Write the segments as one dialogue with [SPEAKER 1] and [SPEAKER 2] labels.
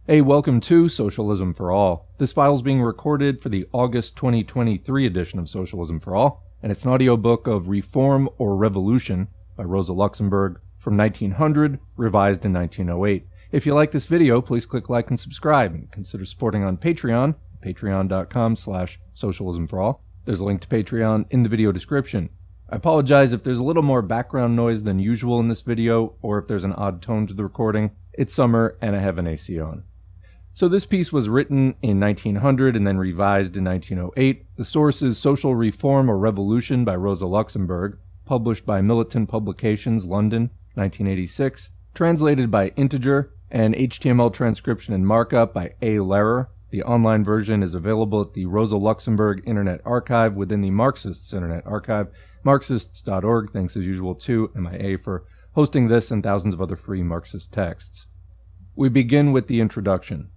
[SPEAKER 1] Hey, welcome to Socialism for All. This file is being recorded for the August 2023 edition of Socialism for All, and it's an audiobook of Reform or Revolution by Rosa Luxemburg from 1900, revised in 1908. If you like this video, please click like and subscribe, and consider supporting on Patreon, patreon.com/socialismforall. There's a link to Patreon in the video description. I apologize if there's a little more background noise than usual in this video, or if there's an odd tone to the recording. It's summer, and I have an AC on. So this piece was written in 1900 and then revised in 1908. The source is Social Reform or Revolution by Rosa Luxemburg, published by Militant Publications, London, 1986, translated by Integer, and HTML transcription and markup by A. Lehrer. The online version is available at the Rosa Luxemburg Internet Archive within the Marxists Internet Archive, Marxists.org. Thanks as usual to MIA for hosting this and thousands of other free Marxist texts. We begin with the introduction.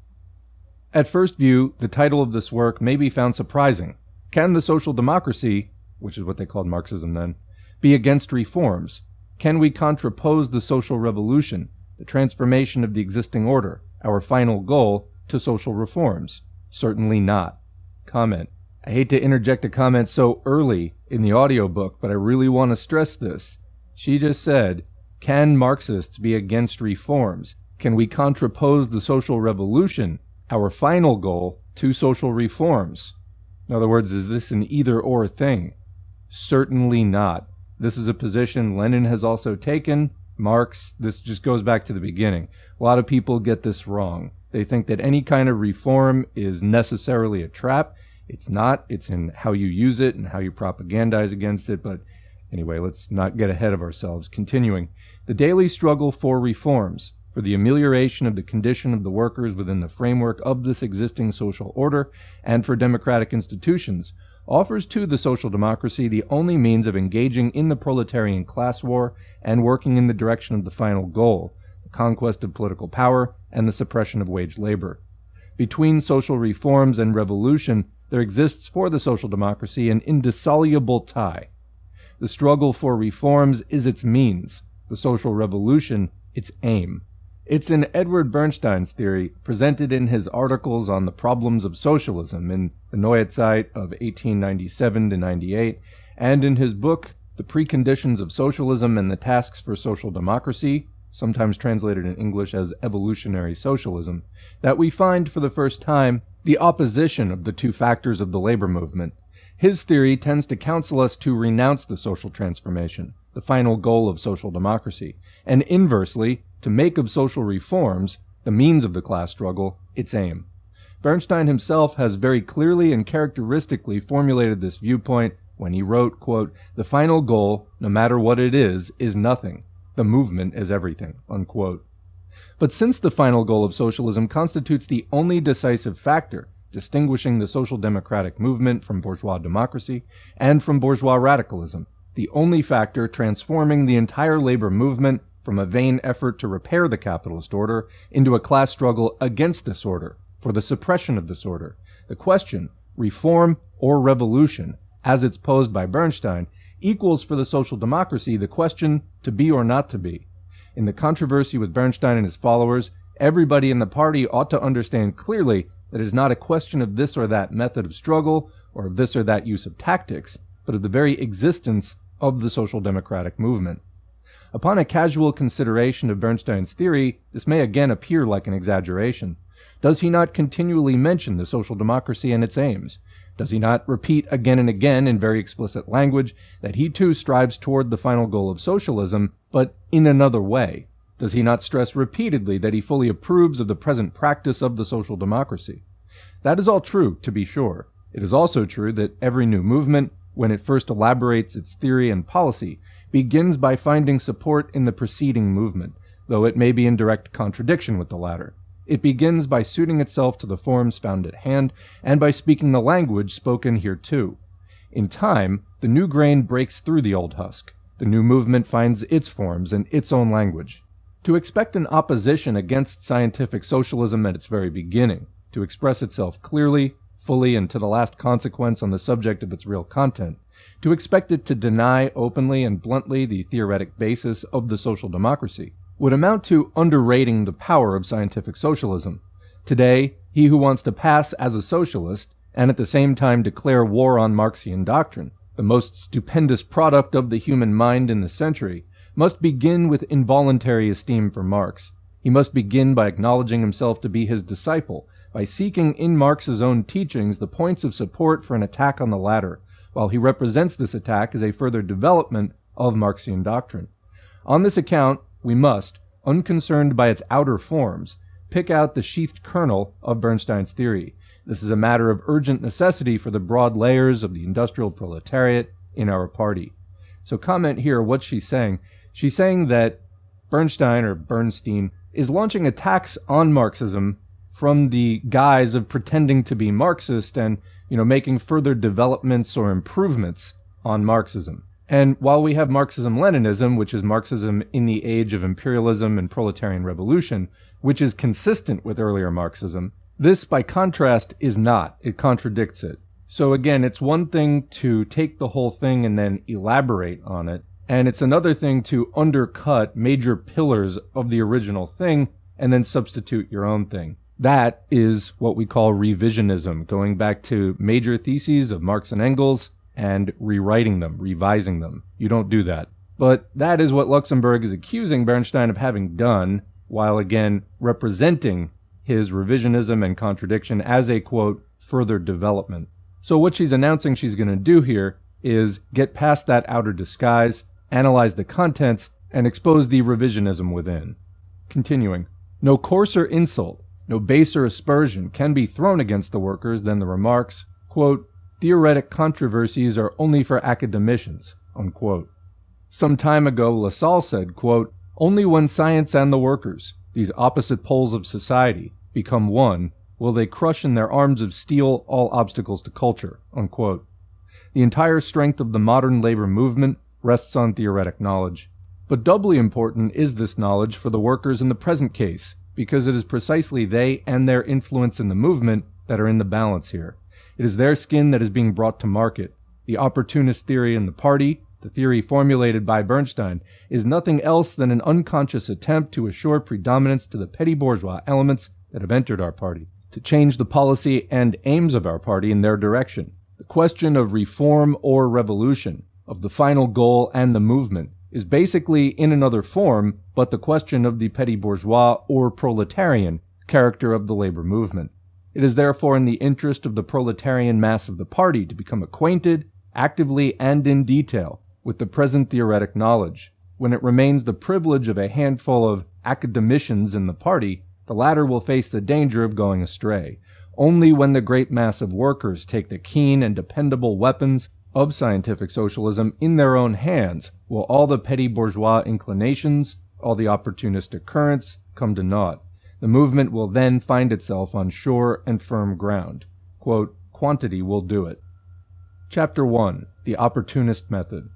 [SPEAKER 1] At first view, the title of this work may be found surprising. Can the social democracy, which is what they called Marxism then, be against reforms? Can we contrapose the social revolution, the transformation of the existing order, our final goal, to social reforms? Certainly not. Comment. I hate to interject a comment so early in the audiobook, but I really want to stress this. She just said, can Marxists be against reforms? Can we contrapose the social revolution, our final goal, to social reforms? In other words, is this an either-or thing? Certainly not. This is a position Lenin has also taken. Marx, this just goes back to the beginning. A lot of people get this wrong. They think that any kind of reform is necessarily a trap. It's not. It's in how you use it and how you propagandize against it. But anyway, let's not get ahead of ourselves. Continuing. The daily struggle for reforms, for the amelioration of the condition of the workers within the framework of this existing social order, and for democratic institutions, offers to the social democracy the only means of engaging in the proletarian class war and working in the direction of the final goal, the conquest of political power and the suppression of wage labor. Between social reforms and revolution, there exists for the social democracy an indissoluble tie. The struggle for reforms is its means, the social revolution its aim. It's in Edward Bernstein's theory, presented in his articles on the problems of socialism in the Neue Zeit of 1897-98, and in his book, The Preconditions of Socialism and the Tasks for Social Democracy, sometimes translated in English as Evolutionary Socialism, that we find for the first time the opposition of the two factors of the labor movement. His theory tends to counsel us to renounce the social transformation, the final goal of social democracy, and inversely, to make of social reforms, the means of the class struggle, its aim. Bernstein himself has very clearly and characteristically formulated this viewpoint when he wrote, quote, "The final goal, no matter what it is nothing. The movement is everything," unquote. But since the final goal of socialism constitutes the only decisive factor distinguishing the social democratic movement from bourgeois democracy and from bourgeois radicalism, the only factor transforming the entire labor movement from a vain effort to repair the capitalist order into a class struggle against this order, for the suppression of this order, the question, reform or revolution, as it's posed by Bernstein, equals for the social democracy the question to be or not to be. In the controversy with Bernstein and his followers, everybody in the party ought to understand clearly that it is not a question of this or that method of struggle or of this or that use of tactics, but of the very existence of the social democratic movement. Upon a casual consideration of Bernstein's theory, this may again appear like an exaggeration. Does he not continually mention the social democracy and its aims? Does he not repeat again and again in very explicit language that he too strives toward the final goal of socialism, but in another way? Does he not stress repeatedly that he fully approves of the present practice of the social democracy? That is all true, to be sure. It is also true that every new movement, when it first elaborates its theory and policy, begins by finding support in the preceding movement, though it may be in direct contradiction with the latter. It begins by suiting itself to the forms found at hand, and by speaking the language spoken hereto. In time, the new grain breaks through the old husk. The new movement finds its forms and its own language. To expect an opposition against scientific socialism at its very beginning, to express itself clearly, fully, and to the last consequence on the subject of its real content, to expect it to deny openly and bluntly the theoretic basis of the social democracy, would amount to underrating the power of scientific socialism. Today, he who wants to pass as a socialist, and at the same time declare war on Marxian doctrine, the most stupendous product of the human mind in the century, must begin with involuntary esteem for Marx. He must begin by acknowledging himself to be his disciple, by seeking in Marx's own teachings the points of support for an attack on the latter, while he represents this attack as a further development of Marxian doctrine. On this account, we must, unconcerned by its outer forms, pick out the sheathed kernel of Bernstein's theory. This is a matter of urgent necessity for the broad layers of the industrial proletariat in our party. So comment here what she's saying. She's saying that Bernstein is launching attacks on Marxism from the guise of pretending to be Marxist and, making further developments or improvements on Marxism. And while we have Marxism-Leninism, which is Marxism in the age of imperialism and proletarian revolution, which is consistent with earlier Marxism, this, by contrast, is not. It contradicts it. So again, it's one thing to take the whole thing and then elaborate on it, and it's another thing to undercut major pillars of the original thing and then substitute your own thing. That is what we call revisionism, going back to major theses of Marx and Engels and rewriting them, revising them. You don't do that. But that is what Luxemburg is accusing Bernstein of having done, while again representing his revisionism and contradiction as a, quote, further development. So what she's announcing she's going to do here is get past that outer disguise, analyze the contents, and expose the revisionism within. Continuing, no coarser insult, no baser aspersion can be thrown against the workers than the remarks, quote, theoretic controversies are only for academicians, unquote. Some time ago, Lassalle said, quote, only when science and the workers, these opposite poles of society, become one, will they crush in their arms of steel all obstacles to culture, unquote. The entire strength of the modern labor movement rests on theoretic knowledge. But doubly important is this knowledge for the workers in the present case, because it is precisely they and their influence in the movement that are in the balance here. It is their skin that is being brought to market. The opportunist theory in the party, the theory formulated by Bernstein, is nothing else than an unconscious attempt to assure predominance to the petty bourgeois elements that have entered our party, to change the policy and aims of our party in their direction. The question of reform or revolution, of the final goal and the movement, is basically in another form, but the question of the petty bourgeois or proletarian character of the labor movement. It is therefore in the interest of the proletarian mass of the party to become acquainted, actively and in detail, with the present theoretic knowledge. When it remains the privilege of a handful of academicians in the party, the latter will face the danger of going astray. Only when the great mass of workers take the keen and dependable weapons of scientific socialism in their own hands will all the petty bourgeois inclinations, all the opportunistic currents, come to naught. The movement will then find itself on sure and firm ground. Quote, quantity will do it. Chapter 1. The Opportunist Method.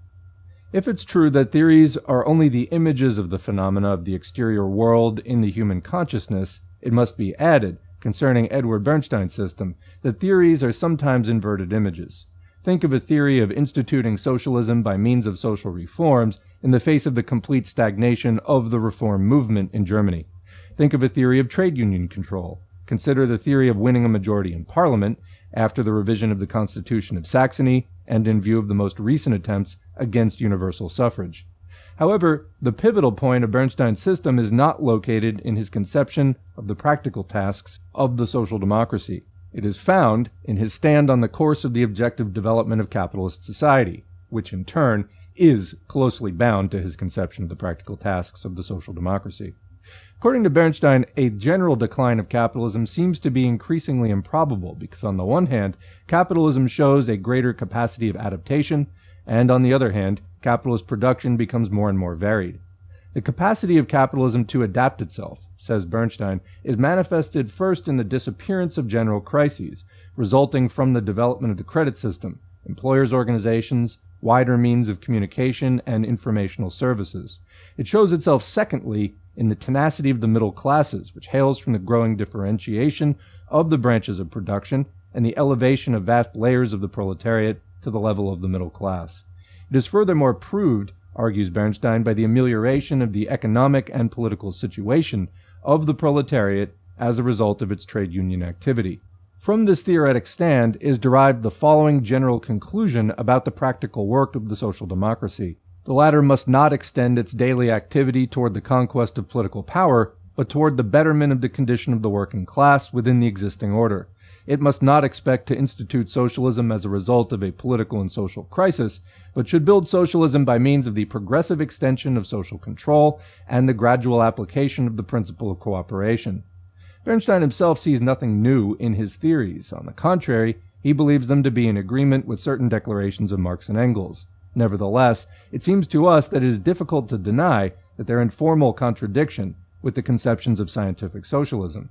[SPEAKER 1] If it's true that theories are only the images of the phenomena of the exterior world in the human consciousness, it must be added, concerning Edward Bernstein's system, that theories are sometimes inverted images. Think of a theory of instituting socialism by means of social reforms in the face of the complete stagnation of the reform movement in Germany. Think of a theory of trade union control. Consider the theory of winning a majority in Parliament after the revision of the Constitution of Saxony and in view of the most recent attempts against universal suffrage. However, the pivotal point of Bernstein's system is not located in his conception of the practical tasks of the social democracy. It is found in his stand on the course of the objective development of capitalist society, which in turn is closely bound to his conception of the practical tasks of the social democracy. According to Bernstein, a general decline of capitalism seems to be increasingly improbable because on the one hand, capitalism shows a greater capacity of adaptation, and on the other hand, capitalist production becomes more and more varied. The capacity of capitalism to adapt itself, says Bernstein, is manifested first in the disappearance of general crises, resulting from the development of the credit system, employers' organizations, wider means of communication, and informational services. It shows itself secondly in the tenacity of the middle classes, which hails from the growing differentiation of the branches of production and the elevation of vast layers of the proletariat to the level of the middle class. It is furthermore proved, argues Bernstein, by the amelioration of the economic and political situation of the proletariat as a result of its trade union activity. From this theoretic stand is derived the following general conclusion about the practical work of the social democracy. The latter must not extend its daily activity toward the conquest of political power, but toward the betterment of the condition of the working class within the existing order. It must not expect to institute socialism as a result of a political and social crisis, but should build socialism by means of the progressive extension of social control and the gradual application of the principle of cooperation. Bernstein himself sees nothing new in his theories. On the contrary, he believes them to be in agreement with certain declarations of Marx and Engels. Nevertheless, it seems to us that it is difficult to deny that they're in formal contradiction with the conceptions of scientific socialism.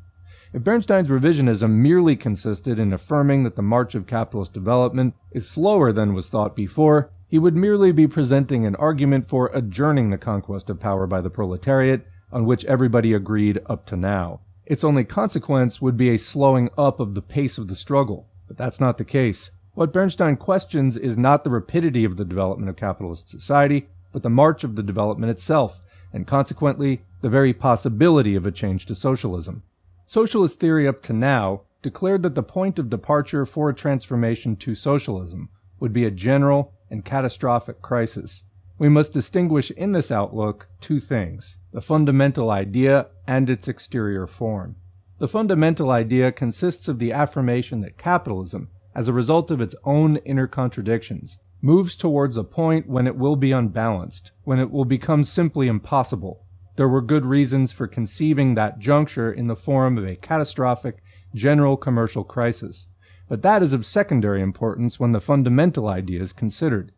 [SPEAKER 1] If Bernstein's revisionism merely consisted in affirming that the march of capitalist development is slower than was thought before, he would merely be presenting an argument for adjourning the conquest of power by the proletariat, on which everybody agreed up to now. Its only consequence would be a slowing up of the pace of the struggle, but that's not the case. What Bernstein questions is not the rapidity of the development of capitalist society, but the march of the development itself, and consequently, the very possibility of a change to socialism. Socialist theory up to now declared that the point of departure for a transformation to socialism would be a general and catastrophic crisis. We must distinguish in this outlook two things: the fundamental idea and its exterior form. The fundamental idea consists of the affirmation that capitalism, as a result of its own inner contradictions, moves towards a point when it will be unbalanced, when it will become simply impossible. There were good reasons for conceiving that juncture in the form of a catastrophic, general commercial crisis, but that is of secondary importance when the fundamental idea is considered.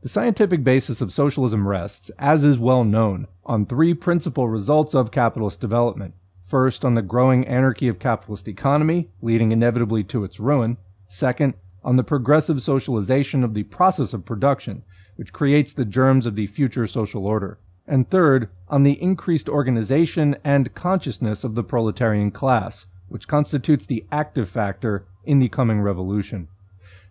[SPEAKER 1] The scientific basis of socialism rests, as is well known, on three principal results of capitalist development. First, on the growing anarchy of capitalist economy, leading inevitably to its ruin. Second, on the progressive socialization of the process of production, which creates the germs of the future social order. And third, on the increased organization and consciousness of the proletarian class, which constitutes the active factor in the coming revolution.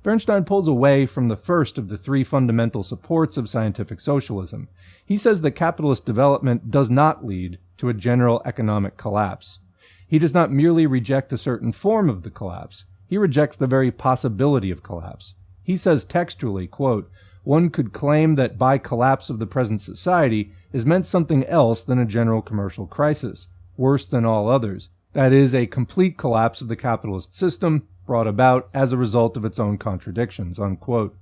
[SPEAKER 1] Bernstein pulls away from the first of the three fundamental supports of scientific socialism. He says that capitalist development does not lead to a general economic collapse. He does not merely reject a certain form of the collapse. He rejects the very possibility of collapse. He says textually, quote, "One could claim that by collapse of the present society is meant something else than a general commercial crisis, worse than all others. That is, a complete collapse of the capitalist system brought about as a result of its own contradictions," unquote.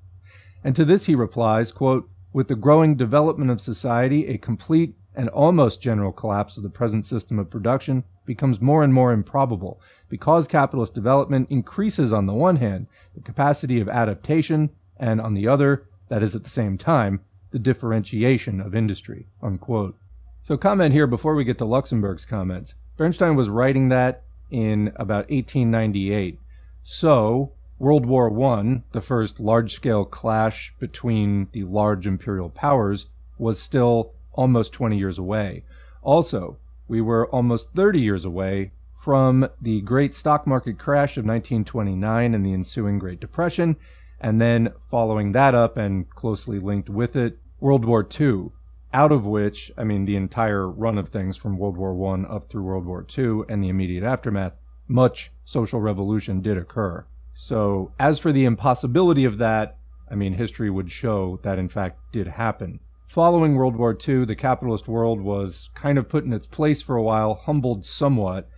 [SPEAKER 1] And to this he replies, quote, "With the growing development of society, a complete and almost general collapse of the present system of production becomes more and more improbable, because capitalist development increases on the one hand the capacity of adaptation, and on the other, that is at the same time, the differentiation of industry," unquote. So comment here before we get to Luxemburg's comments. Bernstein was writing that in about 1898. So, World War I, the first large-scale clash between the large imperial powers, was still almost 20 years away. Also, we were almost 30 years away from the great stock market crash of 1929 and the ensuing Great Depression, and then following that up and closely linked with it, World War II, out of which, the entire run of things from World War I up through World War II and the immediate aftermath, much social revolution did occur. So, as for the impossibility of that, history would show that in fact did happen. Following World War II, the capitalist world was kind of put in its place for a while, humbled somewhat.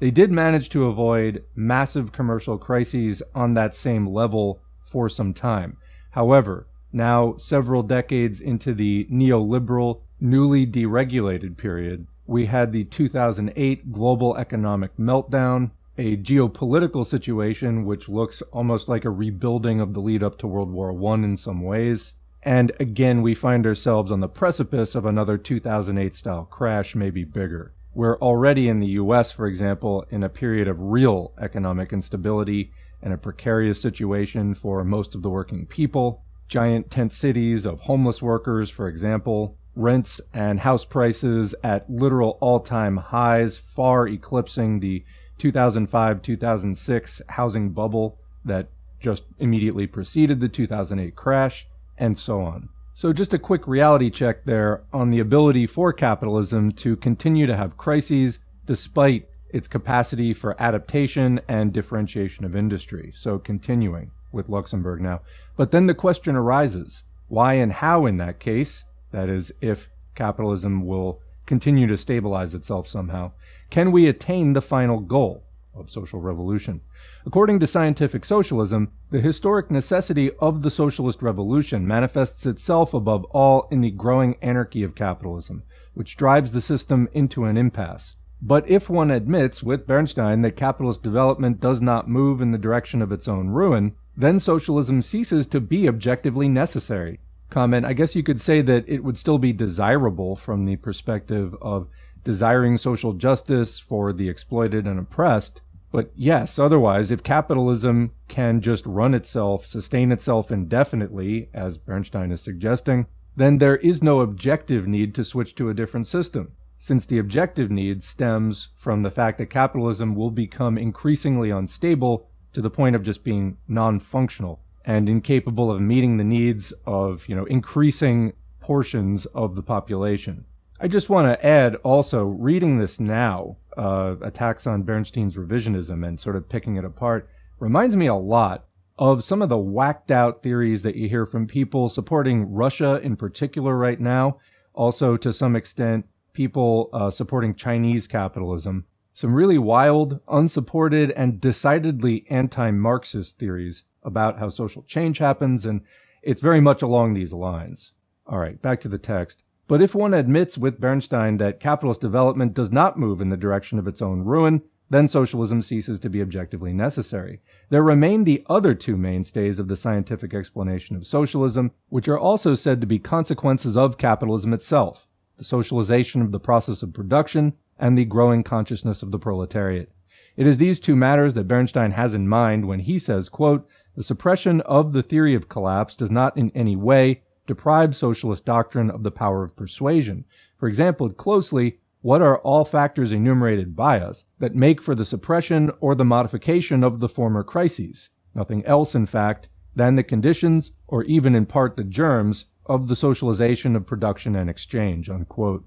[SPEAKER 1] They did manage to avoid massive commercial crises on that same level for some time. However, now several decades into the neoliberal, newly deregulated period, we had the 2008 global economic meltdown, a geopolitical situation which looks almost like a rebuilding of the lead up to World War I in some ways. And again, we find ourselves on the precipice of another 2008 style crash, maybe bigger. We're already in the US, for example, in a period of real economic instability and a precarious situation for most of the working people. Giant tent cities of homeless workers, for example. Rents and house prices at literal all-time highs, far eclipsing the 2005-2006 housing bubble that just immediately preceded the 2008 crash, and so on. So just a quick reality check there on the ability for capitalism to continue to have crises despite its capacity for adaptation and differentiation of industry. So continuing with Luxemburg now. But then the question arises, why and how in that case, that is, if capitalism will continue to stabilize itself somehow, can we attain the final goal of social revolution? According to scientific socialism, the historic necessity of the socialist revolution manifests itself above all in the growing anarchy of capitalism, which drives the system into an impasse. But if one admits, with Bernstein, that capitalist development does not move in the direction of its own ruin, then socialism ceases to be objectively necessary. Comment, I guess you could say that it would still be desirable from the perspective of desiring social justice for the exploited and oppressed. But yes, otherwise, if capitalism can just run itself, sustain itself indefinitely, as Bernstein is suggesting, then there is no objective need to switch to a different system, since the objective need stems from the fact that capitalism will become increasingly unstable to the point of just being non-functional and incapable of meeting the needs of, increasing portions of the population. I just want to add also, reading this now, attacks on Bernstein's revisionism and sort of picking it apart, reminds me a lot of some of the whacked out theories that you hear from people supporting Russia in particular right now. Also, to some extent, people supporting Chinese capitalism. Some really wild, unsupported, and decidedly anti-Marxist theories about how social change happens, and it's very much along these lines. All right, back to the text. But if one admits with Bernstein that capitalist development does not move in the direction of its own ruin, then socialism ceases to be objectively necessary. There remain the other two mainstays of the scientific explanation of socialism, which are also said to be consequences of capitalism itself: the socialization of the process of production and the growing consciousness of the proletariat. It is these two matters that Bernstein has in mind when he says, quote, "The suppression of the theory of collapse does not in any way deprive socialist doctrine of the power of persuasion. For example, closely, what are all factors enumerated by us that make for the suppression or the modification of the former crises? Nothing else, in fact, than the conditions, or even in part the germs, of the socialization of production and exchange," unquote.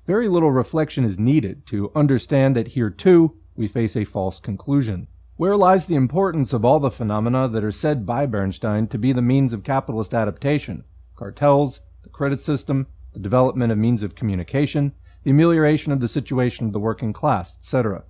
[SPEAKER 1] Very little reflection is needed to understand that here, too, we face a false conclusion. Where lies the importance of all the phenomena that are said by Bernstein to be the means of capitalist adaptation? Cartels, the credit system, the development of means of communication, the amelioration of the situation of the working class, etc.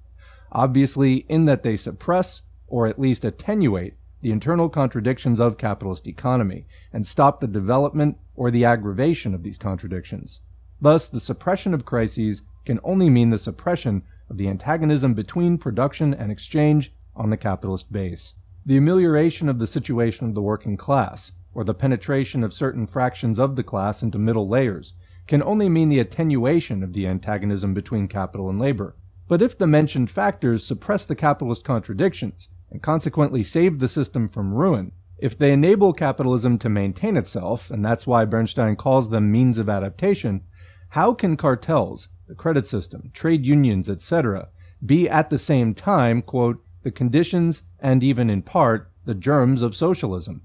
[SPEAKER 1] Obviously, in that they suppress, or at least attenuate, the internal contradictions of capitalist economy, and stop the development or the aggravation of these contradictions. Thus, the suppression of crises can only mean the suppression of the antagonism between production and exchange on the capitalist base. The amelioration of the situation of the working class, or the penetration of certain fractions of the class into middle layers, can only mean the attenuation of the antagonism between capital and labor. But if the mentioned factors suppress the capitalist contradictions, and consequently save the system from ruin, if they enable capitalism to maintain itself, and that's why Bernstein calls them means of adaptation, how can cartels, the credit system, trade unions, etc., be at the same time, quote, the conditions and even in part the germs of socialism?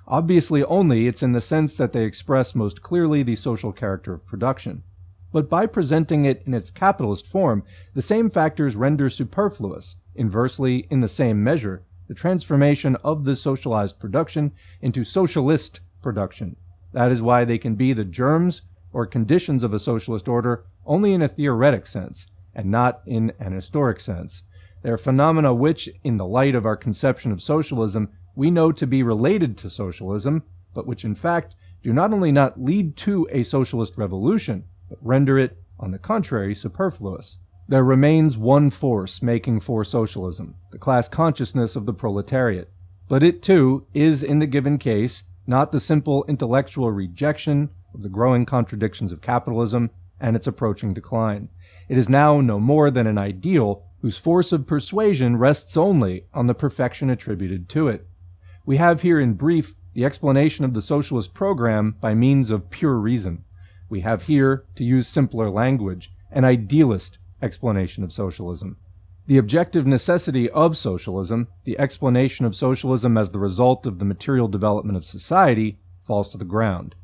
[SPEAKER 1] Obviously only it's in the sense that they express most clearly the social character of production. But by presenting it in its capitalist form, the same factors render superfluous, inversely in the same measure, the transformation of this socialized production into socialist production. That is why they can be the germs or conditions of a socialist order only in a theoretic sense, and not in an historic sense. They are phenomena which, in the light of our conception of socialism, we know to be related to socialism, but which in fact do not only not lead to a socialist revolution, but render it, on the contrary, superfluous. There remains one force making for socialism, the class consciousness of the proletariat. But it, too, is, in the given case, not the simple intellectual rejection of the growing contradictions of capitalism and its approaching decline. It is now no more than an ideal whose force of persuasion rests only on the perfection attributed to it. We have here in brief the explanation of the socialist program by means of pure reason. We have here, to use simpler language, an idealist explanation of socialism. The objective necessity of socialism, the explanation of socialism as the result of the material development of society, falls to the ground.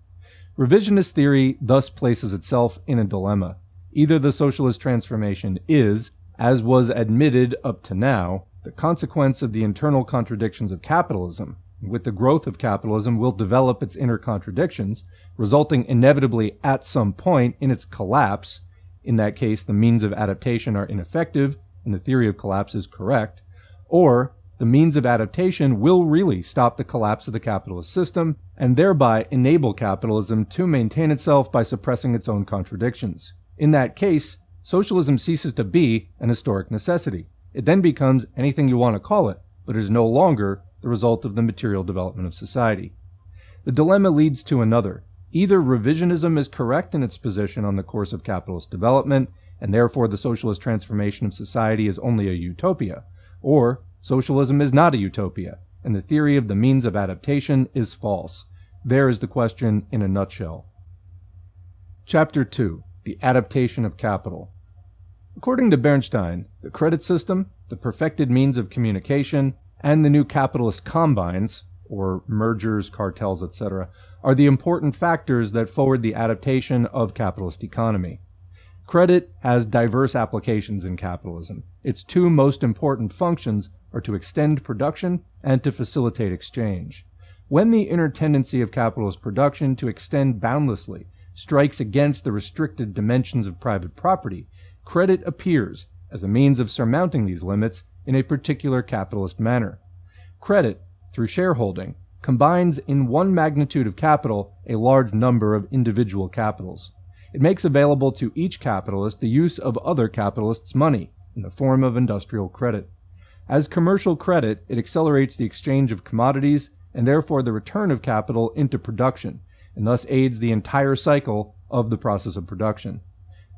[SPEAKER 1] Revisionist theory thus places itself in a dilemma. Either the socialist transformation is, As was admitted up to now, the consequence of the internal contradictions of capitalism, with the growth of capitalism, will develop its inner contradictions, resulting inevitably at some point in its collapse. In that case, the means of adaptation are ineffective, and the theory of collapse is correct, or the means of adaptation will really stop the collapse of the capitalist system, and thereby enable capitalism to maintain itself by suppressing its own contradictions. In that case, socialism ceases to be an historic necessity. It then becomes anything you want to call it, but it is no longer the result of the material development of society. The dilemma leads to another. Either revisionism is correct in its position on the course of capitalist development, and therefore the socialist transformation of society is only a utopia, or socialism is not a utopia, and the theory of the means of adaptation is false. There is the question in a nutshell. Chapter 2. The Adaptation of Capital. According to Bernstein, the credit system, the perfected means of communication, and the new capitalist combines, or mergers, cartels, etc., are the important factors that forward the adaptation of capitalist economy. Credit has diverse applications in capitalism. Its two most important functions are to extend production and to facilitate exchange. When the inner tendency of capitalist production to extend boundlessly strikes against the restricted dimensions of private property, credit appears as a means of surmounting these limits in a particular capitalist manner. Credit, through shareholding, combines in one magnitude of capital a large number of individual capitals. It makes available to each capitalist the use of other capitalists' money in the form of industrial credit. As commercial credit, it accelerates the exchange of commodities and therefore the return of capital into production, and thus aids the entire cycle of the process of production.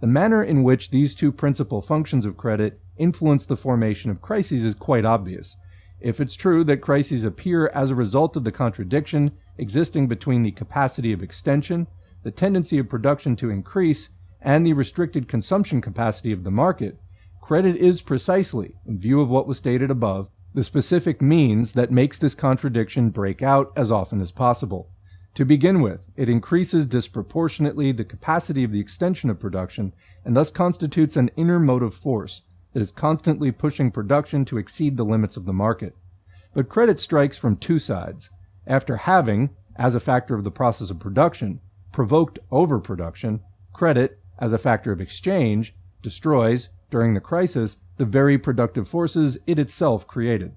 [SPEAKER 1] The manner in which these two principal functions of credit influence the formation of crises is quite obvious. If it's true that crises appear as a result of the contradiction existing between the capacity of extension, the tendency of production to increase, and the restricted consumption capacity of the market, credit is precisely, in view of what was stated above, the specific means that makes this contradiction break out as often as possible. To begin with, it increases disproportionately the capacity of the extension of production, and thus constitutes an inner motive force that is constantly pushing production to exceed the limits of the market. But credit strikes from two sides. After having, as a factor of the process of production, provoked overproduction, credit, as a factor of exchange, destroys, during the crisis, the very productive forces it itself created.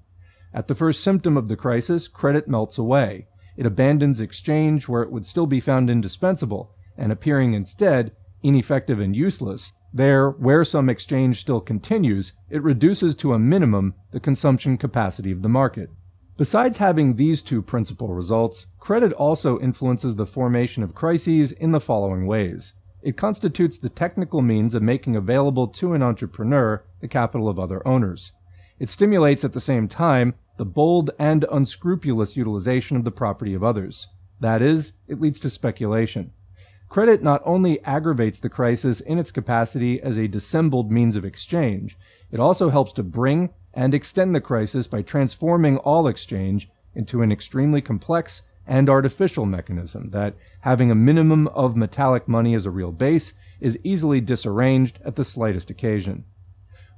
[SPEAKER 1] At the first symptom of the crisis, credit melts away. It abandons exchange where it would still be found indispensable, and appearing instead ineffective and useless, there, where some exchange still continues, it reduces to a minimum the consumption capacity of the market. Besides having these two principal results, credit also influences the formation of crises in the following ways. It constitutes the technical means of making available to an entrepreneur the capital of other owners. It stimulates at the same time the bold and unscrupulous utilization of the property of others. That is, it leads to speculation. Credit not only aggravates the crisis in its capacity as a dissembled means of exchange, it also helps to bring and extend the crisis by transforming all exchange into an extremely complex and artificial mechanism that, having a minimum of metallic money as a real base, is easily disarranged at the slightest occasion.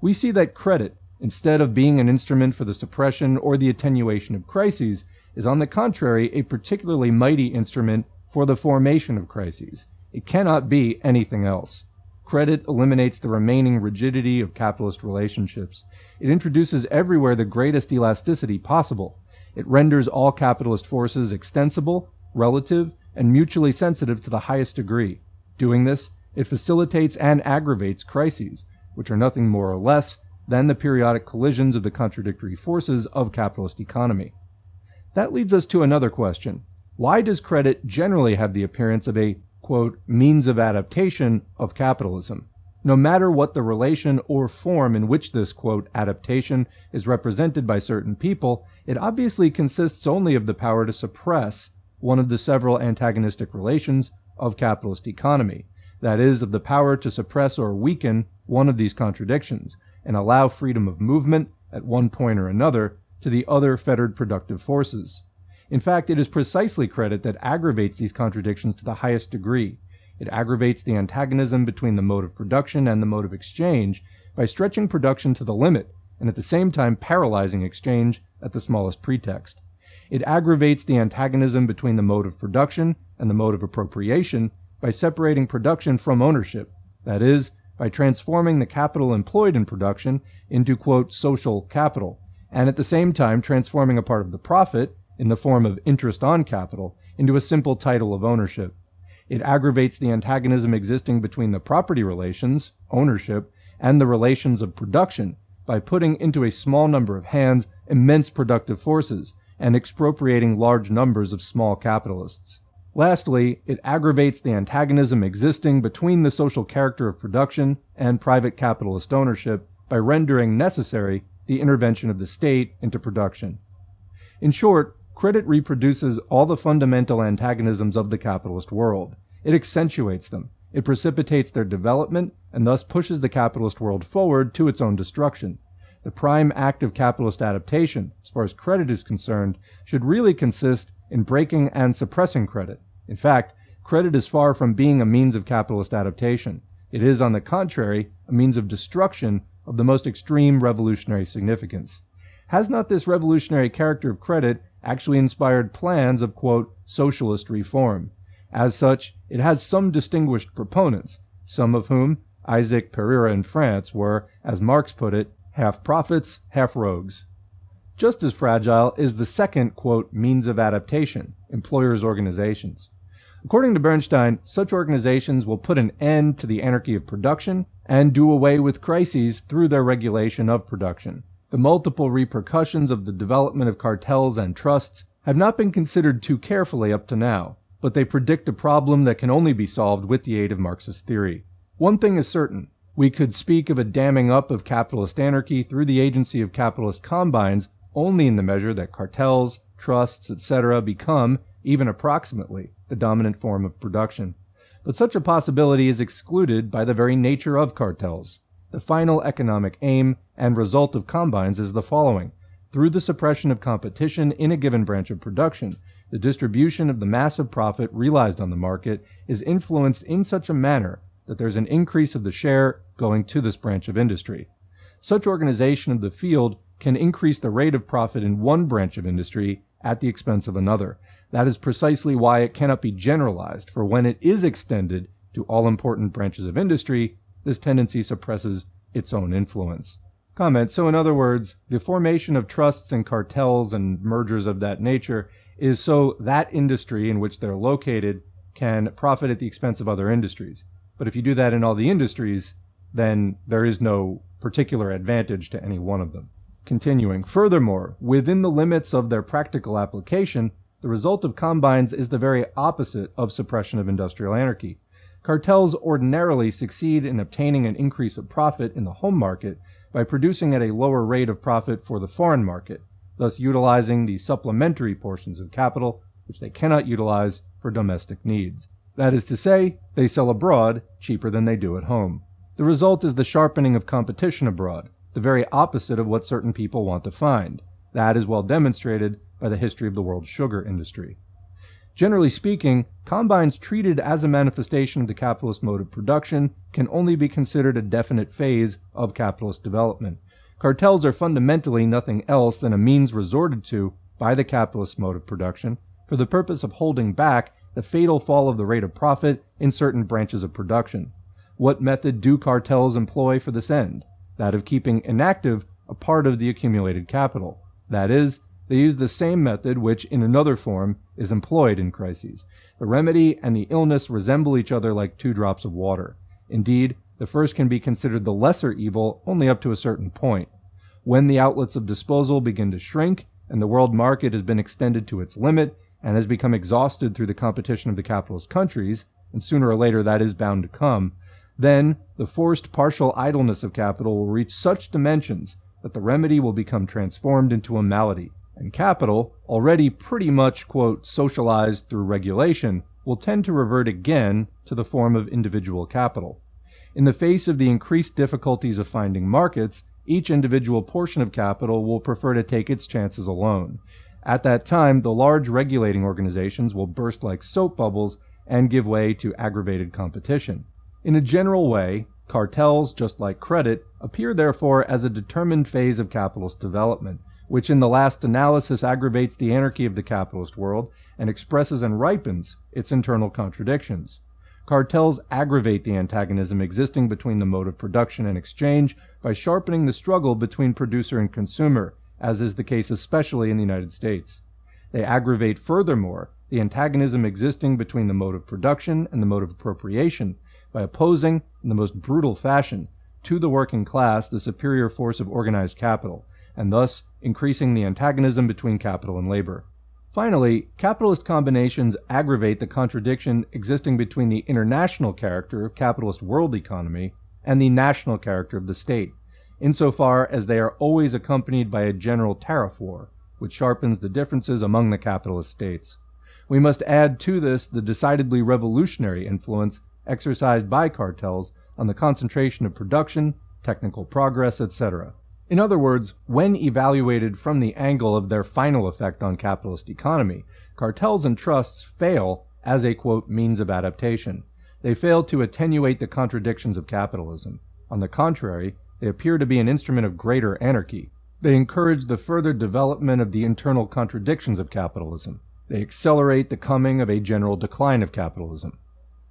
[SPEAKER 1] We see that credit, instead of being an instrument for the suppression or the attenuation of crises, is on the contrary a particularly mighty instrument for the formation of crises. It cannot be anything else. Credit eliminates the remaining rigidity of capitalist relationships. It introduces everywhere the greatest elasticity possible. It renders all capitalist forces extensible, relative, and mutually sensitive to the highest degree. Doing this, it facilitates and aggravates crises, which are nothing more or less than the periodic collisions of the contradictory forces of capitalist economy. That leads us to another question. Why does credit generally have the appearance of a, quote, means of adaptation of capitalism? No matter what the relation or form in which this, quote, adaptation is represented by certain people, it obviously consists only of the power to suppress one of the several antagonistic relations of capitalist economy, that is, of the power to suppress or weaken one of these contradictions, and allow freedom of movement, at one point or another, to the other fettered productive forces. In fact, it is precisely credit that aggravates these contradictions to the highest degree. It aggravates the antagonism between the mode of production and the mode of exchange by stretching production to the limit and at the same time paralyzing exchange at the smallest pretext. It aggravates the antagonism between the mode of production and the mode of appropriation by separating production from ownership, that is, by transforming the capital employed in production into, quote, social capital, and at the same time transforming a part of the profit, in the form of interest on capital, into a simple title of ownership. It aggravates the antagonism existing between the property relations, ownership, and the relations of production by putting into a small number of hands immense productive forces and expropriating large numbers of small capitalists. Lastly, it aggravates the antagonism existing between the social character of production and private capitalist ownership by rendering necessary the intervention of the state into production. In short, credit reproduces all the fundamental antagonisms of the capitalist world. It accentuates them. It precipitates their development and thus pushes the capitalist world forward to its own destruction. The prime act of capitalist adaptation, as far as credit is concerned, should really consist in breaking and suppressing credit. In fact, credit is far from being a means of capitalist adaptation. It is, on the contrary, a means of destruction of the most extreme revolutionary significance. Has not this revolutionary character of credit actually inspired plans of, quote, socialist reform? As such, it has some distinguished proponents, some of whom, Isaac Pereira in France, were, as Marx put it, half prophets, half rogues. Just as fragile is the second, quote, means of adaptation, employers' organizations. According to Bernstein, such organizations will put an end to the anarchy of production and do away with crises through their regulation of production. The multiple repercussions of the development of cartels and trusts have not been considered too carefully up to now, but they predict a problem that can only be solved with the aid of Marxist theory. One thing is certain. We could speak of a damming up of capitalist anarchy through the agency of capitalist combines only in the measure that cartels, trusts, etc. become, even approximately, the dominant form of production. But such a possibility is excluded by the very nature of cartels. The final economic aim and result of combines is the following. Through the suppression of competition in a given branch of production, the distribution of the massive profit realized on the market is influenced in such a manner that there's an increase of the share going to this branch of industry. Such organization of the field can increase the rate of profit in one branch of industry at the expense of another. That is precisely why it cannot be generalized, for when it is extended to all important branches of industry, this tendency suppresses its own influence. Comment. So in other words, the formation of trusts and cartels and mergers of that nature is so that industry in which they're located can profit at the expense of other industries. But if you do that in all the industries, then there is no particular advantage to any one of them. Continuing. Furthermore, within the limits of their practical application, the result of combines is the very opposite of suppression of industrial anarchy. Cartels ordinarily succeed in obtaining an increase of profit in the home market by producing at a lower rate of profit for the foreign market, thus utilizing the supplementary portions of capital which they cannot utilize for domestic needs. That is to say, they sell abroad cheaper than they do at home. The result is the sharpening of competition abroad, the very opposite of what certain people want to find. That is well demonstrated by the history of the world's sugar industry. Generally speaking, combines treated as a manifestation of the capitalist mode of production can only be considered a definite phase of capitalist development. Cartels are fundamentally nothing else than a means resorted to by the capitalist mode of production for the purpose of holding back the fatal fall of the rate of profit in certain branches of production. What method do cartels employ for this end? That of keeping inactive a part of the accumulated capital. That is, they use the same method which, in another form, is employed in crises. The remedy and the illness resemble each other like two drops of water. Indeed, the first can be considered the lesser evil only up to a certain point. When the outlets of disposal begin to shrink, and the world market has been extended to its limit, and has become exhausted through the competition of the capitalist countries, and sooner or later that is bound to come, then the forced partial idleness of capital will reach such dimensions that the remedy will become transformed into a malady, and capital, already pretty much, quote, socialized through regulation, will tend to revert again to the form of individual capital. In the face of the increased difficulties of finding markets, each individual portion of capital will prefer to take its chances alone. At that time, the large regulating organizations will burst like soap bubbles and give way to aggravated competition. In a general way, Cartels, just like credit, appear therefore as a determined phase of capitalist development, which in the last analysis aggravates the anarchy of the capitalist world and expresses and ripens its internal contradictions. Cartels aggravate the antagonism existing between the mode of production and exchange by sharpening the struggle between producer and consumer, as is the case especially in the United States. They aggravate furthermore the antagonism existing between the mode of production and the mode of appropriation by opposing, in the most brutal fashion, to the working class the superior force of organized capital, and thus increasing the antagonism between capital and labor. Finally, capitalist combinations aggravate the contradiction existing between the international character of capitalist world economy and the national character of the state, insofar as they are always accompanied by a general tariff war, which sharpens the differences among the capitalist states. We must add to this the decidedly revolutionary influence exercised by cartels on the concentration of production, technical progress, etc. In other words, when evaluated from the angle of their final effect on capitalist economy, cartels and trusts fail as a, quote, means of adaptation. They fail to attenuate the contradictions of capitalism. On the contrary, they appear to be an instrument of greater anarchy. They encourage the further development of the internal contradictions of capitalism. They accelerate the coming of a general decline of capitalism.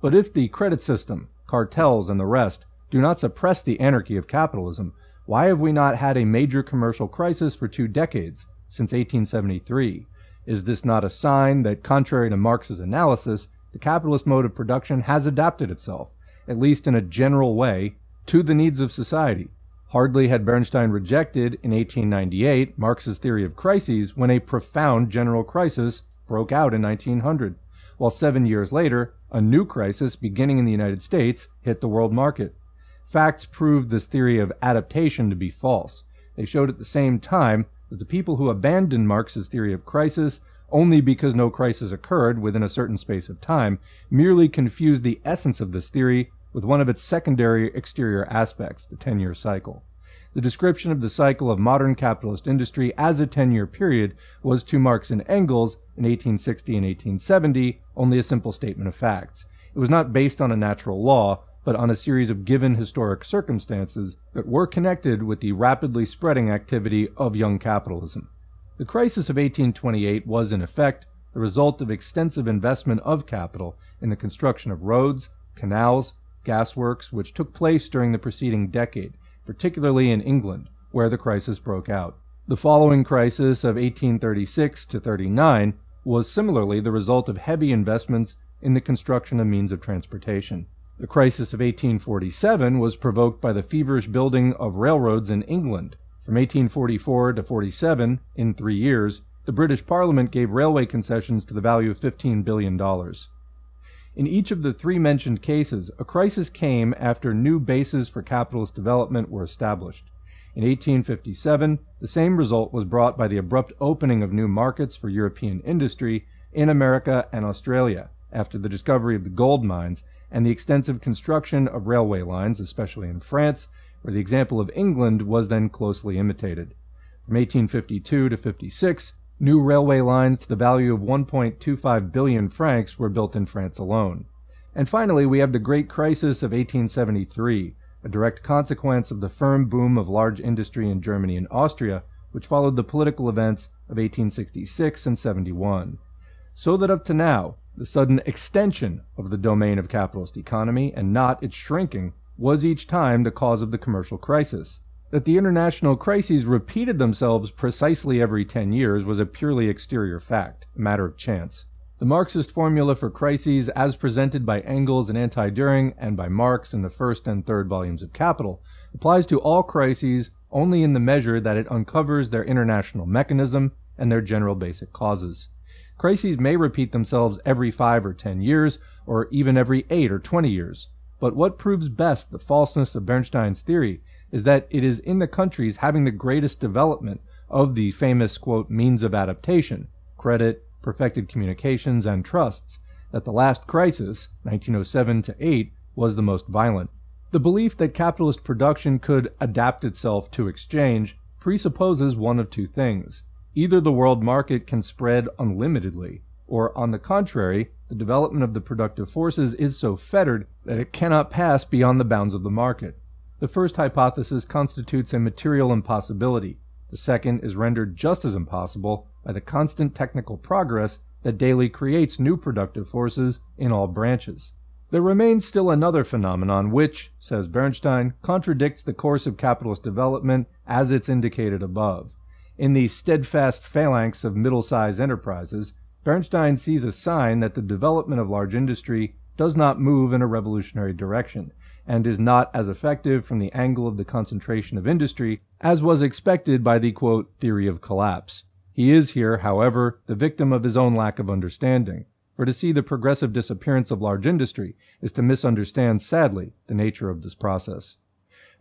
[SPEAKER 1] But if the credit system, cartels, and the rest do not suppress the anarchy of capitalism, why have we not had a major commercial crisis for 2 decades, since 1873? Is this not a sign that, contrary to Marx's analysis, the capitalist mode of production has adapted itself, at least in a general way, to the needs of society? Hardly had Bernstein rejected, in 1898, Marx's theory of crises when a profound general crisis broke out in 1900, while 7 years later, a new crisis beginning in the United States hit the world market. Facts proved this theory of adaptation to be false. They showed at the same time that the people who abandoned Marx's theory of crisis only because no crisis occurred within a certain space of time merely confused the essence of this theory with one of its secondary exterior aspects, the 10-year cycle. The description of the cycle of modern capitalist industry as a 10-year period was to Marx and Engels in 1860 and 1870 only a simple statement of facts. It was not based on a natural law, but on a series of given historic circumstances that were connected with the rapidly spreading activity of young capitalism. The crisis of 1828 was, in effect, the result of extensive investment of capital in the construction of roads, canals, gasworks, which took place during the preceding decade, particularly in England, where the crisis broke out. The following crisis of 1836 to 39 was similarly the result of heavy investments in the construction of means of transportation. The crisis of 1847 was provoked by the feverish building of railroads in England. From 1844 to 47, in 3 years, the British Parliament gave railway concessions to the value of $15 billion. In each of the 3 mentioned cases, a crisis came after new bases for capitalist development were established. In 1857, the same result was brought by the abrupt opening of new markets for European industry in America and Australia, after the discovery of the gold mines and the extensive construction of railway lines, especially in France, where the example of England was then closely imitated. From 1852 to 56, new railway lines to the value of 1.25 billion francs were built in France alone. And finally, we have the Great Crisis of 1873, a direct consequence of the firm boom of large industry in Germany and Austria, which followed the political events of 1866 and 71. So that up to now, the sudden extension of the domain of capitalist economy, and not its shrinking, was each time the cause of the commercial crisis. That the international crises repeated themselves precisely every 10 years was a purely exterior fact, a matter of chance. The Marxist formula for crises, as presented by Engels and Anti-Düring and by Marx in the first and third volumes of Capital, applies to all crises only in the measure that it uncovers their international mechanism and their general basic causes. Crises may repeat themselves every 5 or 10 years, or even every 8 or 20 years. But what proves best the falseness of Bernstein's theory is that it is in the countries having the greatest development of the famous, quote, means of adaptation, credit, perfected communications, and trusts, that the last crisis, 1907 to 8, was the most violent. The belief that capitalist production could adapt itself to exchange presupposes one of 2 things. Either the world market can spread unlimitedly, or on the contrary, the development of the productive forces is so fettered that it cannot pass beyond the bounds of the market. The first hypothesis constitutes a material impossibility. The second is rendered just as impossible by the constant technical progress that daily creates new productive forces in all branches. There remains still another phenomenon which, says Bernstein, contradicts the course of capitalist development as it's indicated above. In the steadfast phalanx of middle-sized enterprises, Bernstein sees a sign that the development of large industry does not move in a revolutionary direction, and is not as effective from the angle of the concentration of industry as was expected by the, quote, theory of collapse. He is here, however, the victim of his own lack of understanding, for to see the progressive disappearance of large industry is to misunderstand, sadly, the nature of this process.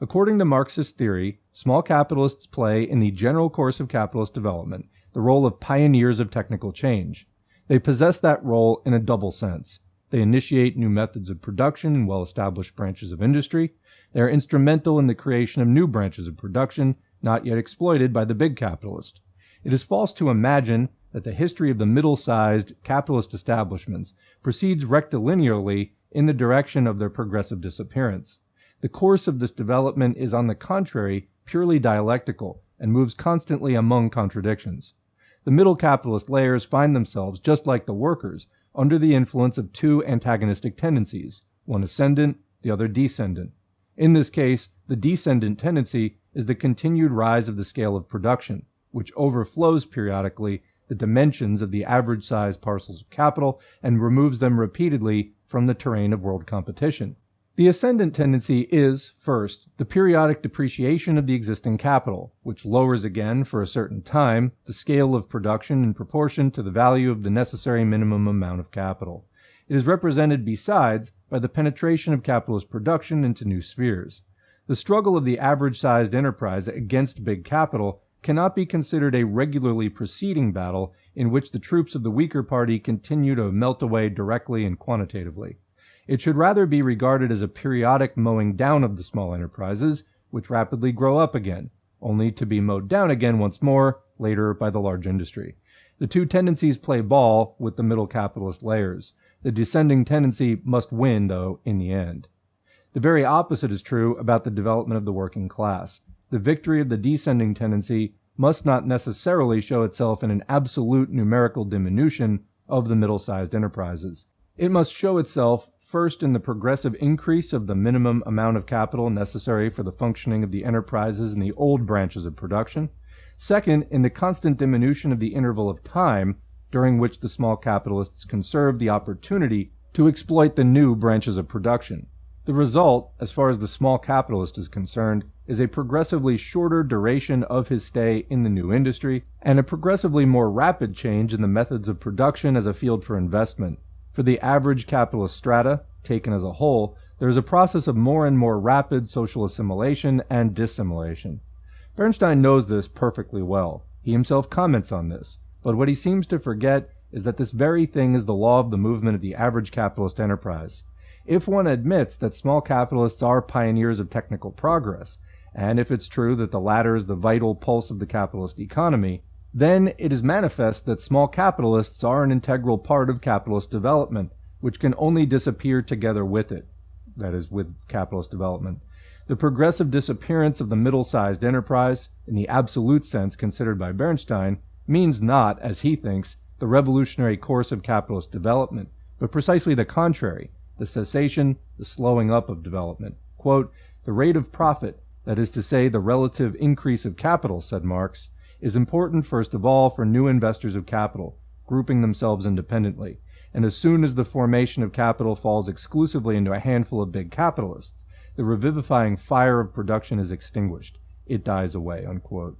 [SPEAKER 1] According to Marxist theory, small capitalists play in the general course of capitalist development the role of pioneers of technical change. They possess that role in a double sense. They initiate new methods of production in well-established branches of industry. They are instrumental in the creation of new branches of production not yet exploited by the big capitalist. It is false to imagine that the history of the middle-sized capitalist establishments proceeds rectilinearly in the direction of their progressive disappearance. The course of this development is, on the contrary, purely dialectical and moves constantly among contradictions. The middle capitalist layers find themselves, just like the workers, under the influence of two antagonistic tendencies, one ascendant, the other descendant. In this case, the descendant tendency is the continued rise of the scale of production, which overflows periodically the dimensions of the average-sized parcels of capital and removes them repeatedly from the terrain of world competition. The ascendant tendency is, first, the periodic depreciation of the existing capital, which lowers again, for a certain time, the scale of production in proportion to the value of the necessary minimum amount of capital. It is represented, besides, by the penetration of capitalist production into new spheres. The struggle of the average-sized enterprise against big capital cannot be considered a regularly proceeding battle in which the troops of the weaker party continue to melt away directly and quantitatively. It should rather be regarded as a periodic mowing down of the small enterprises, which rapidly grow up again, only to be mowed down again once more, later by the large industry. The two tendencies play ball with the middle capitalist layers. The descending tendency must win, though, in the end. The very opposite is true about the development of the working class. The victory of the descending tendency must not necessarily show itself in an absolute numerical diminution of the middle-sized enterprises. It must show itself first in the progressive increase of the minimum amount of capital necessary for the functioning of the enterprises in the old branches of production. Second, in the constant diminution of the interval of time during which the small capitalists conserve the opportunity to exploit the new branches of production. The result, as far as the small capitalist is concerned, is a progressively shorter duration of his stay in the new industry and a progressively more rapid change in the methods of production as a field for investment. For the average capitalist strata, taken as a whole, there is a process of more and more rapid social assimilation and dissimilation. Bernstein knows this perfectly well. He himself comments on this, but what he seems to forget is that this very thing is the law of the movement of the average capitalist enterprise. If one admits that small capitalists are pioneers of technical progress, and if it's true that the latter is the vital pulse of the capitalist economy, then it is manifest that small capitalists are an integral part of capitalist development, which can only disappear together with it, that is, with capitalist development. The progressive disappearance of the middle-sized enterprise, in the absolute sense considered by Bernstein, means not, as he thinks, the revolutionary course of capitalist development, but precisely the contrary, the cessation, the slowing up of development. Quote, "The rate of profit, that is to say, the relative increase of capital," said Marx, "is important first of all for new investors of capital, grouping themselves independently, and as soon as the formation of capital falls exclusively into a handful of big capitalists, the revivifying fire of production is extinguished. It dies away." Unquote.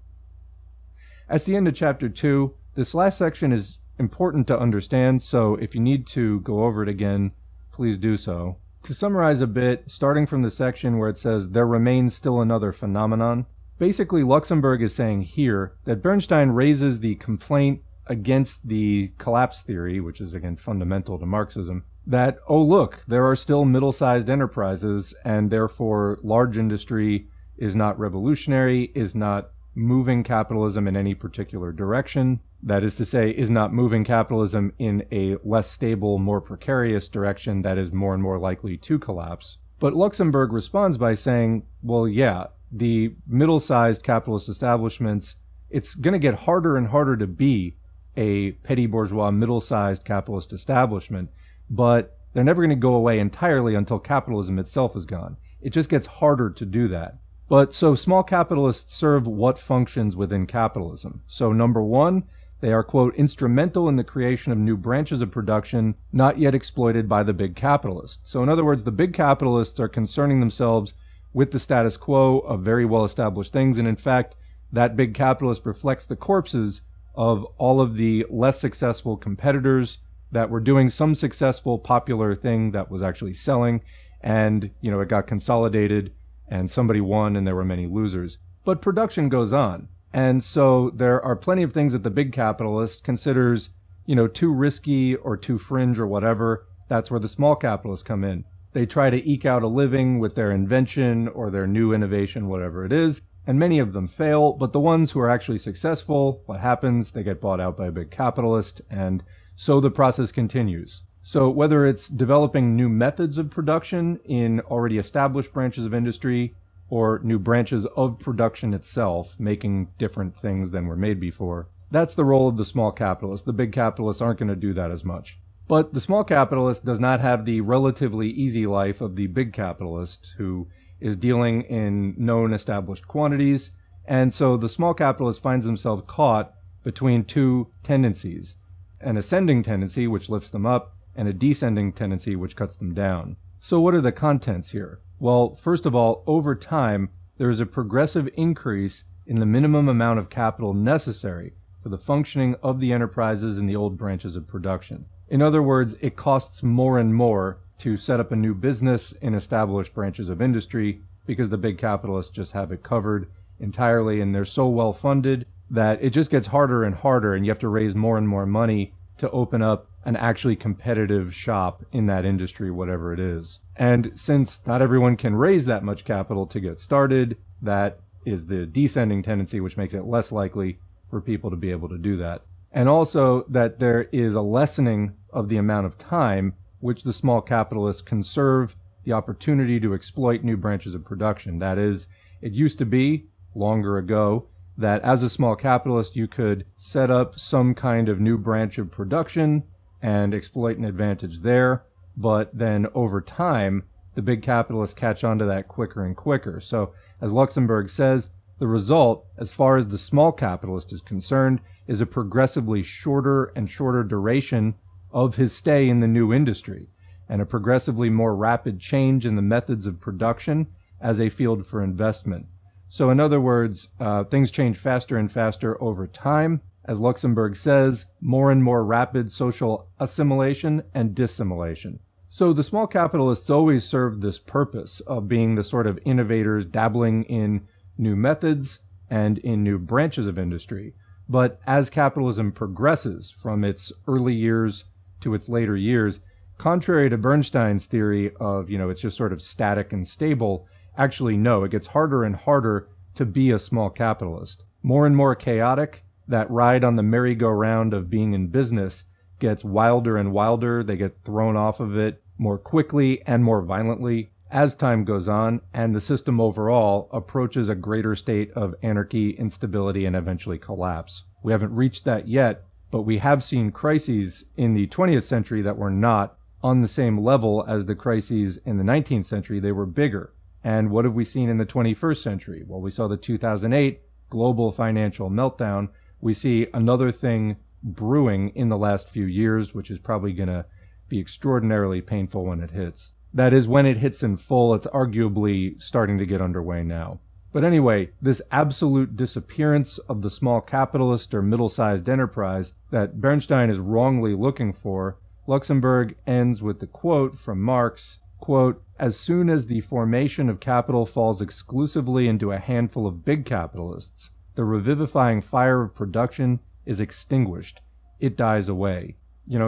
[SPEAKER 1] At the end of chapter 2, this last section is important to understand, so if you need to go over it again, please do so. To summarize a bit, starting from the section where it says, "There remains still another phenomenon," basically Luxemburg is saying here that Bernstein raises the complaint against the collapse theory, which is again fundamental to Marxism, that, oh look, there are still middle-sized enterprises, and therefore large industry is not revolutionary, is not moving capitalism in any particular direction. That is to say, is not moving capitalism in a less stable, more precarious direction that is more and more likely to collapse. But Luxemburg responds by saying, well, yeah, the middle-sized capitalist establishments, it's going to get harder and harder to be a petty bourgeois middle-sized capitalist establishment, but they're never going to go away entirely until capitalism itself is gone. It just gets harder to do that. But so small capitalists serve what functions within capitalism? So number one, they are, quote, instrumental in the creation of new branches of production not yet exploited by the big capitalists. So in other words, the big capitalists are concerning themselves with the status quo of very well-established things. And in fact, that big capitalist reflects the corpses of all of the less successful competitors that were doing some successful popular thing that was actually selling. And, it got consolidated and somebody won and there were many losers. But production goes on. And so there are plenty of things that the big capitalist considers, too risky or too fringe or whatever. That's where the small capitalists come in. They try to eke out a living with their invention or their new innovation, whatever it is. And many of them fail, but the ones who are actually successful, what happens? They get bought out by a big capitalist, and so the process continues. So whether it's developing new methods of production in already established branches of industry, or new branches of production itself, making different things than were made before, that's the role of the small capitalist. The big capitalists aren't going to do that as much. But the small capitalist does not have the relatively easy life of the big capitalist, who is dealing in known established quantities. And so the small capitalist finds himself caught between two tendencies: an ascending tendency, which lifts them up, and a descending tendency, which cuts them down. So what are the contents here? Well, first of all, over time, there is a progressive increase in the minimum amount of capital necessary for the functioning of the enterprises in the old branches of production. In other words, it costs more and more to set up a new business in established branches of industry because the big capitalists just have it covered entirely, and they're so well funded that it just gets harder and harder, and you have to raise more and more money to open up an actually competitive shop in that industry, whatever it is. And since not everyone can raise that much capital to get started, that is the descending tendency, which makes it less likely for people to be able to do that. And also that there is a lessening of the amount of time which the small capitalists conserve the opportunity to exploit new branches of production. That is, it used to be, longer ago, that as a small capitalist you could set up some kind of new branch of production and exploit an advantage there, but then over time, the big capitalists catch on to that quicker and quicker. So, as Luxemburg says, the result, as far as the small capitalist is concerned, is a progressively shorter and shorter duration of his stay in the new industry, and a progressively more rapid change in the methods of production as a field for investment. So in other words, things change faster and faster over time. As Luxemburg says, more and more rapid social assimilation and dissimilation. So the small capitalists always served this purpose of being the sort of innovators dabbling in new methods and in new branches of industry. But as capitalism progresses from its early years to its later years, contrary to Bernstein's theory of, it's just sort of static and stable, actually no, it gets harder and harder to be a small capitalist. More and more chaotic. That ride on the merry-go-round of being in business gets wilder and wilder. They get thrown off of it more quickly and more violently as time goes on, and the system overall approaches a greater state of anarchy, instability, and eventually collapse. We haven't reached that yet, but we have seen crises in the 20th century that were not on the same level as the crises in the 19th century. They were bigger. And what have we seen in the 21st century? Well, we saw the 2008 global financial meltdown. We see another thing brewing in the last few years, which is probably going to be extraordinarily painful when it hits. That is, when it hits in full, it's arguably starting to get underway now. But anyway, this absolute disappearance of the small capitalist or middle-sized enterprise that Bernstein is wrongly looking for, Luxemburg ends with the quote from Marx, quote, "As soon as the formation of capital falls exclusively into a handful of big capitalists, the revivifying fire of production is extinguished. It dies away."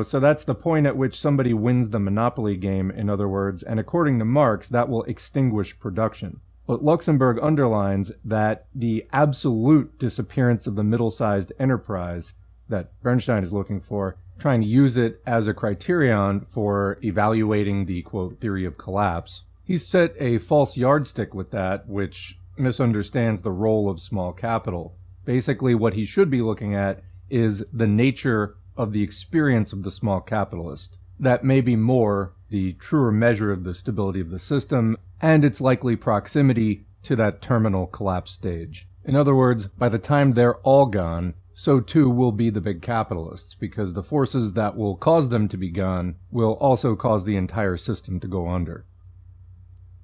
[SPEAKER 1] So that's the point at which somebody wins the monopoly game, in other words, and according to Marx, that will extinguish production. But Luxemburg underlines that the absolute disappearance of the middle-sized enterprise that Bernstein is looking for, trying to use it as a criterion for evaluating the, quote, theory of collapse. He's set a false yardstick with that, which misunderstands the role of small capital. Basically, what he should be looking at is the nature of the experience of the small capitalist. That may be more the truer measure of the stability of the system and its likely proximity to that terminal collapse stage. In other words, by the time they're all gone, so too will be the big capitalists, because the forces that will cause them to be gone will also cause the entire system to go under.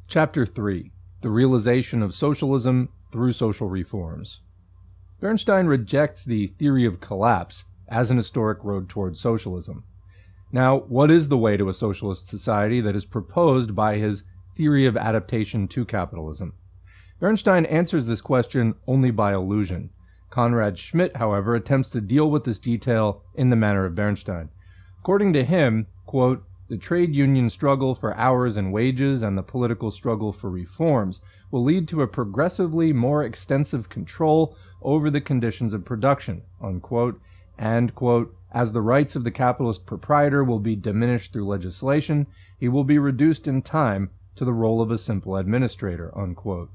[SPEAKER 1] Chapter 3. The Realization of Socialism through Social Reforms. Bernstein rejects the theory of collapse as an historic road towards socialism. Now, what is the way to a socialist society that is proposed by his theory of adaptation to capitalism? Bernstein answers this question only by allusion. Conrad Schmidt, however, attempts to deal with this detail in the manner of Bernstein. According to him, quote, the trade union struggle for hours and wages and the political struggle for reforms will lead to a progressively more extensive control over the conditions of production, unquote, and, quote, as the rights of the capitalist proprietor will be diminished through legislation, he will be reduced in time to the role of a simple administrator, unquote.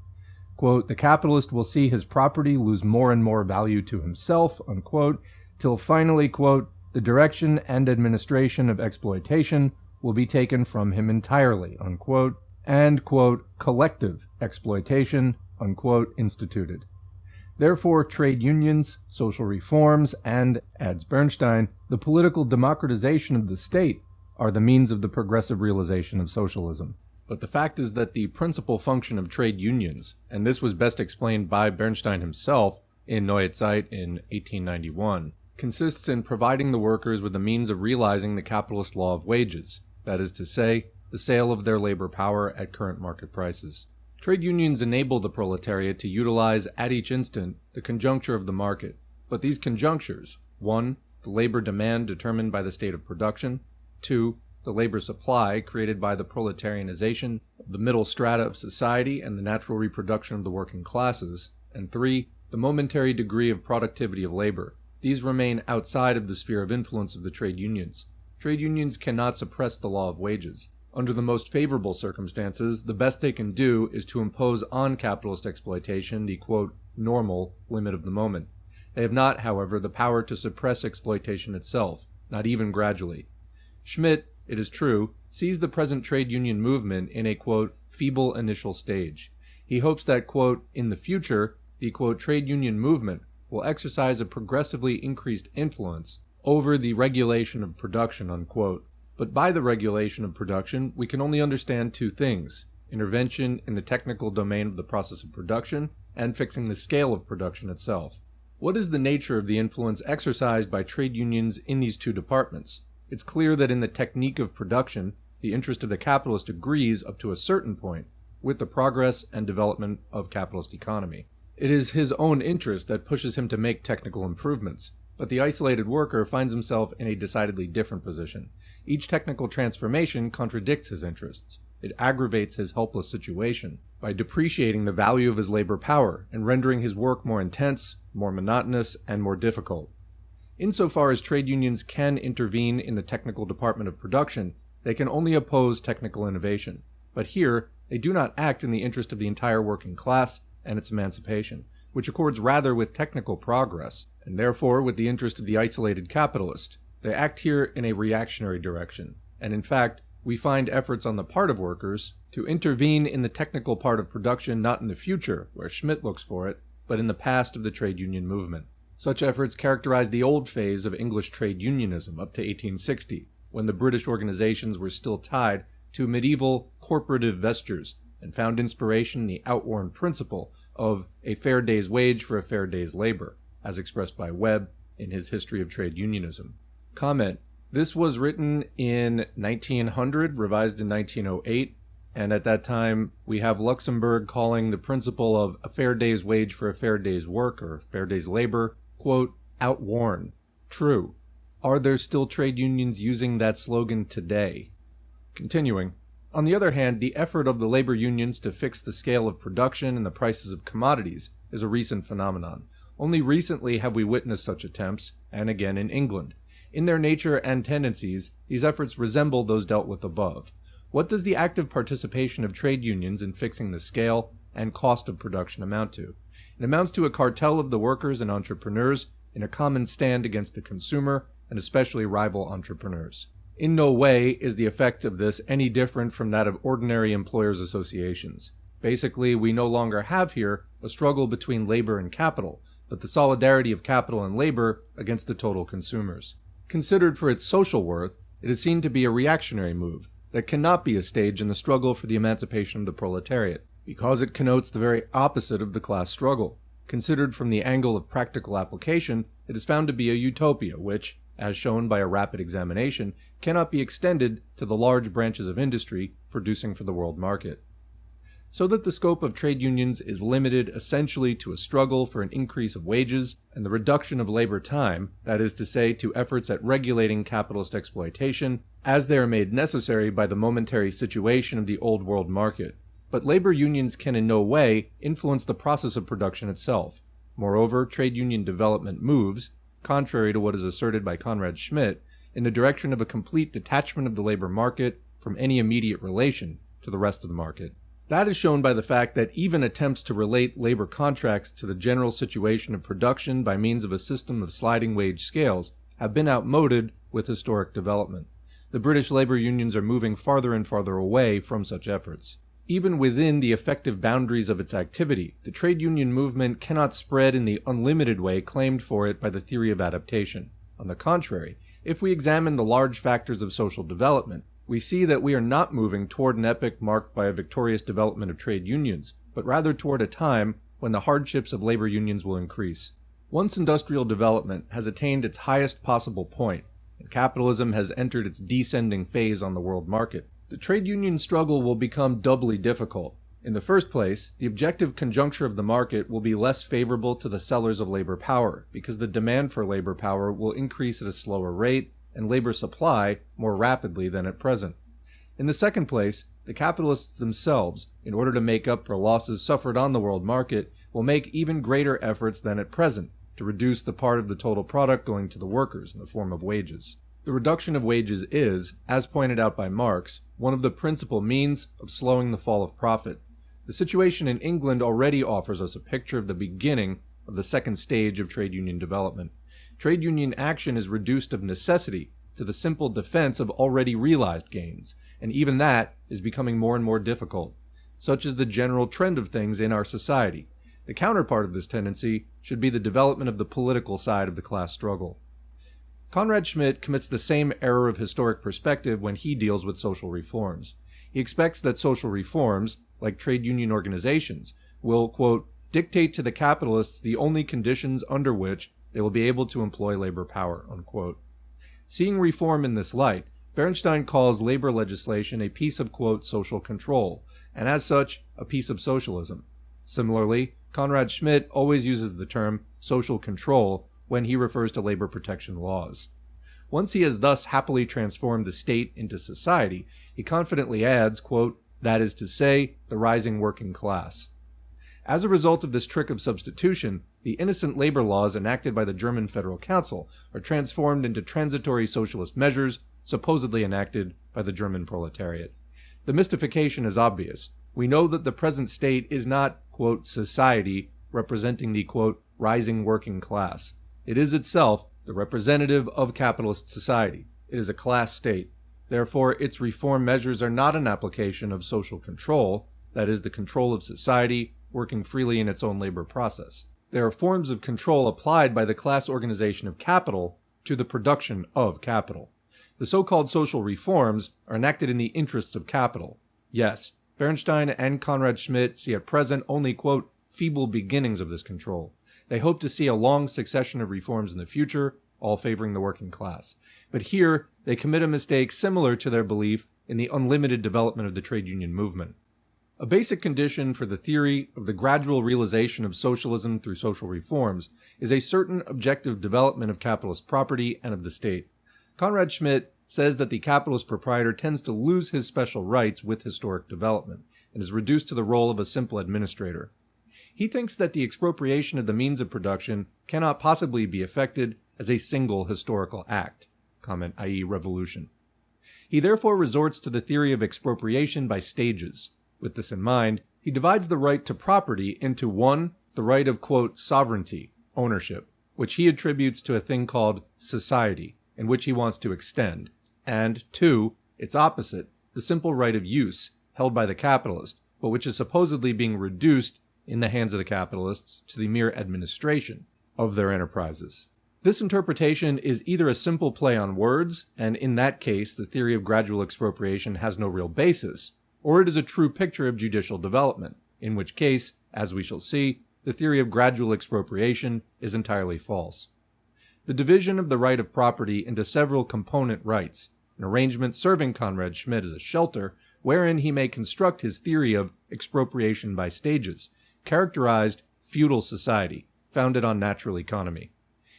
[SPEAKER 1] Quote, the capitalist will see his property lose more and more value to himself, unquote, till finally, quote, the direction and administration of exploitation will be taken from him entirely, unquote, and, quote, collective exploitation, unquote, instituted. Therefore, trade unions, social reforms, and, adds Bernstein, the political democratization of the state are the means of the progressive realization of socialism. But the fact is that the principal function of trade unions, and this was best explained by Bernstein himself in Neue Zeit in 1891, consists in providing the workers with the means of realizing the capitalist law of wages, that is to say, the sale of their labor power at current market prices. Trade unions enable the proletariat to utilize at each instant the conjuncture of the market, but these conjunctures, 1. The labor demand determined by the state of production, 2. The labor supply created by the proletarianization of the middle strata of society and the natural reproduction of the working classes, and 3. The momentary degree of productivity of labor. These remain outside of the sphere of influence of the trade unions. Trade unions cannot suppress the law of wages. Under the most favorable circumstances, the best they can do is to impose on capitalist exploitation the, quote, normal limit of the moment. They have not, however, the power to suppress exploitation itself, not even gradually. Schmidt, it is true, sees the present trade union movement in a, quote, feeble initial stage. He hopes that, quote, in the future, the, quote, trade union movement will exercise a progressively increased influence over the regulation of production, unquote. But by the regulation of production, we can only understand two things: intervention in the technical domain of the process of production, and fixing the scale of production itself. What is the nature of the influence exercised by trade unions in these two departments? It's clear that in the technique of production, the interest of the capitalist agrees up to a certain point with the progress and development of capitalist economy. It is his own interest that pushes him to make technical improvements, but the isolated worker finds himself in a decidedly different position. Each technical transformation contradicts his interests. It aggravates his helpless situation by depreciating the value of his labor power and rendering his work more intense, more monotonous, and more difficult. Insofar as trade unions can intervene in the technical department of production, they can only oppose technical innovation. But here, they do not act in the interest of the entire working class and its emancipation, which accords rather with technical progress, and therefore with the interest of the isolated capitalist. They act here in a reactionary direction, and in fact, we find efforts on the part of workers to intervene in the technical part of production not in the future, where Schmidt looks for it, but in the past of the trade union movement. Such efforts characterized the old phase of English trade unionism up to 1860, when the British organizations were still tied to medieval corporative vestures and found inspiration in the outworn principle of a fair day's wage for a fair day's labor, as expressed by Webb in his History of Trade Unionism. Comment: this was written in 1900, revised in 1908, and at that time we have Luxemburg calling the principle of a fair day's wage for a fair day's work, or fair day's labor, quote, outworn. True. Are there still trade unions using that slogan today? Continuing, On the other hand, the effort of the labor unions to fix the scale of production and the prices of commodities is a recent phenomenon. Only recently have we witnessed such attempts, and again in England. In their nature and tendencies, these efforts resemble those dealt with above. What does the active participation of trade unions in fixing the scale and cost of production amount to? It amounts to a cartel of the workers and entrepreneurs in a common stand against the consumer and especially rival entrepreneurs. In no way is the effect of this any different from that of ordinary employers' associations. Basically, we no longer have here a struggle between labor and capital, but the solidarity of capital and labor against the total consumers. Considered for its social worth, it is seen to be a reactionary move that cannot be a stage in the struggle for the emancipation of the proletariat, because it connotes the very opposite of the class struggle. Considered from the angle of practical application, it is found to be a utopia which, as shown by a rapid examination, cannot be extended to the large branches of industry producing for the world market. So that the scope of trade unions is limited essentially to a struggle for an increase of wages and the reduction of labor time, that is to say, to efforts at regulating capitalist exploitation, as they are made necessary by the momentary situation of the old world market. But labor unions can in no way influence the process of production itself. Moreover, trade union development moves, contrary to what is asserted by Conrad Schmidt, in the direction of a complete detachment of the labor market from any immediate relation to the rest of the market. That is shown by the fact that even attempts to relate labor contracts to the general situation of production by means of a system of sliding wage scales have been outmoded with historic development. The British labor unions are moving farther and farther away from such efforts. Even within the effective boundaries of its activity, the trade union movement cannot spread in the unlimited way claimed for it by the theory of adaptation. On the contrary, if we examine the large factors of social development, we see that we are not moving toward an epoch marked by a victorious development of trade unions, but rather toward a time when the hardships of labor unions will increase. Once industrial development has attained its highest possible point, and capitalism has entered its descending phase on the world market, the trade union struggle will become doubly difficult. In the first place, the objective conjuncture of the market will be less favorable to the sellers of labor power, because the demand for labor power will increase at a slower rate, and labor supply more rapidly than at present. In the second place, the capitalists themselves, in order to make up for losses suffered on the world market, will make even greater efforts than at present to reduce the part of the total product going to the workers in the form of wages. The reduction of wages is, as pointed out by Marx, one of the principal means of slowing the fall of profit. The situation in England already offers us a picture of the beginning of the second stage of trade union development. Trade union action is reduced of necessity to the simple defense of already realized gains, and even that is becoming more and more difficult. Such is the general trend of things in our society. The counterpart of this tendency should be the development of the political side of the class struggle. Conrad Schmidt commits the same error of historic perspective when he deals with social reforms. He expects that social reforms, like trade union organizations, will, quote, dictate to the capitalists the only conditions under which they will be able to employ labor power, unquote. Seeing reform in this light, Bernstein calls labor legislation a piece of, quote, social control, and as such, a piece of socialism. Similarly, Conrad Schmidt always uses the term social control when he refers to labor protection laws. Once he has thus happily transformed the state into society, he confidently adds, quote, that is to say, the rising working class. As a result of this trick of substitution, the innocent labor laws enacted by the German Federal Council are transformed into transitory socialist measures supposedly enacted by the German proletariat. The mystification is obvious. We know that the present state is not, quote, society representing the, quote, rising working class. It is itself the representative of capitalist society. It is a class state. Therefore, its reform measures are not an application of social control, that is, the control of society working freely in its own labor process. They are forms of control applied by the class organization of capital to the production of capital. The so-called social reforms are enacted in the interests of capital. Yes, Bernstein and Conrad Schmidt see at present only, quote, feeble beginnings of this control. They hope to see a long succession of reforms in the future, all favoring the working class. But here, they commit a mistake similar to their belief in the unlimited development of the trade union movement. A basic condition for the theory of the gradual realization of socialism through social reforms is a certain objective development of capitalist property and of the state. Conrad Schmidt says that the capitalist proprietor tends to lose his special rights with historic development and is reduced to the role of a simple administrator. He thinks that the expropriation of the means of production cannot possibly be effected as a single historical act, comment, i.e. revolution. He therefore resorts to the theory of expropriation by stages. With this in mind, he divides the right to property into 1. The right of, quote, sovereignty, ownership, which he attributes to a thing called society, and which he wants to extend, and 2. Its opposite, the simple right of use, held by the capitalist, but which is supposedly being reduced in the hands of the capitalists to the mere administration of their enterprises. This interpretation is either a simple play on words, and in that case the theory of gradual expropriation has no real basis, or it is a true picture of judicial development, in which case, as we shall see, the theory of gradual expropriation is entirely false. The division of the right of property into several component rights, an arrangement serving Conrad Schmidt as a shelter wherein he may construct his theory of expropriation by stages, characterized feudal society, founded on natural economy.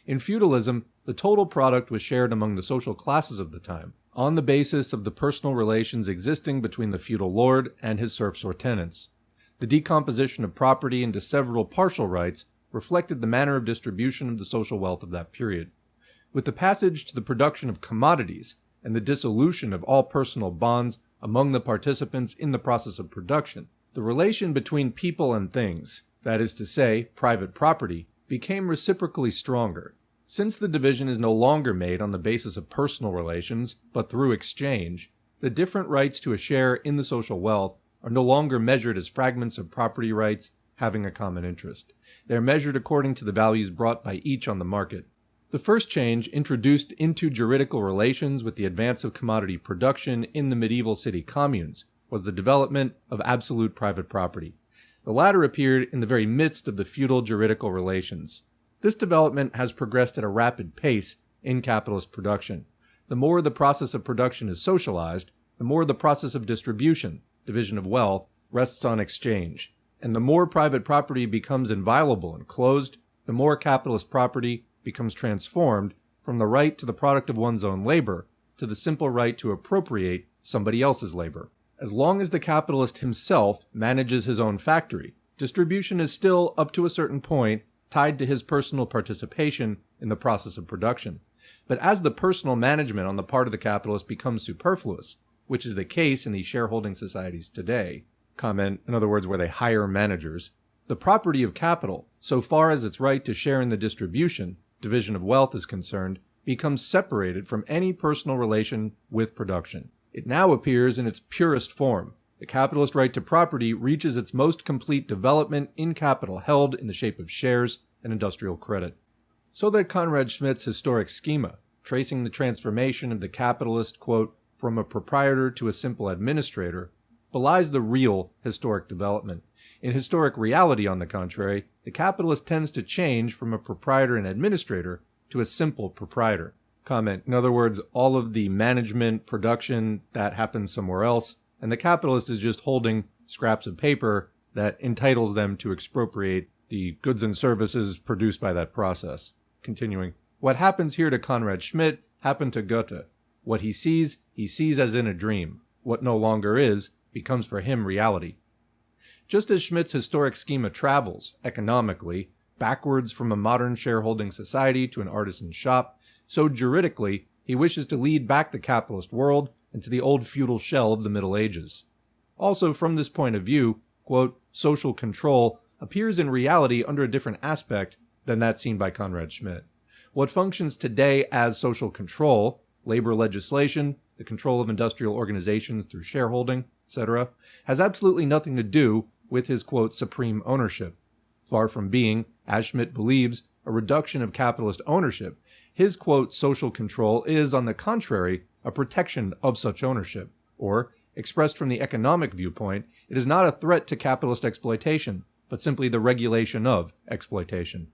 [SPEAKER 1] In feudalism, the total product was shared among the social classes of the time, on the basis of the personal relations existing between the feudal lord and his serfs or tenants. The decomposition of property into several partial rights reflected the manner of distribution of the social wealth of that period. With the passage to the production of commodities and the dissolution of all personal bonds among the participants in the process of production, the relation between people and things, that is to say, private property, became reciprocally stronger. Since the division is no longer made on the basis of personal relations, but through exchange, the different rights to a share in the social wealth are no longer measured as fragments of property rights having a common interest. They are measured according to the values brought by each on the market. The first change introduced into juridical relations with the advance of commodity production in the medieval city communes was the development of absolute private property. The latter appeared in the very midst of the feudal juridical relations. This development has progressed at a rapid pace in capitalist production. The more the process of production is socialized, the more the process of distribution, division of wealth, rests on exchange. And the more private property becomes inviolable and closed, the more capitalist property becomes transformed from the right to the product of one's own labor to the simple right to appropriate somebody else's labor. As long as the capitalist himself manages his own factory, distribution is still, up to a certain point, tied to his personal participation in the process of production. But as the personal management on the part of the capitalist becomes superfluous, which is the case in the shareholding societies today, comment, in other words, where they hire managers, the property of capital, so far as its right to share in the distribution, division of wealth is concerned, becomes separated from any personal relation with production. It now appears in its purest form. The capitalist right to property reaches its most complete development in capital held in the shape of shares and industrial credit. So that Conrad Schmidt's historic schema, tracing the transformation of the capitalist, quote, from a proprietor to a simple administrator, belies the real historic development. In historic reality, on the contrary, the capitalist tends to change from a proprietor and administrator to a simple proprietor. Comment, in other words, all of the management, production, that happens somewhere else, and the capitalist is just holding scraps of paper that entitles them to expropriate the goods and services produced by that process. Continuing, what happens here to Conrad Schmidt happened to Goethe. What he sees as in a dream. What no longer is, becomes for him reality. Just as Schmidt's historic schema travels, economically, backwards from a modern shareholding society to an artisan's shop, so juridically, he wishes to lead back the capitalist world into the old feudal shell of the Middle Ages. Also, from this point of view, quote, social control appears in reality under a different aspect than that seen by Conrad Schmidt. What functions today as social control, labor legislation, the control of industrial organizations through shareholding, etc., has absolutely nothing to do with his, quote, supreme ownership. Far from being, as Schmidt believes, a reduction of capitalist ownership, his, quote, social control is, on the contrary, a protection of such ownership. Or, expressed from the economic viewpoint, it is not a threat to capitalist exploitation, but simply the regulation of exploitation.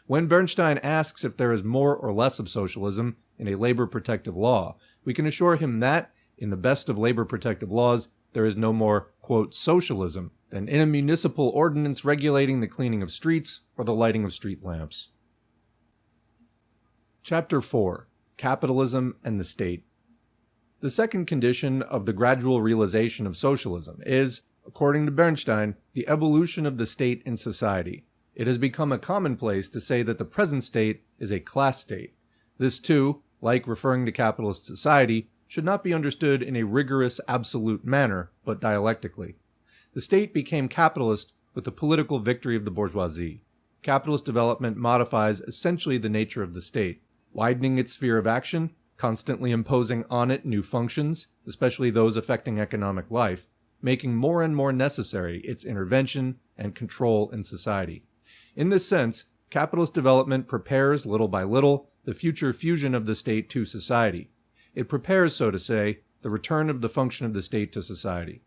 [SPEAKER 1] When Bernstein asks if there is more or less of socialism in a labor protective law, we can assure him that, in the best of labor protective laws, there is no more, quote, socialism than in a municipal ordinance regulating the cleaning of streets or the lighting of street lamps. Chapter 4. Capitalism and the State. The second condition of the gradual realization of socialism is, according to Bernstein, the evolution of the state in society. It has become a commonplace to say that the present state is a class state. This too, like referring to capitalist society, should not be understood in a rigorous, absolute manner, but dialectically. The state became capitalist with the political victory of the bourgeoisie. Capitalist development modifies essentially the nature of the state, widening its sphere of action, constantly imposing on it new functions, especially those affecting economic life, making more and more necessary its intervention and control in society. In this sense, capitalist development prepares, little by little, the future fusion of the state to society. It prepares, so to say, the return of the function of the state to society.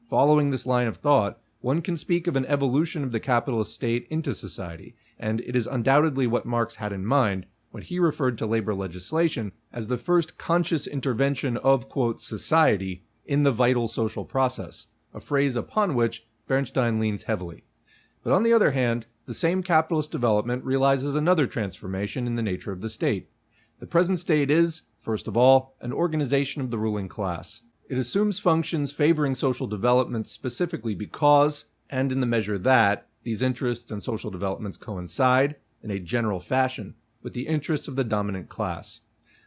[SPEAKER 1] Following this line of thought, one can speak of an evolution of the capitalist state into society, and it is undoubtedly what Marx had in mind when he referred to labor legislation as the first conscious intervention of, quote, society in the vital social process, a phrase upon which Bernstein leans heavily. But on the other hand, the same capitalist development realizes another transformation in the nature of the state. The present state is, first of all, an organization of the ruling class. It assumes functions favoring social development specifically because, and in the measure that, these interests and social developments coincide, in a general fashion, with the interests of the dominant class.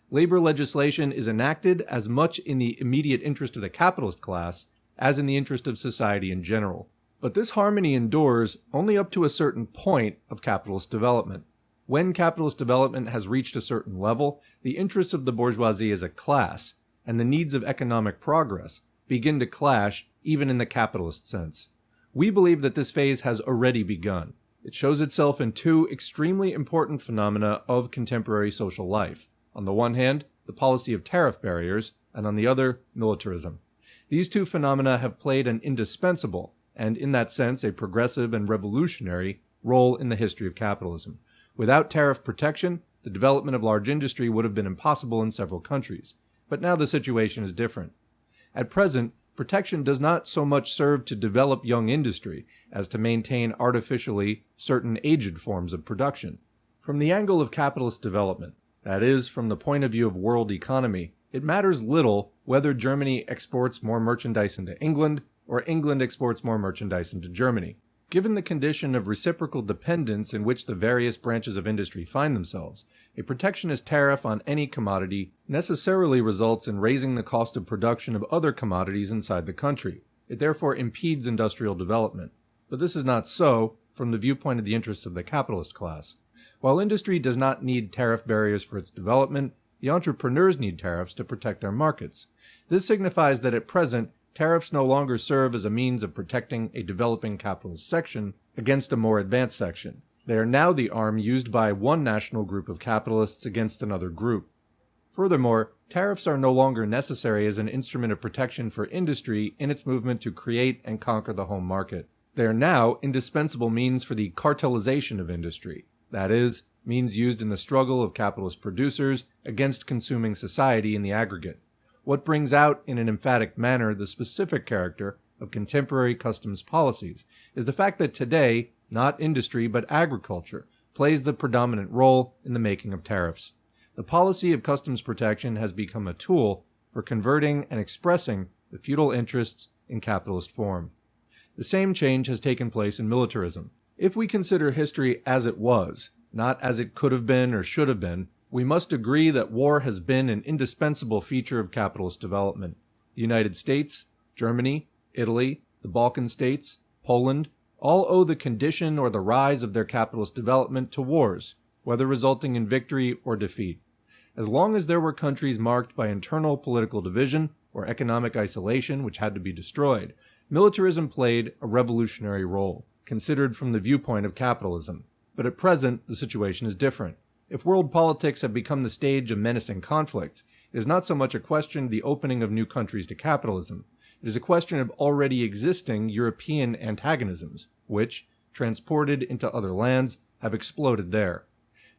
[SPEAKER 1] Labor legislation is enacted as much in the immediate interest of the capitalist class as in the interest of society in general. But this harmony endures only up to a certain point of capitalist development. When capitalist development has reached a certain level, the interests of the bourgeoisie as a class and the needs of economic progress begin to clash even in the capitalist sense. We believe that this phase has already begun. It shows itself in two extremely important phenomena of contemporary social life. On the one hand, the policy of tariff barriers, and on the other, militarism. These two phenomena have played an indispensable, and in that sense a progressive and revolutionary, role in the history of capitalism. Without tariff protection, the development of large industry would have been impossible in several countries. But now the situation is different. At present, protection does not so much serve to develop young industry as to maintain artificially certain aged forms of production. From the angle of capitalist development, that is, from the point of view of world economy, it matters little whether Germany exports more merchandise into England or England exports more merchandise into Germany. Given the condition of reciprocal dependence in which the various branches of industry find themselves, a protectionist tariff on any commodity necessarily results in raising the cost of production of other commodities inside the country. It therefore impedes industrial development. But this is not so from the viewpoint of the interests of the capitalist class. While industry does not need tariff barriers for its development, the entrepreneurs need tariffs to protect their markets. This signifies that at present, tariffs no longer serve as a means of protecting a developing capitalist section against a more advanced section. They are now the arm used by one national group of capitalists against another group. Furthermore, tariffs are no longer necessary as an instrument of protection for industry in its movement to create and conquer the home market. They are now indispensable means for the cartelization of industry, that is, means used in the struggle of capitalist producers against consuming society in the aggregate. What brings out in an emphatic manner the specific character of contemporary customs policies is the fact that today, not industry but agriculture, plays the predominant role in the making of tariffs. The policy of customs protection has become a tool for converting and expressing the feudal interests in capitalist form. The same change has taken place in militarism. If we consider history as it was, not as it could have been or should have been, we must agree that war has been an indispensable feature of capitalist development. The United States, Germany, Italy, the Balkan states, Poland, all owe the condition or the rise of their capitalist development to wars, whether resulting in victory or defeat. As long as there were countries marked by internal political division or economic isolation which had to be destroyed, militarism played a revolutionary role, considered from the viewpoint of capitalism. But at present, the situation is different. If world politics have become the stage of menacing conflicts, it is not so much a question of the opening of new countries to capitalism. It is a question of already existing European antagonisms, which, transported into other lands, have exploded there.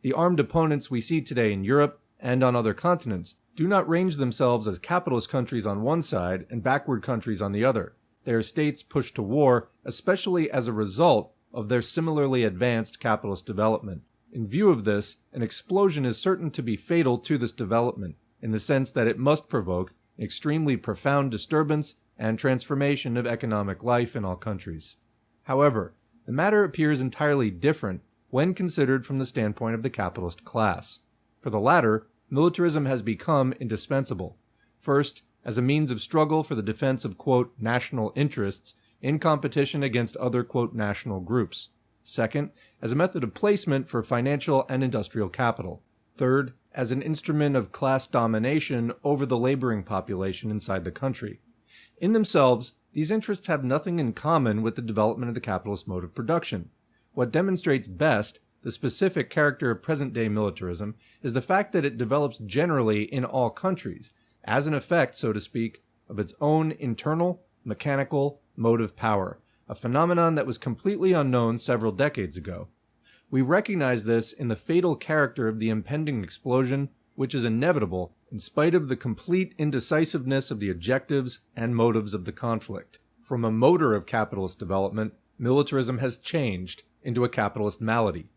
[SPEAKER 1] The armed opponents we see today in Europe and on other continents do not range themselves as capitalist countries on one side and backward countries on the other. They are states pushed to war, especially as a result of their similarly advanced capitalist development. In view of this, an explosion is certain to be fatal to this development, in the sense that it must provoke an extremely profound disturbance and transformation of economic life in all countries. However, the matter appears entirely different when considered from the standpoint of the capitalist class. For the latter, militarism has become indispensable. First, as a means of struggle for the defense of, quote, national interests in competition against other, quote, national groups. Second, as a method of placement for financial and industrial capital. Third, as an instrument of class domination over the laboring population inside the country. In themselves, these interests have nothing in common with the development of the capitalist mode of production. What demonstrates best the specific character of present-day militarism is the fact that it develops generally in all countries, as an effect, so to speak, of its own internal, mechanical motive power, a phenomenon that was completely unknown several decades ago. We recognize this in the fatal character of the impending explosion, which is inevitable in spite of the complete indecisiveness of the objectives and motives of the conflict. From a motor of capitalist development, militarism has changed into a capitalist malady.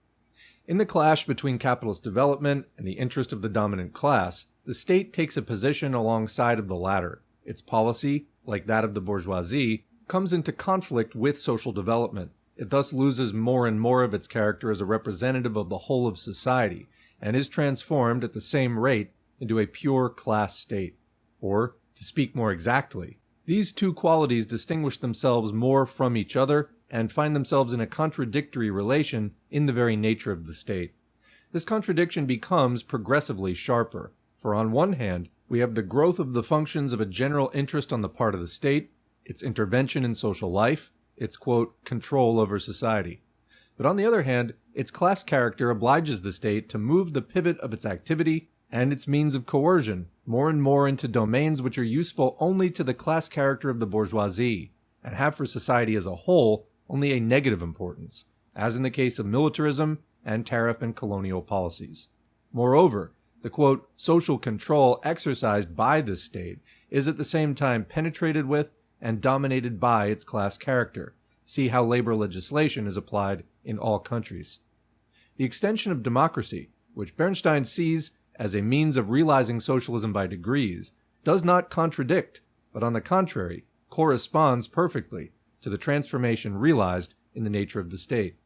[SPEAKER 1] In the clash between capitalist development and the interest of the dominant class, the state takes a position alongside of the latter. Its policy, like that of the bourgeoisie, comes into conflict with social development. It thus loses more and more of its character as a representative of the whole of society, and is transformed at the same rate into a pure class state. Or, to speak more exactly, these two qualities distinguish themselves more from each other and find themselves in a contradictory relation in the very nature of the state. This contradiction becomes progressively sharper, for on one hand, we have the growth of the functions of a general interest on the part of the state, its intervention in social life, its, quote, control over society. But on the other hand, its class character obliges the state to move the pivot of its activity and its means of coercion more and more into domains which are useful only to the class character of the bourgeoisie, and have for society as a whole only a negative importance, as in the case of militarism and tariff and colonial policies. Moreover, the, quote, social control exercised by this state is at the same time penetrated with and dominated by its class character. See how labor legislation is applied in all countries. The extension of democracy, which Bernstein sees as a means of realizing socialism by degrees, does not contradict, but on the contrary, corresponds perfectly to the transformation realized in the nature of the state.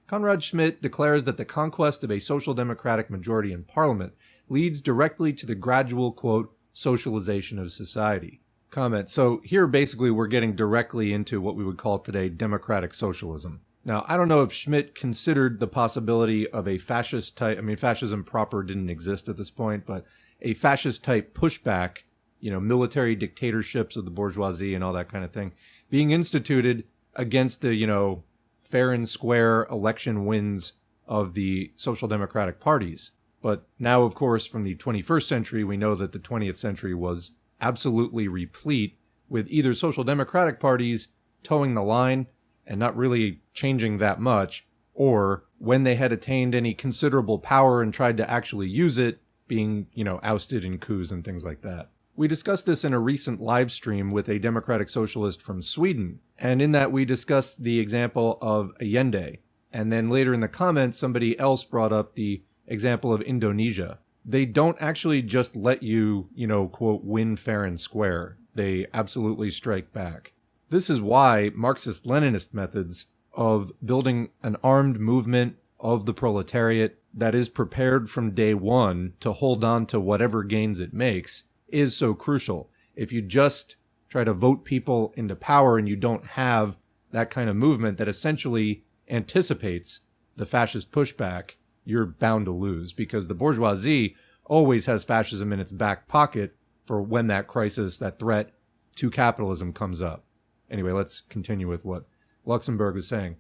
[SPEAKER 1] Conrad Schmidt declares that the conquest of a social democratic majority in parliament leads directly to the gradual, quote, socialization of society. Comment. So here basically we're getting directly into what we would call today democratic socialism. Now, I don't know if Schmidt considered the possibility of a fascist type, fascism proper didn't exist at this point, but a fascist type pushback, military dictatorships of the bourgeoisie and all that kind of thing, being instituted against the, fair and square election wins of the social democratic parties. But now, of course, from the 21st century, we know that the 20th century was absolutely replete with either social democratic parties towing the line and not really changing that much, or when they had attained any considerable power and tried to actually use it, being, ousted in coups and things like that. We discussed this in a recent live stream with a democratic socialist from Sweden, and in that we discussed the example of Allende. And then later in the comments, somebody else brought up the example of Indonesia. They don't actually just let you, quote, win fair and square. They absolutely strike back. This is why Marxist-Leninist methods of building an armed movement of the proletariat that is prepared from day one to hold on to whatever gains it makes is so crucial. If you just try to vote people into power and you don't have that kind of movement that essentially anticipates the fascist pushback, you're bound to lose, because the bourgeoisie always has fascism in its back pocket for when that crisis, that threat to capitalism comes up. Anyway, let's continue with what Luxemburg was saying.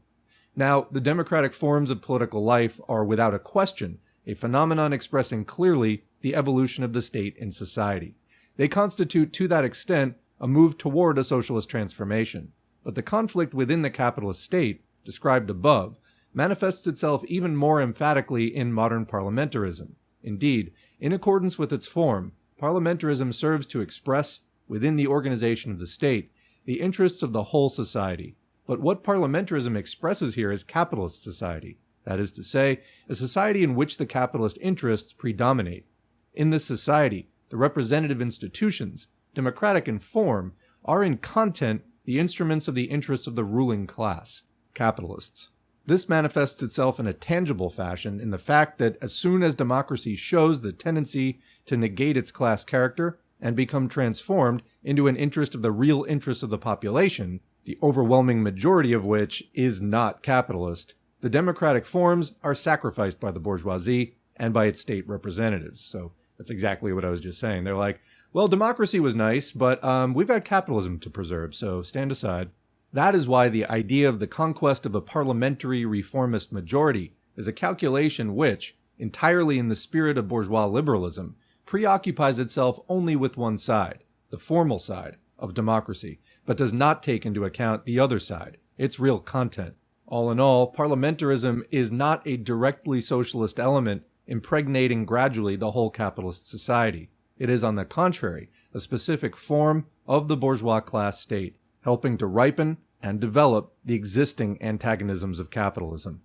[SPEAKER 1] Now, the democratic forms of political life are without a question a phenomenon expressing clearly the evolution of the state in society. They constitute, to that extent, a move toward a socialist transformation. But the conflict within the capitalist state, described above, manifests itself even more emphatically in modern parliamentarism. Indeed, in accordance with its form, parliamentarism serves to express, within the organization of the state, the interests of the whole society. But what parliamentarism expresses here is capitalist society, that is to say, a society in which the capitalist interests predominate. In this society, The representative institutions, democratic in form, are in content the instruments of the interests of the ruling class, capitalists. This manifests itself in a tangible fashion in the fact that as soon as democracy shows the tendency to negate its class character and become transformed into an interest of the real interests of the population, the overwhelming majority of which is not capitalist, the democratic forms are sacrificed by the bourgeoisie and by its state representatives. So that's exactly what I was just saying. They're like, well, democracy was nice, but we've got capitalism to preserve, so stand aside. That is why the idea of the conquest of a parliamentary reformist majority is a calculation which, entirely in the spirit of bourgeois liberalism, preoccupies itself only with one side, the formal side, of democracy, but does not take into account the other side, its real content. All in all, parliamentarism is not a directly socialist element impregnating gradually the whole capitalist society. It is, on the contrary, a specific form of the bourgeois class state, helping to ripen and develop the existing antagonisms of capitalism.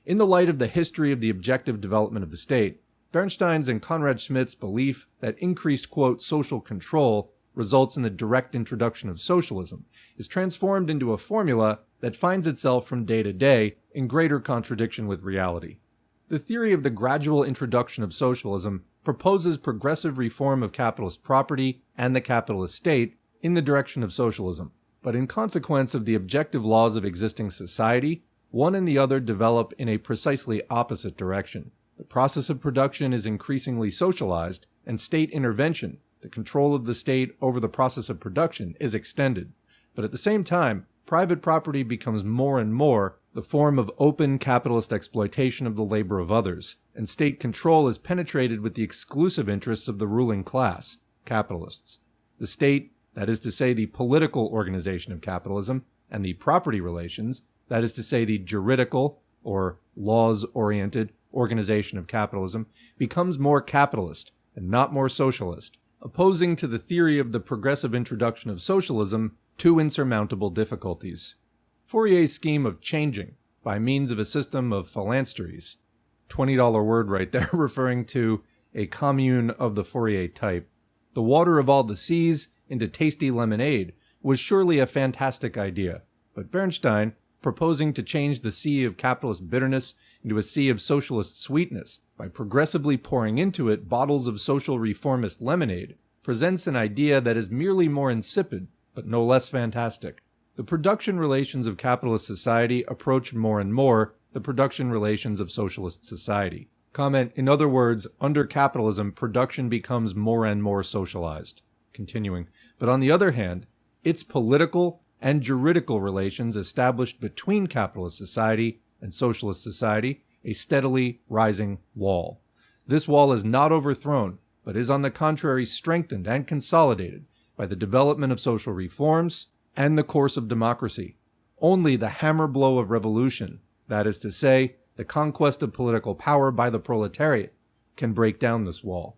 [SPEAKER 1] In the light of the history of the objective development of the state, Bernstein's and Conrad Schmitt's belief that increased, quote, social control results in the direct introduction of socialism is transformed into a formula that finds itself from day to day in greater contradiction with reality. The theory of the gradual introduction of socialism proposes progressive reform of capitalist property and the capitalist state in the direction of socialism. But in consequence of the objective laws of existing society, one and the other develop in a precisely opposite direction. The process of production is increasingly socialized, and state intervention, the control of the state over the process of production, is extended. But at the same time, private property becomes more and more the form of open capitalist exploitation of the labor of others, and state control is penetrated with the exclusive interests of the ruling class, capitalists. The state, that is to say the political organization of capitalism, and the property relations, that is to say the juridical, or laws-oriented, organization of capitalism, becomes more capitalist and not more socialist, opposing to the theory of the progressive introduction of socialism two insurmountable difficulties. Fourier's scheme of changing, by means of a system of phalansteries, $20 word right there, referring to a commune of the Fourier type, the water of all the seas into tasty lemonade, was surely a fantastic idea, but Bernstein, proposing to change the sea of capitalist bitterness into a sea of socialist sweetness by progressively pouring into it bottles of social reformist lemonade, presents an idea that is merely more insipid, but no less fantastic. The production relations of capitalist society approach more and more the production relations of socialist society. Comment, in other words, under capitalism, production becomes more and more socialized. Continuing, but on the other hand, its political and juridical relations established between capitalist society and socialist society a steadily rising wall. This wall is not overthrown, but is on the contrary strengthened and consolidated by the development of social reforms and the course of democracy. Only the hammer blow of revolution, that is to say, the conquest of political power by the proletariat, can break down this wall.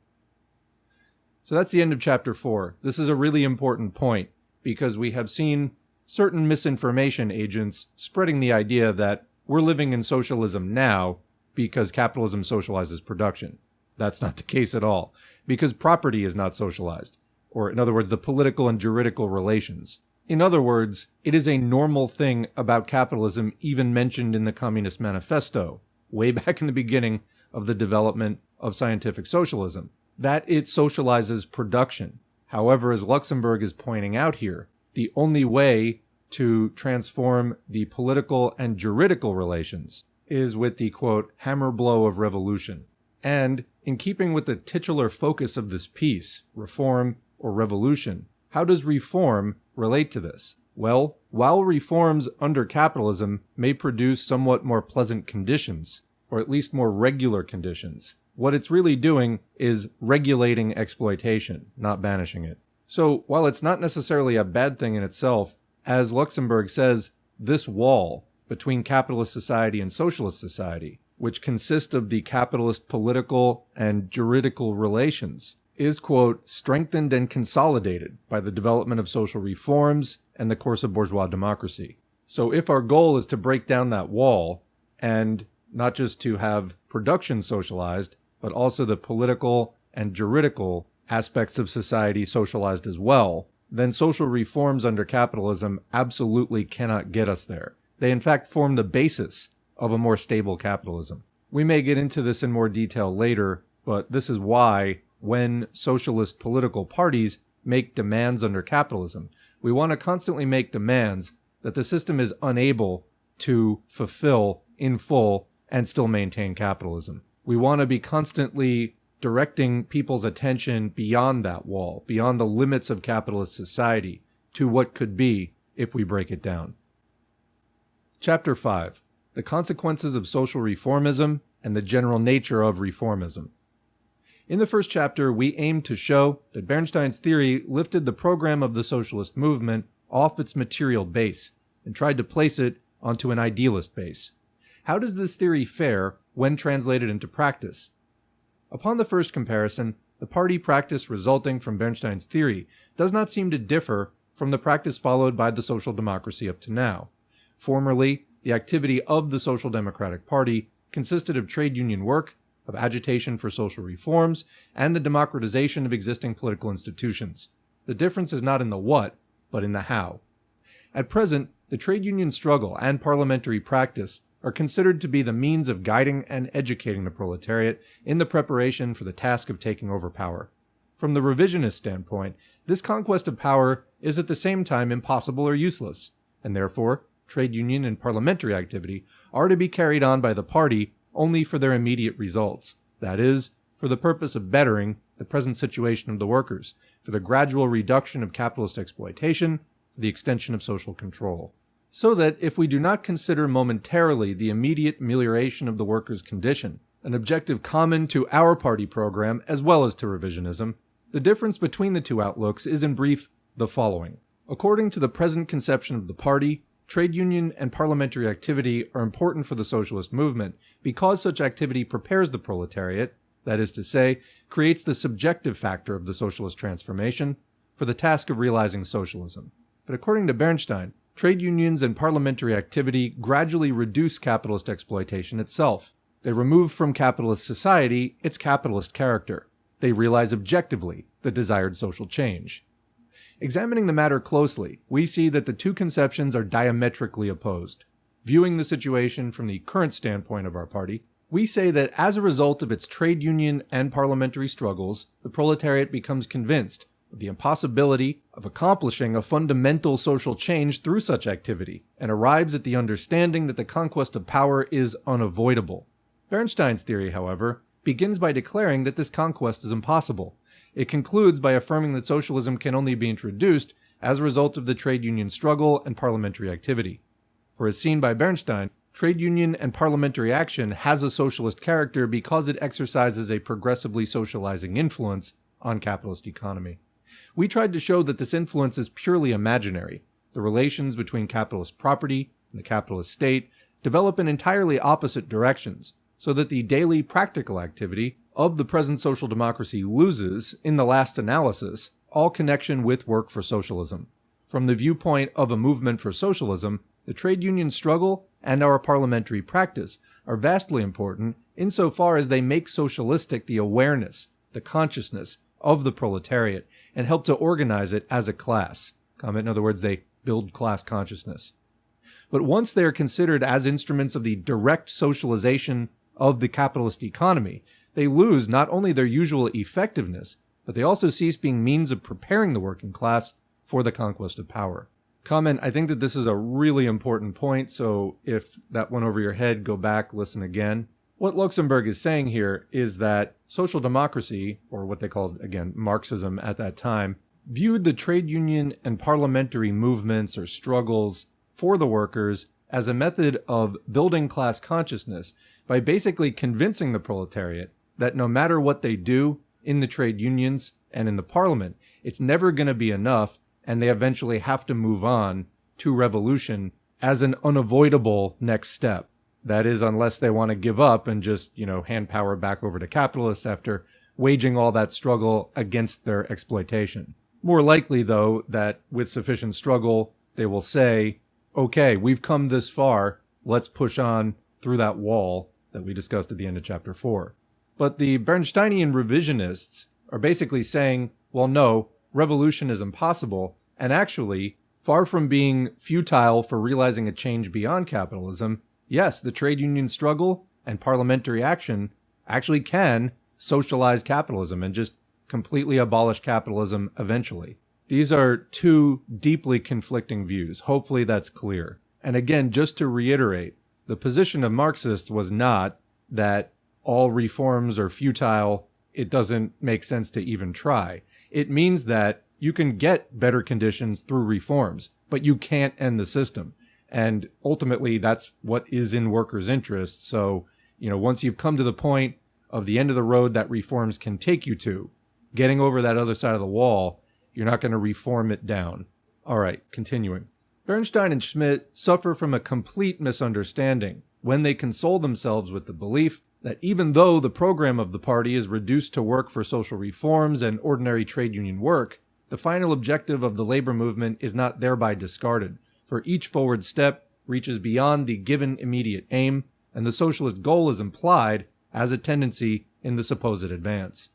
[SPEAKER 1] So that's the end of chapter 4. This is a really important point because we have seen certain misinformation agents spreading the idea that we're living in socialism now because capitalism socializes production. That's not the case at all, because property is not socialized, or in other words, the political and juridical relations. In other words, it is a normal thing about capitalism even mentioned in the Communist Manifesto, way back in the beginning of the development of scientific socialism, that it socializes production. However, as Luxemburg is pointing out here, the only way to transform the political and juridical relations is with the, quote, hammer blow of revolution. And in keeping with the titular focus of this piece, reform or revolution, how does reform relate to this? Well, while reforms under capitalism may produce somewhat more pleasant conditions, or at least more regular conditions, what it's really doing is regulating exploitation, not banishing it. So while it's not necessarily a bad thing in itself, as Luxemburg says, this wall between capitalist society and socialist society, which consist of the capitalist political and juridical relations, is, quote, strengthened and consolidated by the development of social reforms and the course of bourgeois democracy. So if our goal is to break down that wall, and not just to have production socialized, but also the political and juridical aspects of society socialized as well, then social reforms under capitalism absolutely cannot get us there. They in fact form the basis of a more stable capitalism. We may get into this in more detail later, but this is why, when socialist political parties make demands under capitalism, we want to constantly make demands that the system is unable to fulfill in full and still maintain capitalism. We want to be constantly directing people's attention beyond that wall, beyond the limits of capitalist society, to what could be if we break it down. Chapter 5. The Consequences of Social Reformism and the General Nature of Reformism. In the first chapter, we aimed to show that Bernstein's theory lifted the program of the socialist movement off its material base and tried to place it onto an idealist base. How does this theory fare when translated into practice? Upon the first comparison, the party practice resulting from Bernstein's theory does not seem to differ from the practice followed by the social democracy up to now. Formerly, the activity of the Social Democratic Party consisted of trade union work, of agitation for social reforms, and the democratization of existing political institutions. The difference is not in the what, but in the how. At present, the trade union struggle and parliamentary practice are considered to be the means of guiding and educating the proletariat in the preparation for the task of taking over power. From the revisionist standpoint, this conquest of power is at the same time impossible or useless, and therefore, trade union and parliamentary activity are to be carried on by the party only for their immediate results, that is, for the purpose of bettering the present situation of the workers, for the gradual reduction of capitalist exploitation, for the extension of social control. So that if we do not consider momentarily the immediate amelioration of the workers' condition, an objective common to our party program as well as to revisionism, the difference between the two outlooks is in brief the following. According to the present conception of the party, trade union and parliamentary activity are important for the socialist movement because such activity prepares the proletariat, that is to say, creates the subjective factor of the socialist transformation, for the task of realizing socialism. But according to Bernstein, trade unions and parliamentary activity gradually reduce capitalist exploitation itself. They remove from capitalist society its capitalist character. They realize objectively the desired social change. Examining the matter closely, we see that the two conceptions are diametrically opposed. Viewing the situation from the current standpoint of our party, we say that as a result of its trade union and parliamentary struggles, the proletariat becomes convinced of the impossibility of accomplishing a fundamental social change through such activity, and arrives at the understanding that the conquest of power is unavoidable. Bernstein's theory, however, begins by declaring that this conquest is impossible. It concludes by affirming that socialism can only be introduced as a result of the trade union struggle and parliamentary activity. For as seen by Bernstein, trade union and parliamentary action has a socialist character because it exercises a progressively socializing influence on capitalist economy. We tried to show that this influence is purely imaginary. The relations between capitalist property and the capitalist state develop in entirely opposite directions, so that the daily practical activity of the present social democracy loses, in the last analysis, all connection with work for socialism. From the viewpoint of a movement for socialism, the trade union struggle and our parliamentary practice are vastly important insofar as they make socialistic the awareness, the consciousness of the proletariat, and help to organize it as a class. In other words, they build class consciousness. But once they are considered as instruments of the direct socialization of the capitalist economy, they lose not only their usual effectiveness, but they also cease being means of preparing the working class for the conquest of power. I think that this is a really important point, so if that went over your head, go back, listen again. What Luxemburg is saying here is that social democracy, or what they called, again, Marxism at that time, viewed the trade union and parliamentary movements or struggles for the workers as a method of building class consciousness by basically convincing the proletariat that no matter what they do in the trade unions and in the parliament, it's never going to be enough, and they eventually have to move on to revolution as an unavoidable next step. That is, unless they want to give up and just, hand power back over to capitalists after waging all that struggle against their exploitation. More likely, though, that with sufficient struggle, they will say, okay, we've come this far, let's push on through that wall that we discussed at the end of chapter 4. But the Bernsteinian revisionists are basically saying, well, no, revolution is impossible, and actually, far from being futile for realizing a change beyond capitalism, yes, the trade union struggle and parliamentary action actually can socialize capitalism and just completely abolish capitalism eventually. These are two deeply conflicting views. Hopefully that's clear. And again, just to reiterate, the position of Marxists was not that all reforms are futile, it doesn't make sense to even try. It means that you can get better conditions through reforms, but you can't end the system. And ultimately, that's what is in workers' interests. So, once you've come to the point of the end of the road that reforms can take you to, getting over that other side of the wall, you're not going to reform it down. All right, continuing. Bernstein and Schmidt suffer from a complete misunderstanding when they console themselves with the belief that even though the program of the party is reduced to work for social reforms and ordinary trade union work, the final objective of the labor movement is not thereby discarded, for each forward step reaches beyond the given immediate aim, and the socialist goal is implied as a tendency in the supposed advance.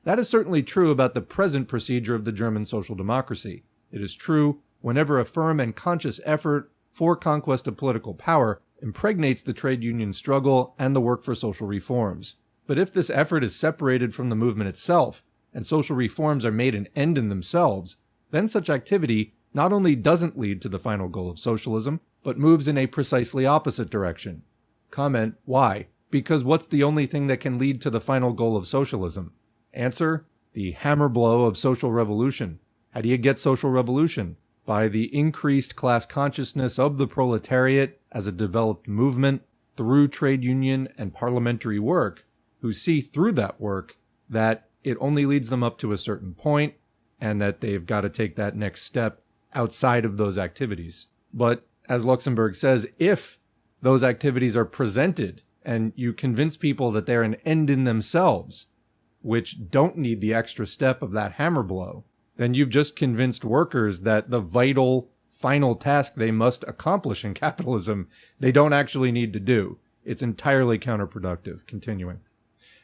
[SPEAKER 1] That is certainly true about the present procedure of the German social democracy. It is true whenever a firm and conscious effort for conquest of political power impregnates the trade union struggle and the work for social reforms. But if this effort is separated from the movement itself, and social reforms are made an end in themselves, then such activity not only doesn't lead to the final goal of socialism, but moves in a precisely opposite direction. Comment, why? Because what's the only thing that can lead to the final goal of socialism? Answer, the hammer blow of social revolution. How do you get social revolution? By the increased class consciousness of the proletariat as a developed movement through trade union and parliamentary work, who see through that work that it only leads them up to a certain point and that they've got to take that next step outside of those activities. But as Luxemburg says, if those activities are presented and you convince people that they're an end in themselves, which don't need the extra step of that hammer blow, then you've just convinced workers that the vital final task they must accomplish in capitalism, they don't actually need to do. It's entirely counterproductive. Continuing.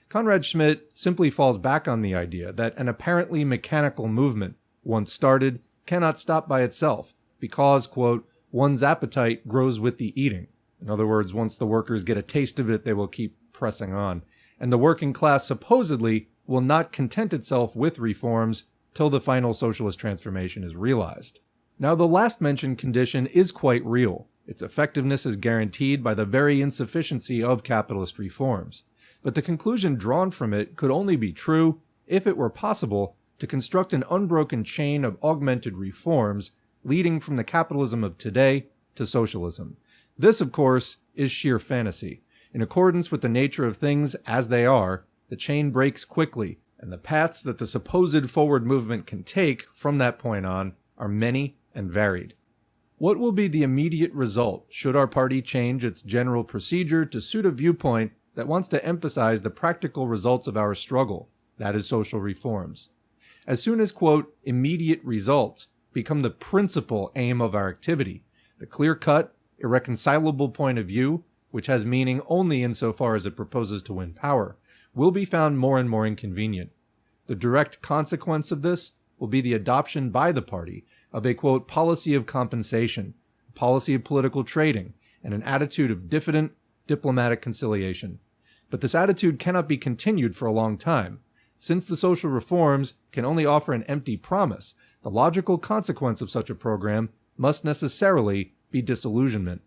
[SPEAKER 1] Conrad Schmidt simply falls back on the idea that an apparently mechanical movement, once started, cannot stop by itself because, quote, one's appetite grows with the eating. In other words, once the workers get a taste of it, they will keep pressing on. And the working class supposedly will not content itself with reforms till the final socialist transformation is realized. Now, the last mentioned condition is quite real. Its effectiveness is guaranteed by the very insufficiency of capitalist reforms. But the conclusion drawn from it could only be true if it were possible to construct an unbroken chain of augmented reforms leading from the capitalism of today to socialism. This, of course, is sheer fantasy. In accordance with the nature of things as they are, the chain breaks quickly, and the paths that the supposed forward movement can take from that point on are many and varied. What will be the immediate result should our party change its general procedure to suit a viewpoint that wants to emphasize the practical results of our struggle, that is, social reforms? As soon as, quote, immediate results become the principal aim of our activity, the clear-cut, irreconcilable point of view, which has meaning only insofar as it proposes to win power, will be found more and more inconvenient. The direct consequence of this will be the adoption by the party of a, quote, policy of compensation, a policy of political trading, and an attitude of diffident diplomatic conciliation. But this attitude cannot be continued for a long time. Since the social reforms can only offer an empty promise, the logical consequence of such a program must necessarily be disillusionment.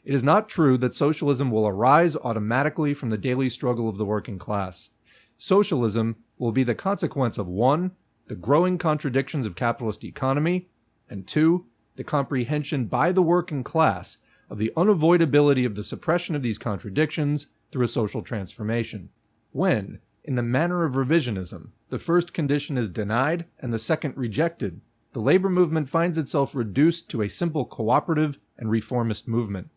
[SPEAKER 1] It is not true that socialism will arise automatically from the daily struggle of the working class. Socialism will be the consequence of 1, the growing contradictions of capitalist economy, and 2, the comprehension by the working class of the unavoidability of the suppression of these contradictions through a social transformation. When, in the manner of revisionism, the first condition is denied and the second rejected, the labor movement finds itself reduced to a simple cooperative and reformist movement.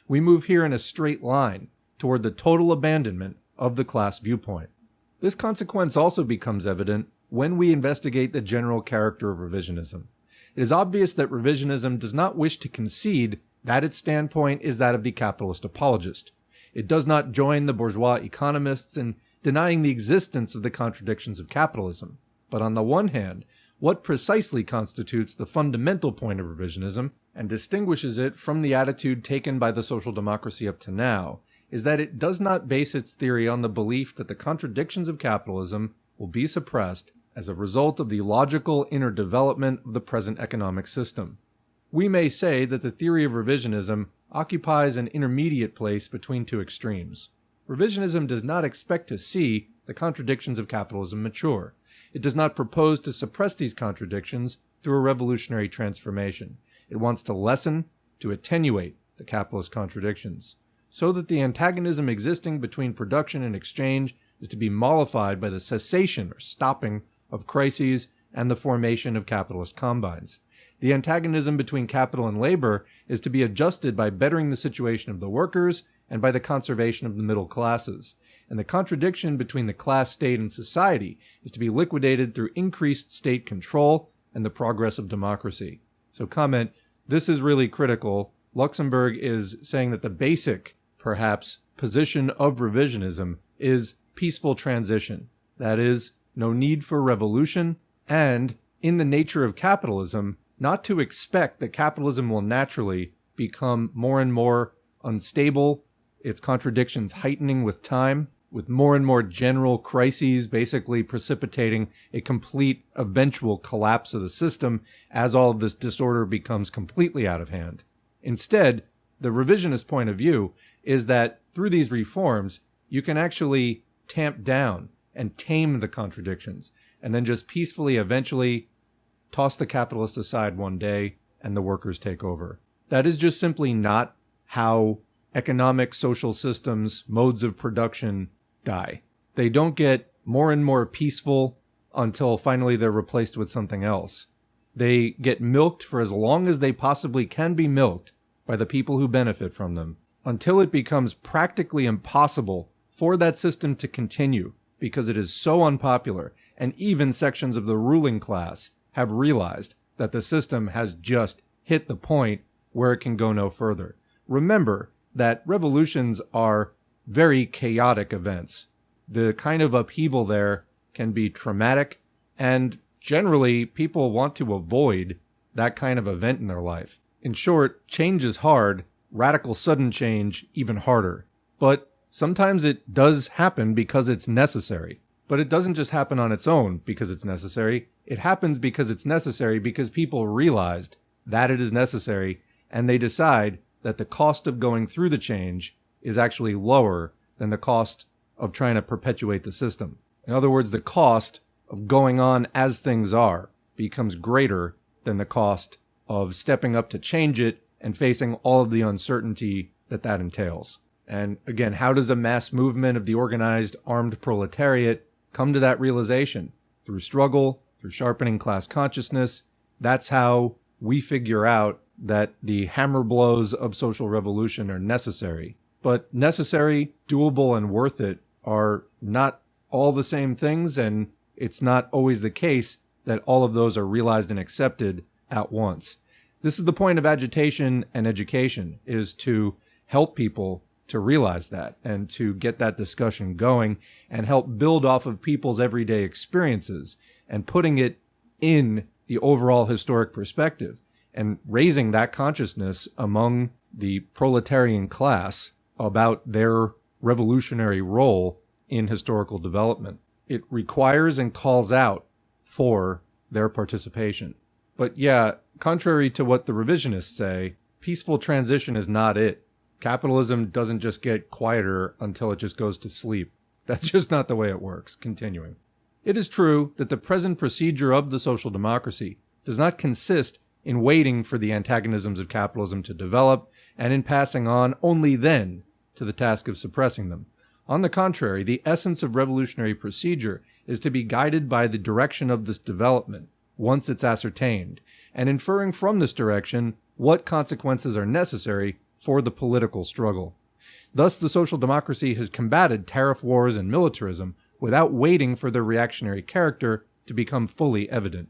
[SPEAKER 1] We move here in a straight line toward the total abandonment of the class viewpoint. This consequence also becomes evident when we investigate the general character of revisionism. It is obvious that revisionism does not wish to concede that its standpoint is that of the capitalist apologist. It does not join the bourgeois economists in denying the existence of the contradictions of capitalism. But on the one hand, what precisely constitutes the fundamental point of revisionism and distinguishes it from the attitude taken by the social democracy up to now is that it does not base its theory on the belief that the contradictions of capitalism will be suppressed as a result of the logical inner development of the present economic system. We may say that the theory of revisionism occupies an intermediate place between two extremes. Revisionism does not expect to see the contradictions of capitalism mature. It does not propose to suppress these contradictions through a revolutionary transformation. It wants to lessen, to attenuate the capitalist contradictions, so that the antagonism existing between production and exchange is to be mollified by the cessation or stopping of crises and the formation of capitalist combines. The antagonism between capital and labor is to be adjusted by bettering the situation of the workers and by the conservation of the middle classes. And the contradiction between the class state and society is to be liquidated through increased state control and the progress of democracy. So comment, this is really critical. Luxemburg is saying that the basic, perhaps, position of revisionism is peaceful transition. That is, no need for revolution, and in the nature of capitalism, not to expect that capitalism will naturally become more and more unstable, its contradictions heightening with time, with more and more general crises basically precipitating a complete eventual collapse of the system as all of this disorder becomes completely out of hand. Instead, the revisionist point of view is that through these reforms, you can actually tamp down and tame the contradictions, and then just peacefully eventually toss the capitalists aside one day and the workers take over. That is just simply not how economic social systems, modes of production die. They don't get more and more peaceful until finally they're replaced with something else. They get milked for as long as they possibly can be milked by the people who benefit from them, until it becomes practically impossible for that system to continue because it is so unpopular, and even sections of the ruling class have realized that the system has just hit the point where it can go no further. Remember that revolutions are very chaotic events. The kind of upheaval there can be traumatic, and generally people want to avoid that kind of event in their life. In short, change is hard, radical sudden change even harder. But sometimes it does happen because it's necessary. But it doesn't just happen on its own because it's necessary. It happens because it's necessary because people realized that it is necessary, and they decide that the cost of going through the change is actually lower than the cost of trying to perpetuate the system. In other words, the cost of going on as things are becomes greater than the cost of stepping up to change it and facing all of the uncertainty that that entails. And again, how does a mass movement of the organized armed proletariat come to that realization? Through struggle, through sharpening class consciousness. That's how we figure out that the hammer blows of social revolution are necessary. But necessary, doable, and worth it are not all the same things, and it's not always the case that all of those are realized and accepted at once. This is the point of agitation and education, is to help people to realize that and to get that discussion going and help build off of people's everyday experiences and putting it in the overall historic perspective and raising that consciousness among the proletarian class about their revolutionary role in historical development. It requires and calls out for their participation. But yeah, contrary to what the revisionists say, peaceful transition is not it. Capitalism doesn't just get quieter until it just goes to sleep. That's just not the way it works. Continuing. It is true that the present procedure of the social democracy does not consist in waiting for the antagonisms of capitalism to develop and in passing on only then to the task of suppressing them. On the contrary, the essence of revolutionary procedure is to be guided by the direction of this development once it's ascertained, and inferring from this direction what consequences are necessary for the political struggle. Thus, the social democracy has combated tariff wars and militarism without waiting for their reactionary character to become fully evident.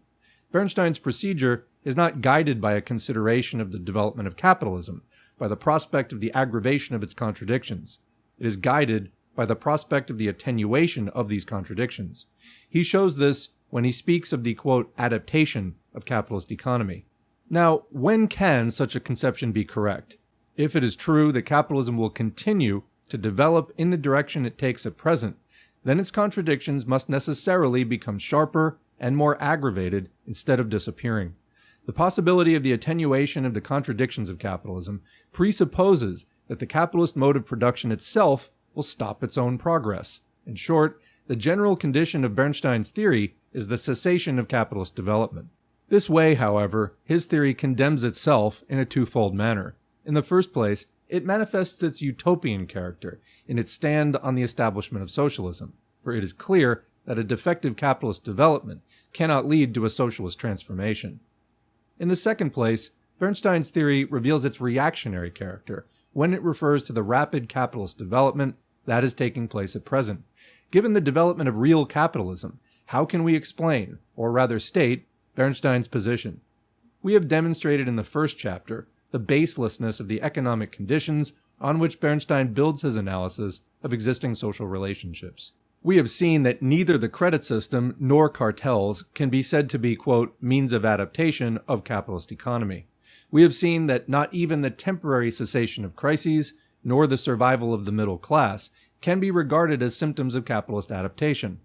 [SPEAKER 1] Bernstein's procedure is not guided by a consideration of the development of capitalism, by the prospect of the aggravation of its contradictions. It is guided by the prospect of the attenuation of these contradictions. He shows this when he speaks of the, quote, adaptation of capitalist economy. Now, when can such a conception be correct? If it is true that capitalism will continue to develop in the direction it takes at present, then its contradictions must necessarily become sharper and more aggravated instead of disappearing. The possibility of the attenuation of the contradictions of capitalism presupposes that the capitalist mode of production itself will stop its own progress. In short, the general condition of Bernstein's theory is the cessation of capitalist development. This way, however, his theory condemns itself in a twofold manner. In the first place, it manifests its utopian character in its stand on the establishment of socialism, for it is clear that a defective capitalist development cannot lead to a socialist transformation. In the second place, Bernstein's theory reveals its reactionary character when it refers to the rapid capitalist development that is taking place at present. Given the development of real capitalism, how can we explain, or rather state, Bernstein's position? We have demonstrated in the first chapter the baselessness of the economic conditions on which Bernstein builds his analysis of existing social relationships. We have seen that neither the credit system nor cartels can be said to be, quote, means of adaptation of capitalist economy. We have seen that not even the temporary cessation of crises nor the survival of the middle class can be regarded as symptoms of capitalist adaptation.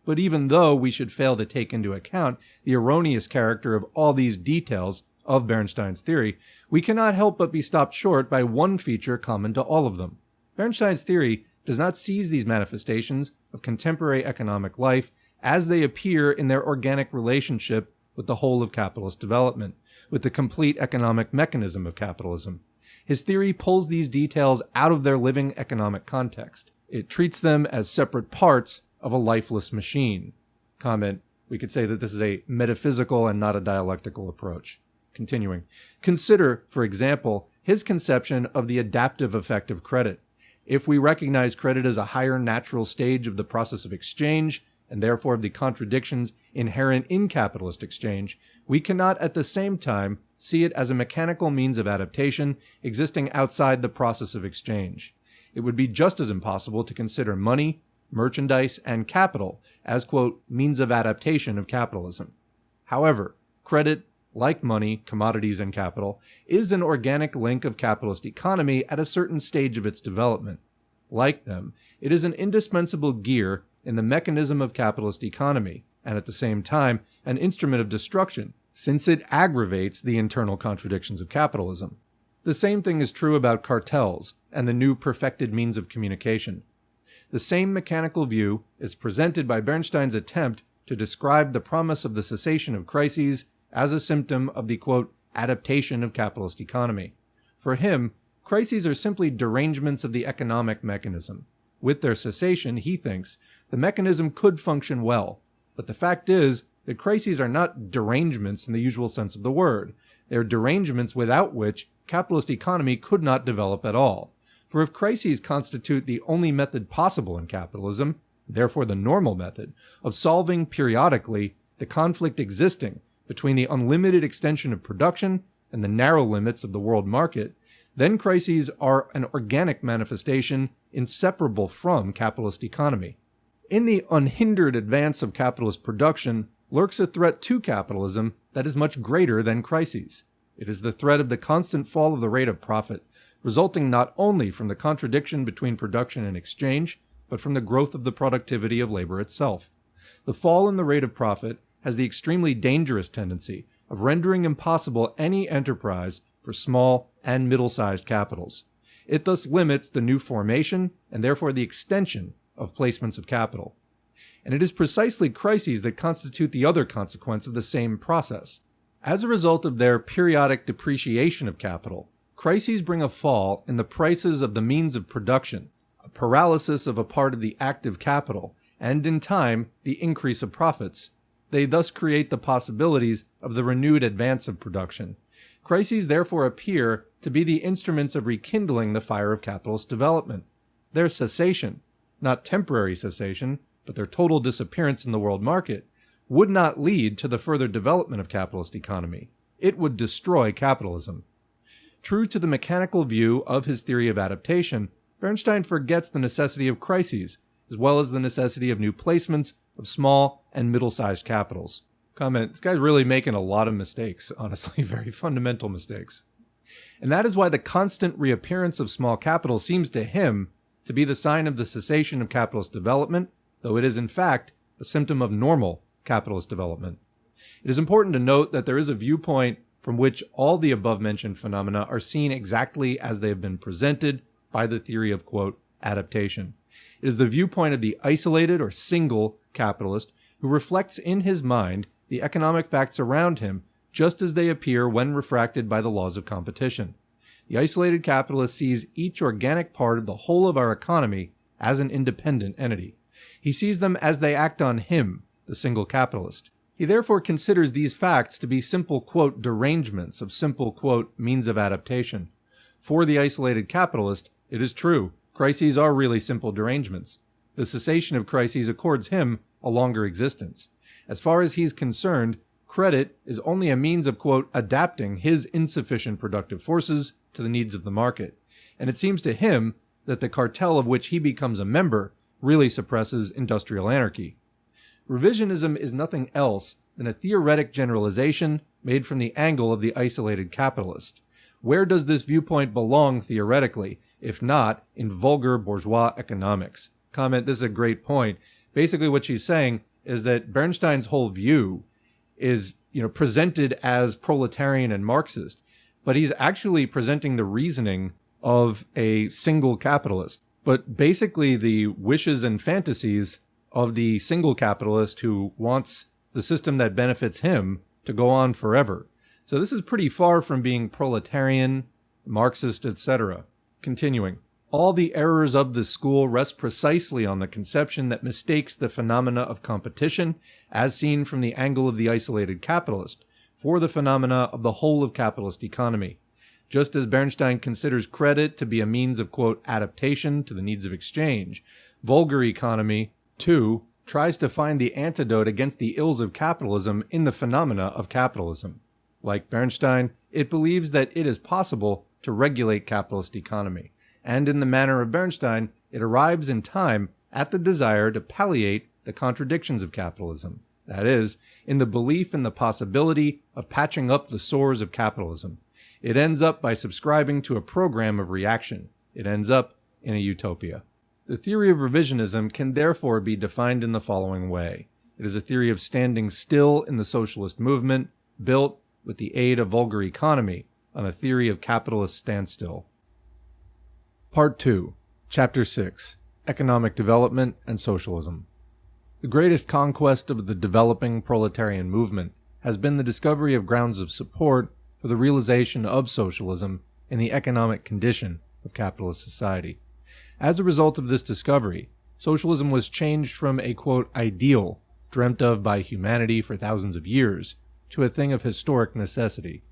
[SPEAKER 1] But even though we should fail to take into account the erroneous character of all these details of Bernstein's theory, we cannot help but be stopped short by one feature common to all of them. Bernstein's theory does not seize these manifestations of contemporary economic life as they appear in their organic relationship with the whole of capitalist development, with the complete economic mechanism of capitalism. His theory pulls these details out of their living economic context. It treats them as separate parts of a lifeless machine. Comment, we could say that this is a metaphysical and not a dialectical approach. Continuing, consider, for example, his conception of the adaptive effect of credit. If we recognize credit as a higher natural stage of the process of exchange, and therefore of the contradictions inherent in capitalist exchange, we cannot at the same time see it as a mechanical means of adaptation existing outside the process of exchange. It would be just as impossible to consider money, merchandise, and capital as, quote, means of adaptation of capitalism. However, credit, like money, commodities, and capital, is an organic link of capitalist economy at a certain stage of its development. Like them, it is an indispensable gear in the mechanism of capitalist economy, and at the same time, an instrument of destruction, since it aggravates the internal contradictions of capitalism. The same thing is true about cartels and the new perfected means of communication. The same mechanical view is presented by Bernstein's attempt to describe the promise of the cessation of crises as a symptom of the, quote, adaptation of capitalist economy. For him, crises are simply derangements of the economic mechanism. With their cessation, he thinks, the mechanism could function well. But the fact is that crises are not derangements in the usual sense of the word. They are derangements without which capitalist economy could not develop at all. For if crises constitute the only method possible in capitalism, therefore the normal method, of solving periodically the conflict existing between the unlimited extension of production and the narrow limits of the world market, then crises are an organic manifestation inseparable from capitalist economy. In the unhindered advance of capitalist production lurks a threat to capitalism that is much greater than crises. It is the threat of the constant fall of the rate of profit, resulting not only from the contradiction between production and exchange, but from the growth of the productivity of labor itself. The fall in the rate of profit has the extremely dangerous tendency of rendering impossible any enterprise for small and middle-sized capitals. It thus limits the new formation and therefore the extension of placements of capital. And it is precisely crises that constitute the other consequence of the same process. As a result of their periodic depreciation of capital, crises bring a fall in the prices of the means of production, a paralysis of a part of the active capital, and in time, the increase of profits. They thus create the possibilities of the renewed advance of production. Crises therefore appear to be the instruments of rekindling the fire of capitalist development. Their cessation, not temporary cessation, but their total disappearance in the world market, would not lead to the further development of capitalist economy. It would destroy capitalism. True to the mechanical view of his theory of adaptation, Bernstein forgets the necessity of crises, as well as the necessity of new placements of small and middle-sized capitals. Comment, this guy's really making a lot of mistakes, honestly, very fundamental mistakes. And that is why the constant reappearance of small capital seems to him to be the sign of the cessation of capitalist development, though it is in fact a symptom of normal capitalist development. It is important to note that there is a viewpoint from which all the above-mentioned phenomena are seen exactly as they have been presented by the theory of, quote, adaptation. It is the viewpoint of the isolated or single capitalist who reflects in his mind the economic facts around him just as they appear when refracted by the laws of competition. The isolated capitalist sees each organic part of the whole of our economy as an independent entity. He sees them as they act on him, the single capitalist. He therefore considers these facts to be simple, quote, derangements of simple, quote, means of adaptation. For the isolated capitalist, it is true, crises are really simple derangements. The cessation of crises accords him a longer existence. As far as he's concerned, credit is only a means of, quote, adapting his insufficient productive forces to the needs of the market. And it seems to him that the cartel of which he becomes a member really suppresses industrial anarchy. Revisionism is nothing else than a theoretic generalization made from the angle of the isolated capitalist. Where does this viewpoint belong theoretically, if not in vulgar bourgeois economics? Comment, this is a great point. Basically what she's saying is that Bernstein's whole view is, presented as proletarian and Marxist, but he's actually presenting the reasoning of a single capitalist. But basically the wishes and fantasies of the single capitalist who wants the system that benefits him to go on forever. So this is pretty far from being proletarian, Marxist, etc. Continuing. All the errors of this school rest precisely on the conception that mistakes the phenomena of competition, as seen from the angle of the isolated capitalist, for the phenomena of the whole of capitalist economy. Just as Bernstein considers credit to be a means of, quote, adaptation to the needs of exchange, vulgar economy, too, tries to find the antidote against the ills of capitalism in the phenomena of capitalism. Like Bernstein, it believes that it is possible to regulate capitalist economy. And in the manner of Bernstein, it arrives in time at the desire to palliate the contradictions of capitalism. That is, in the belief in the possibility of patching up the sores of capitalism. It ends up by subscribing to a program of reaction. It ends up in a utopia. The theory of revisionism can therefore be defined in the following way. It is a theory of standing still in the socialist movement, built with the aid of vulgar economy on a theory of capitalist standstill. Part 2, Chapter 6, Economic Development and Socialism. The greatest conquest of the developing proletarian movement has been the discovery of grounds of support for the realization of socialism in the economic condition of capitalist society. As a result of this discovery, socialism was changed from a, quote, ideal dreamt of by humanity for thousands of years to a thing of historic necessity.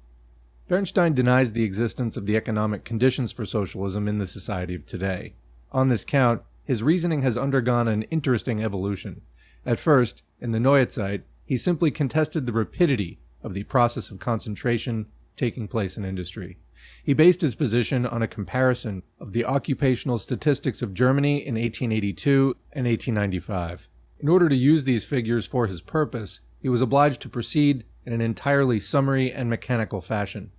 [SPEAKER 1] Bernstein denies the existence of the economic conditions for socialism in the society of today. On this count, his reasoning has undergone an interesting evolution. At first, in the Neuzeit, he simply contested the rapidity of the process of concentration taking place in industry. He based his position on a comparison of the occupational statistics of Germany in 1882 and 1895. In order to use these figures for his purpose, he was obliged to proceed in an entirely summary and mechanical fashion.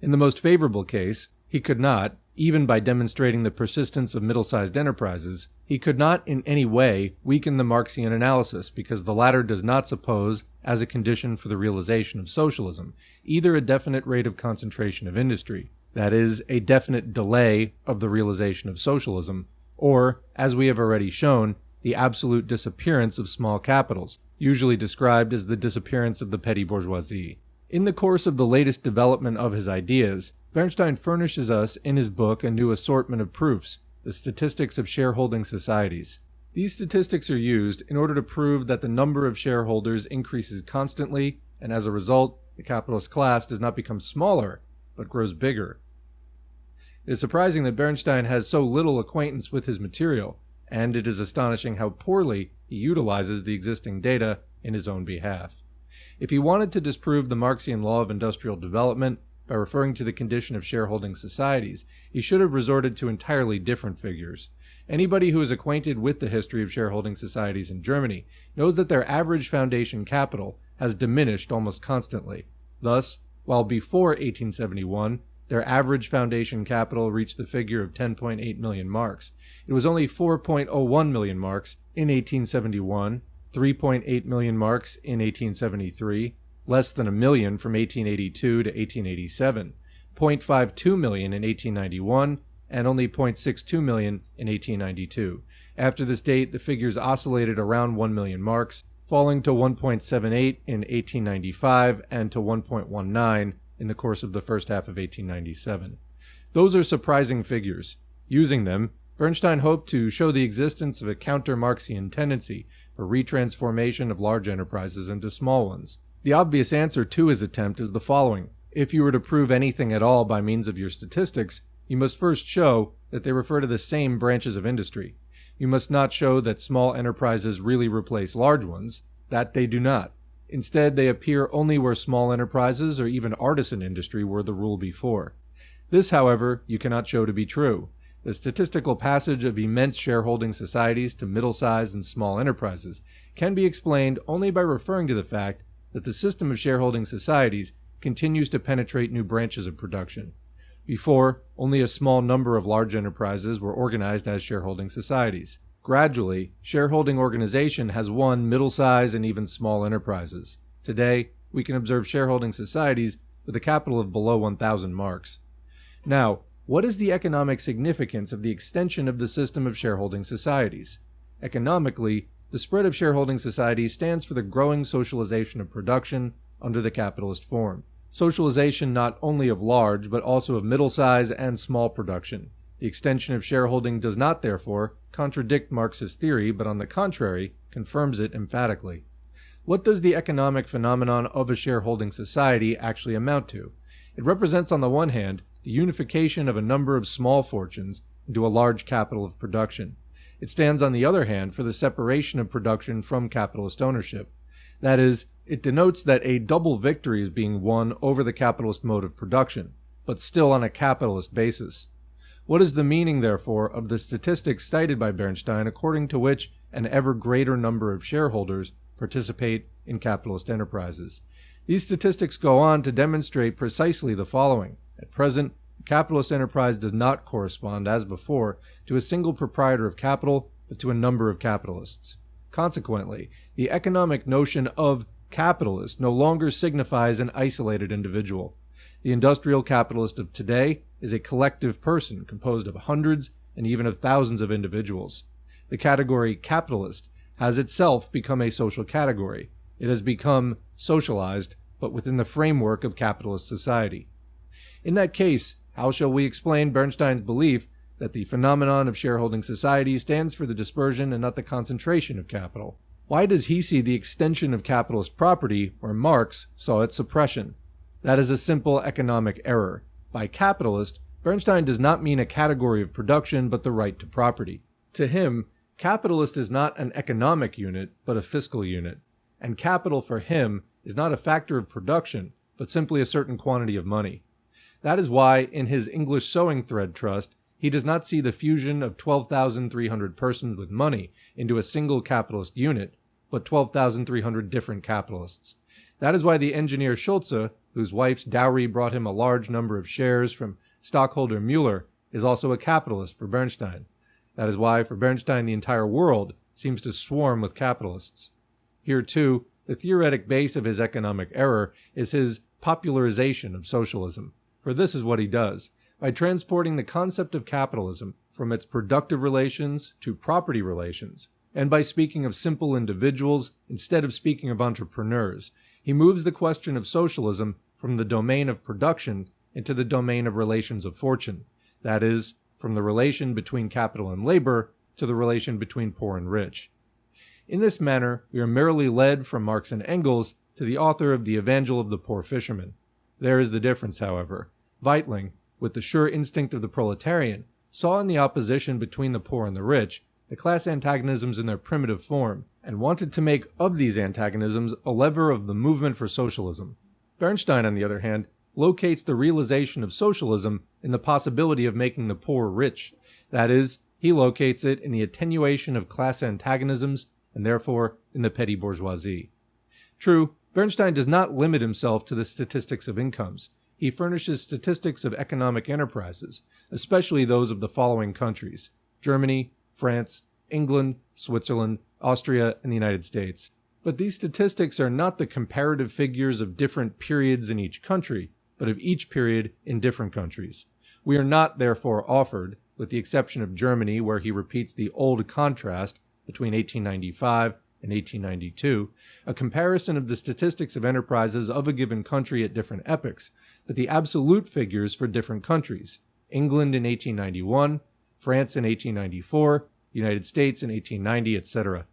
[SPEAKER 1] In the most favorable case, he could not, even by demonstrating the persistence of middle-sized enterprises, he could not in any way weaken the Marxian analysis because the latter does not suppose, as a condition for the realization of socialism, either a definite rate of concentration of industry, that is, a definite delay of the realization of socialism, or, as we have already shown, the absolute disappearance of small capitals, usually described as the disappearance of the petty bourgeoisie. In the course of the latest development of his ideas, Bernstein furnishes us in his book a new assortment of proofs, the statistics of shareholding societies. These statistics are used in order to prove that the number of shareholders increases constantly, and as a result, the capitalist class does not become smaller, but grows bigger. It is surprising that Bernstein has so little acquaintance with his material, and it is astonishing how poorly he utilizes the existing data in his own behalf. If he wanted to disprove the Marxian law of industrial development, by referring to the condition of shareholding societies, he should have resorted to entirely different figures. Anybody who is acquainted with the history of shareholding societies in Germany knows that their average foundation capital has diminished almost constantly. Thus, while before 1871, their average foundation capital reached the figure of 10.8 million marks, it was only 4.01 million marks in 1871, 3.8 million marks in 1873, less than a million from 1882 to 1887, 0.52 million in 1891, and only 0.62 million in 1892. After this date, the figures oscillated around 1 million marks, falling to 1.78 in 1895 and to 1.19 in the course of the first half of 1897. Those are surprising figures. Using them, Bernstein hoped to show the existence of a counter-Marxian tendency for retransformation of large enterprises into small ones. The obvious answer to his attempt is the following. If you were to prove anything at all by means of your statistics, you must first show that they refer to the same branches of industry. You must not show that small enterprises really replace large ones. That they do not. Instead, they appear only where small enterprises or even artisan industry were the rule before. This, however, you cannot show to be true. The statistical passage of immense shareholding societies to middle-sized and small enterprises can be explained only by referring to the fact that the system of shareholding societies continues to penetrate new branches of production. Before, only a small number of large enterprises were organized as shareholding societies. Gradually, shareholding organization has won middle-sized and even small enterprises. Today, we can observe shareholding societies with a capital of below 1,000 marks. Now, what is the economic significance of the extension of the system of shareholding societies? Economically, the spread of shareholding societies stands for the growing socialization of production under the capitalist form. Socialization not only of large, but also of middle-size and small production. The extension of shareholding does not, therefore, contradict Marxist theory, but on the contrary, confirms it emphatically. What does the economic phenomenon of a shareholding society actually amount to? It represents, on the one hand, the unification of a number of small fortunes into a large capital of production. It stands, on the other hand, for the separation of production from capitalist ownership. That is, it denotes that a double victory is being won over the capitalist mode of production, but still on a capitalist basis. What is the meaning, therefore, of the statistics cited by Bernstein according to which an ever greater number of shareholders participate in capitalist enterprises? These statistics go on to demonstrate precisely the following. At present, the capitalist enterprise does not correspond, as before, to a single proprietor of capital, but to a number of capitalists. Consequently, the economic notion of capitalist no longer signifies an isolated individual. The industrial capitalist of today is a collective person composed of hundreds and even of thousands of individuals. The category capitalist has itself become a social category. It has become socialized, but within the framework of capitalist society. In that case, how shall we explain Bernstein's belief that the phenomenon of shareholding society stands for the dispersion and not the concentration of capital? Why does he see the extension of capitalist property where Marx saw its suppression? That is a simple economic error. By capitalist, Bernstein does not mean a category of production, but the right to property. To him, capitalist is not an economic unit, but a fiscal unit. And capital for him is not a factor of production, but simply a certain quantity of money. That is why, in his English Sewing Thread Trust, he does not see the fusion of 12,300 persons with money into a single capitalist unit, but 12,300 different capitalists. That is why the engineer Schulze, whose wife's dowry brought him a large number of shares from stockholder Müller, is also a capitalist for Bernstein. That is why, for Bernstein, the entire world seems to swarm with capitalists. Here, too, the theoretic base of his economic error is his popularization of socialism. For this is what he does. By transporting the concept of capitalism from its productive relations to property relations, and by speaking of simple individuals instead of speaking of entrepreneurs, he moves the question of socialism from the domain of production into the domain of relations of fortune. That is, from the relation between capital and labor to the relation between poor and rich. In this manner, we are merely led from Marx and Engels to the author of The Evangel of the Poor Fisherman. There is the difference, however. Weitling, with the sure instinct of the proletarian, saw in the opposition between the poor and the rich the class antagonisms in their primitive form, and wanted to make of these antagonisms a lever of the movement for socialism. Bernstein, on the other hand, locates the realization of socialism in the possibility of making the poor rich. That is, he locates it in the attenuation of class antagonisms and therefore in the petty bourgeoisie. True, Bernstein does not limit himself to the statistics of incomes. He furnishes statistics of economic enterprises, especially those of the following countries: Germany, France, England, Switzerland, Austria, and the United States. But these statistics are not the comparative figures of different periods in each country, but of each period in different countries. We are not, therefore, offered, with the exception of Germany, where he repeats the old contrast between 1895 and 1892, a comparison of the statistics of enterprises of a given country at different epochs, but the absolute figures for different countries: England in 1891, France in 1894, United States in 1890, etc.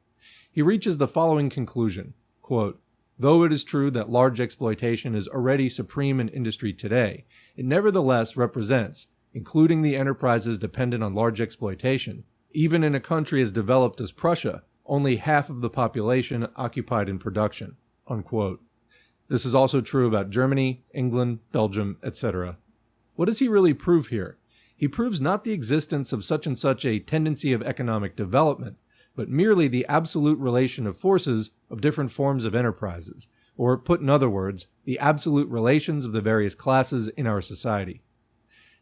[SPEAKER 1] He reaches the following conclusion, quote, "Though it is true that large exploitation is already supreme in industry today, it nevertheless represents, including the enterprises dependent on large exploitation, even in a country as developed as Prussia, only half of the population occupied in production," unquote. This is also true about Germany, England, Belgium, etc. What does he really prove here? He proves not the existence of such and such a tendency of economic development, but merely the absolute relation of forces of different forms of enterprises, or, put in other words, the absolute relations of the various classes in our society.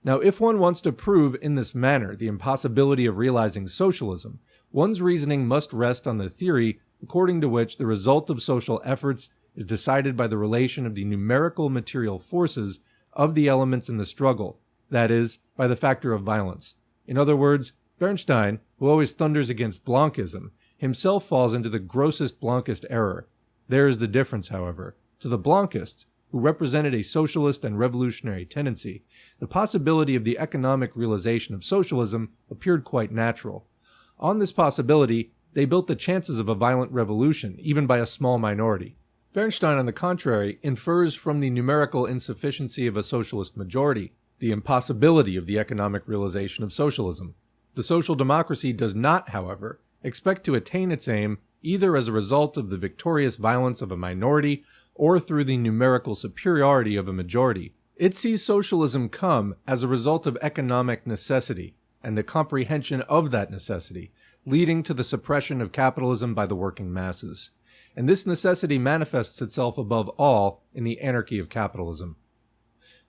[SPEAKER 1] Now, if one wants to prove in this manner the impossibility of realizing socialism, one's reasoning must rest on the theory according to which the result of social efforts is decided by the relation of the numerical material forces of the elements in the struggle, that is, by the factor of violence. In other words, Bernstein, who always thunders against Blanchism, himself falls into the grossest Blanquist error. There is the difference, however. To the Blanquists, who represented a socialist and revolutionary tendency, the possibility of the economic realization of socialism appeared quite natural. On this possibility, they built the chances of a violent revolution, even by a small minority. Bernstein, on the contrary, infers from the numerical insufficiency of a socialist majority the impossibility of the economic realization of socialism. The social democracy does not, however, expect to attain its aim either as a result of the victorious violence of a minority or through the numerical superiority of a majority. It sees socialism come as a result of economic necessity and the comprehension of that necessity, leading to the suppression of capitalism by the working masses. And this necessity manifests itself above all in the anarchy of capitalism.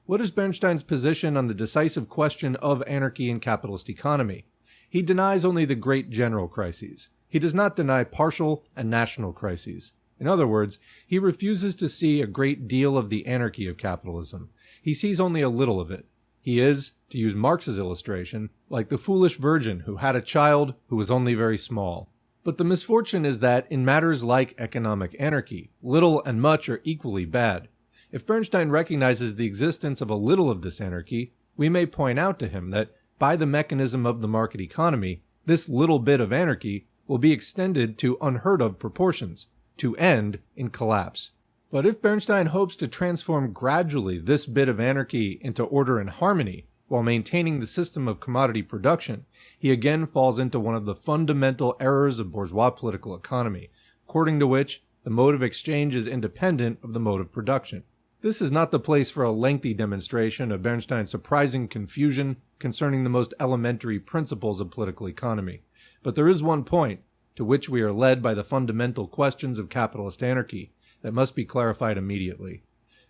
[SPEAKER 1] What is Bernstein's position on the decisive question of anarchy in capitalist economy? He denies only the great general crises. He does not deny partial and national crises. In other words, he refuses to see a great deal of the anarchy of capitalism. He sees only a little of it. He is, to use Marx's illustration, like the foolish virgin who had a child who was only very small. But the misfortune is that in matters like economic anarchy, little and much are equally bad. If Bernstein recognizes the existence of a little of this anarchy, we may point out to him that by the mechanism of the market economy, this little bit of anarchy will be extended to unheard of proportions, to end in collapse. But if Bernstein hopes to transform gradually this bit of anarchy into order and harmony, while maintaining the system of commodity production, he again falls into one of the fundamental errors of bourgeois political economy, according to which the mode of exchange is independent of the mode of production. This is not the place for a lengthy demonstration of Bernstein's surprising confusion concerning the most elementary principles of political economy. But there is one point, to which we are led by the fundamental questions of capitalist anarchy, that must be clarified immediately.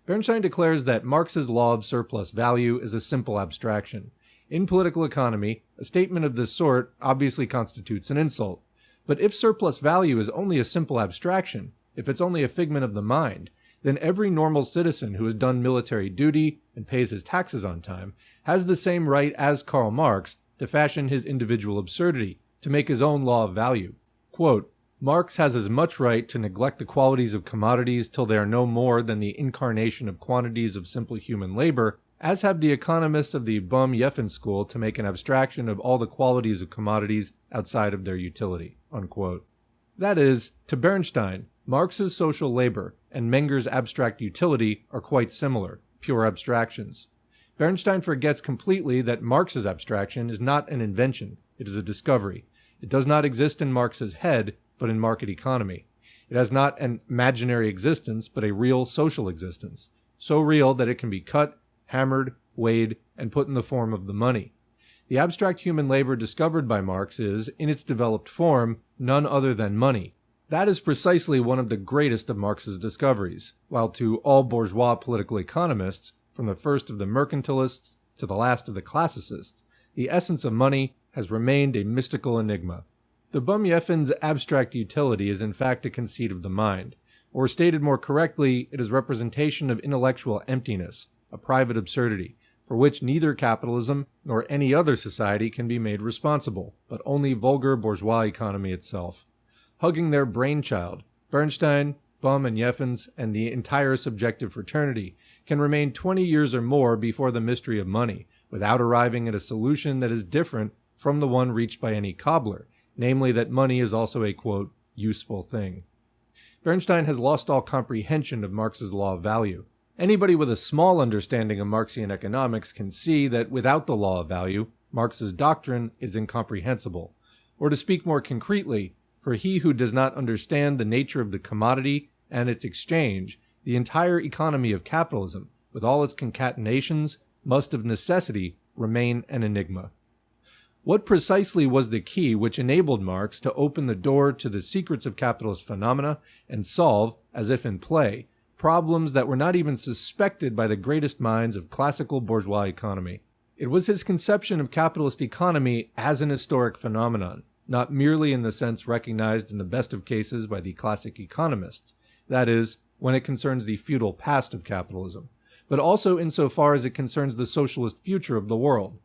[SPEAKER 1] Bernstein declares that Marx's law of surplus value is a simple abstraction. In political economy, a statement of this sort obviously constitutes an insult. But if surplus value is only a simple abstraction, if it's only a figment of the mind, then every normal citizen who has done military duty and pays his taxes on time has the same right as Karl Marx to fashion his individual absurdity, to make his own law of value. Quote, Marx has as much right to neglect the qualities of commodities till they are no more than the incarnation of quantities of simple human labor, as have the economists of the Baum-Jeffen school to make an abstraction of all the qualities of commodities outside of their utility. Unquote. That is, to Bernstein, Marx's social labor and Menger's abstract utility are quite similar, pure abstractions. Bernstein forgets completely that Marx's abstraction is not an invention, it is a discovery. It does not exist in Marx's head, but in market economy. It has not an imaginary existence, but a real social existence. so real that it can be cut, hammered, weighed, and put in the form of the money. The abstract human labor discovered by Marx is, in its developed form, none other than money. That is precisely one of the greatest of Marx's discoveries, while to all bourgeois political economists, from the first of the mercantilists to the last of the classicists, the essence of money has remained a mystical enigma. The Bum-Yeffin's abstract utility is in fact a conceit of the mind, or stated more correctly, it is representation of intellectual emptiness, a private absurdity, for which neither capitalism nor any other society can be made responsible, but only vulgar bourgeois economy itself. Hugging their brainchild, Bernstein, Bum and Yeffens, and the entire subjective fraternity can remain 20 years or more before the mystery of money, without arriving at a solution that is different from the one reached by any cobbler, namely that money is also a, quote, useful thing. Bernstein has lost all comprehension of Marx's law of value. Anybody with a small understanding of Marxian economics can see that without the law of value, Marx's doctrine is incomprehensible. Or to speak more concretely, for he who does not understand the nature of the commodity and its exchange, the entire economy of capitalism, with all its concatenations, must of necessity remain an enigma. What precisely was the key which enabled Marx to open the door to the secrets of capitalist phenomena and solve, as if in play, problems that were not even suspected by the greatest minds of classical bourgeois economy? It was his conception of capitalist economy as an historic phenomenon, not merely in the sense recognized in the best of cases by the classic economists, that is, when it concerns the feudal past of capitalism, but also insofar as it concerns the socialist future of the world.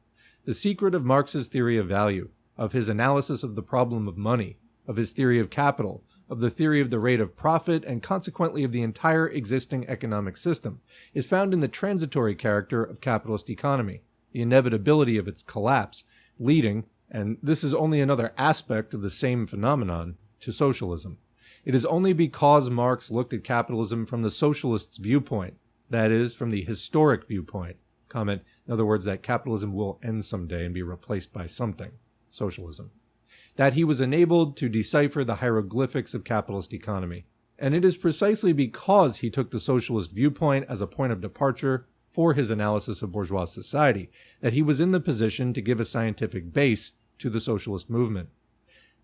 [SPEAKER 1] The secret of Marx's theory of value, of his analysis of the problem of money, of his theory of capital, of the theory of the rate of profit, and consequently of the entire existing economic system, is found in the transitory character of capitalist economy, the inevitability of its collapse, leading, and this is only another aspect of the same phenomenon, to socialism. It is only because Marx looked at capitalism from the socialist's viewpoint, that is, from the historic viewpoint, comment, in other words, that capitalism will end someday and be replaced by something, socialism, that he was enabled to decipher the hieroglyphics of capitalist economy. And it is precisely because he took the socialist viewpoint as a point of departure for his analysis of bourgeois society that he was in the position to give a scientific base to the socialist movement.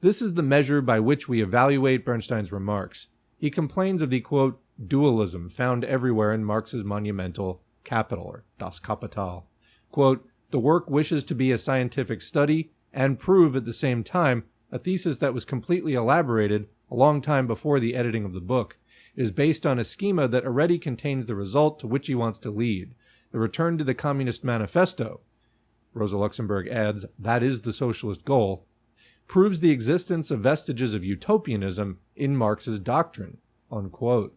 [SPEAKER 1] This is the measure by which we evaluate Bernstein's remarks. He complains of the, quote, dualism found everywhere in Marx's monumental Capital, or Das Kapital. Quote, the work wishes to be a scientific study and prove at the same time a thesis that was completely elaborated a long time before the editing of the book. It is based on a schema that already contains the result to which he wants to lead, the return to the Communist Manifesto. Rosa Luxemburg adds, that is the socialist goal, proves the existence of vestiges of utopianism in Marx's doctrine, unquote.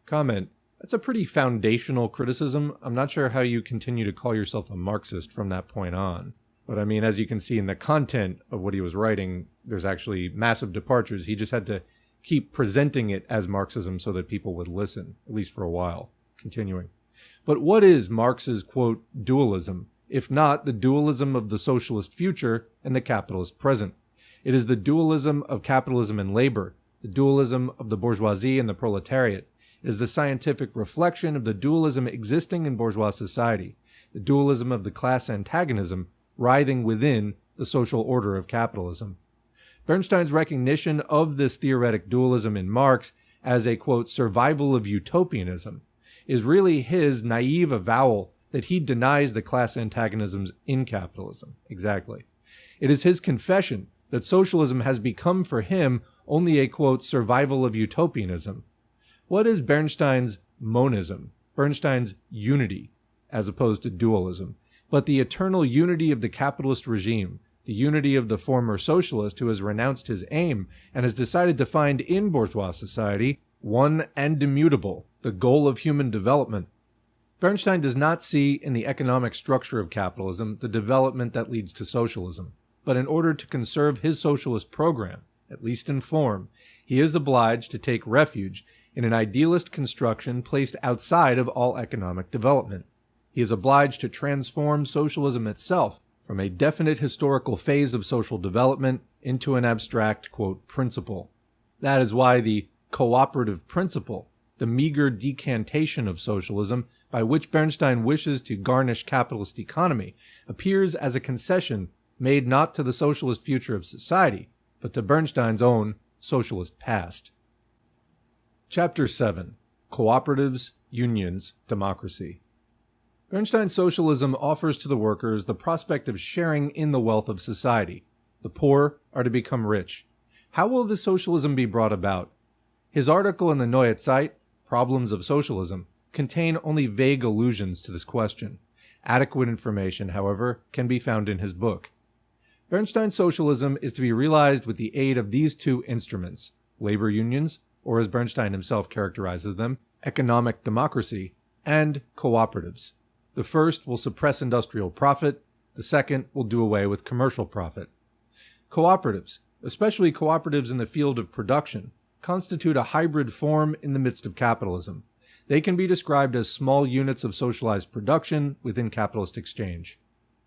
[SPEAKER 1] Comment, that's a pretty foundational criticism. I'm not sure how you continue to call yourself a Marxist from that point on. But I mean, as you can see in the content of what he was writing, there's actually massive departures. He just had to keep presenting it as Marxism so that people would listen, at least for a while. Continuing. But what is Marx's, quote, dualism, if not the dualism of the socialist future and the capitalist present? It is the dualism of capitalism and labor, the dualism of the bourgeoisie and the proletariat. It is the scientific reflection of the dualism existing in bourgeois society, the dualism of the class antagonism writhing within the social order of capitalism. Bernstein's recognition of this theoretic dualism in Marx as a, quote, survival of utopianism is really his naive avowal that he denies the class antagonisms in capitalism. Exactly. It is his confession that socialism has become for him only a, quote, survival of utopianism. What is Bernstein's monism, Bernstein's unity, as opposed to dualism, but the eternal unity of the capitalist regime, the unity of the former socialist who has renounced his aim and has decided to find in bourgeois society one and immutable, the goal of human development? Bernstein does not see in the economic structure of capitalism the development that leads to socialism, but in order to conserve his socialist program, at least in form, he is obliged to take refuge in an idealist construction placed outside of all economic development. He is obliged to transform socialism itself from a definite historical phase of social development into an abstract, quote, principle. That is why the cooperative principle, the meager decantation of socialism by which Bernstein wishes to garnish capitalist economy, appears as a concession made not to the socialist future of society, but to Bernstein's own socialist past. Chapter 7. Cooperatives, Unions, Democracy. Bernstein's socialism offers to the workers the prospect of sharing in the wealth of society. The poor are to become rich. How will this socialism be brought about? His article in the Neue Zeit, Problems of Socialism, contain only vague allusions to this question. Adequate information, however, can be found in his book. Bernstein's socialism is to be realized with the aid of these two instruments: labor unions, or as Bernstein himself characterizes them, economic democracy, and cooperatives. The first will suppress industrial profit, the second will do away with commercial profit. Cooperatives, especially cooperatives in the field of production, constitute a hybrid form in the midst of capitalism. They can be described as small units of socialized production within capitalist exchange.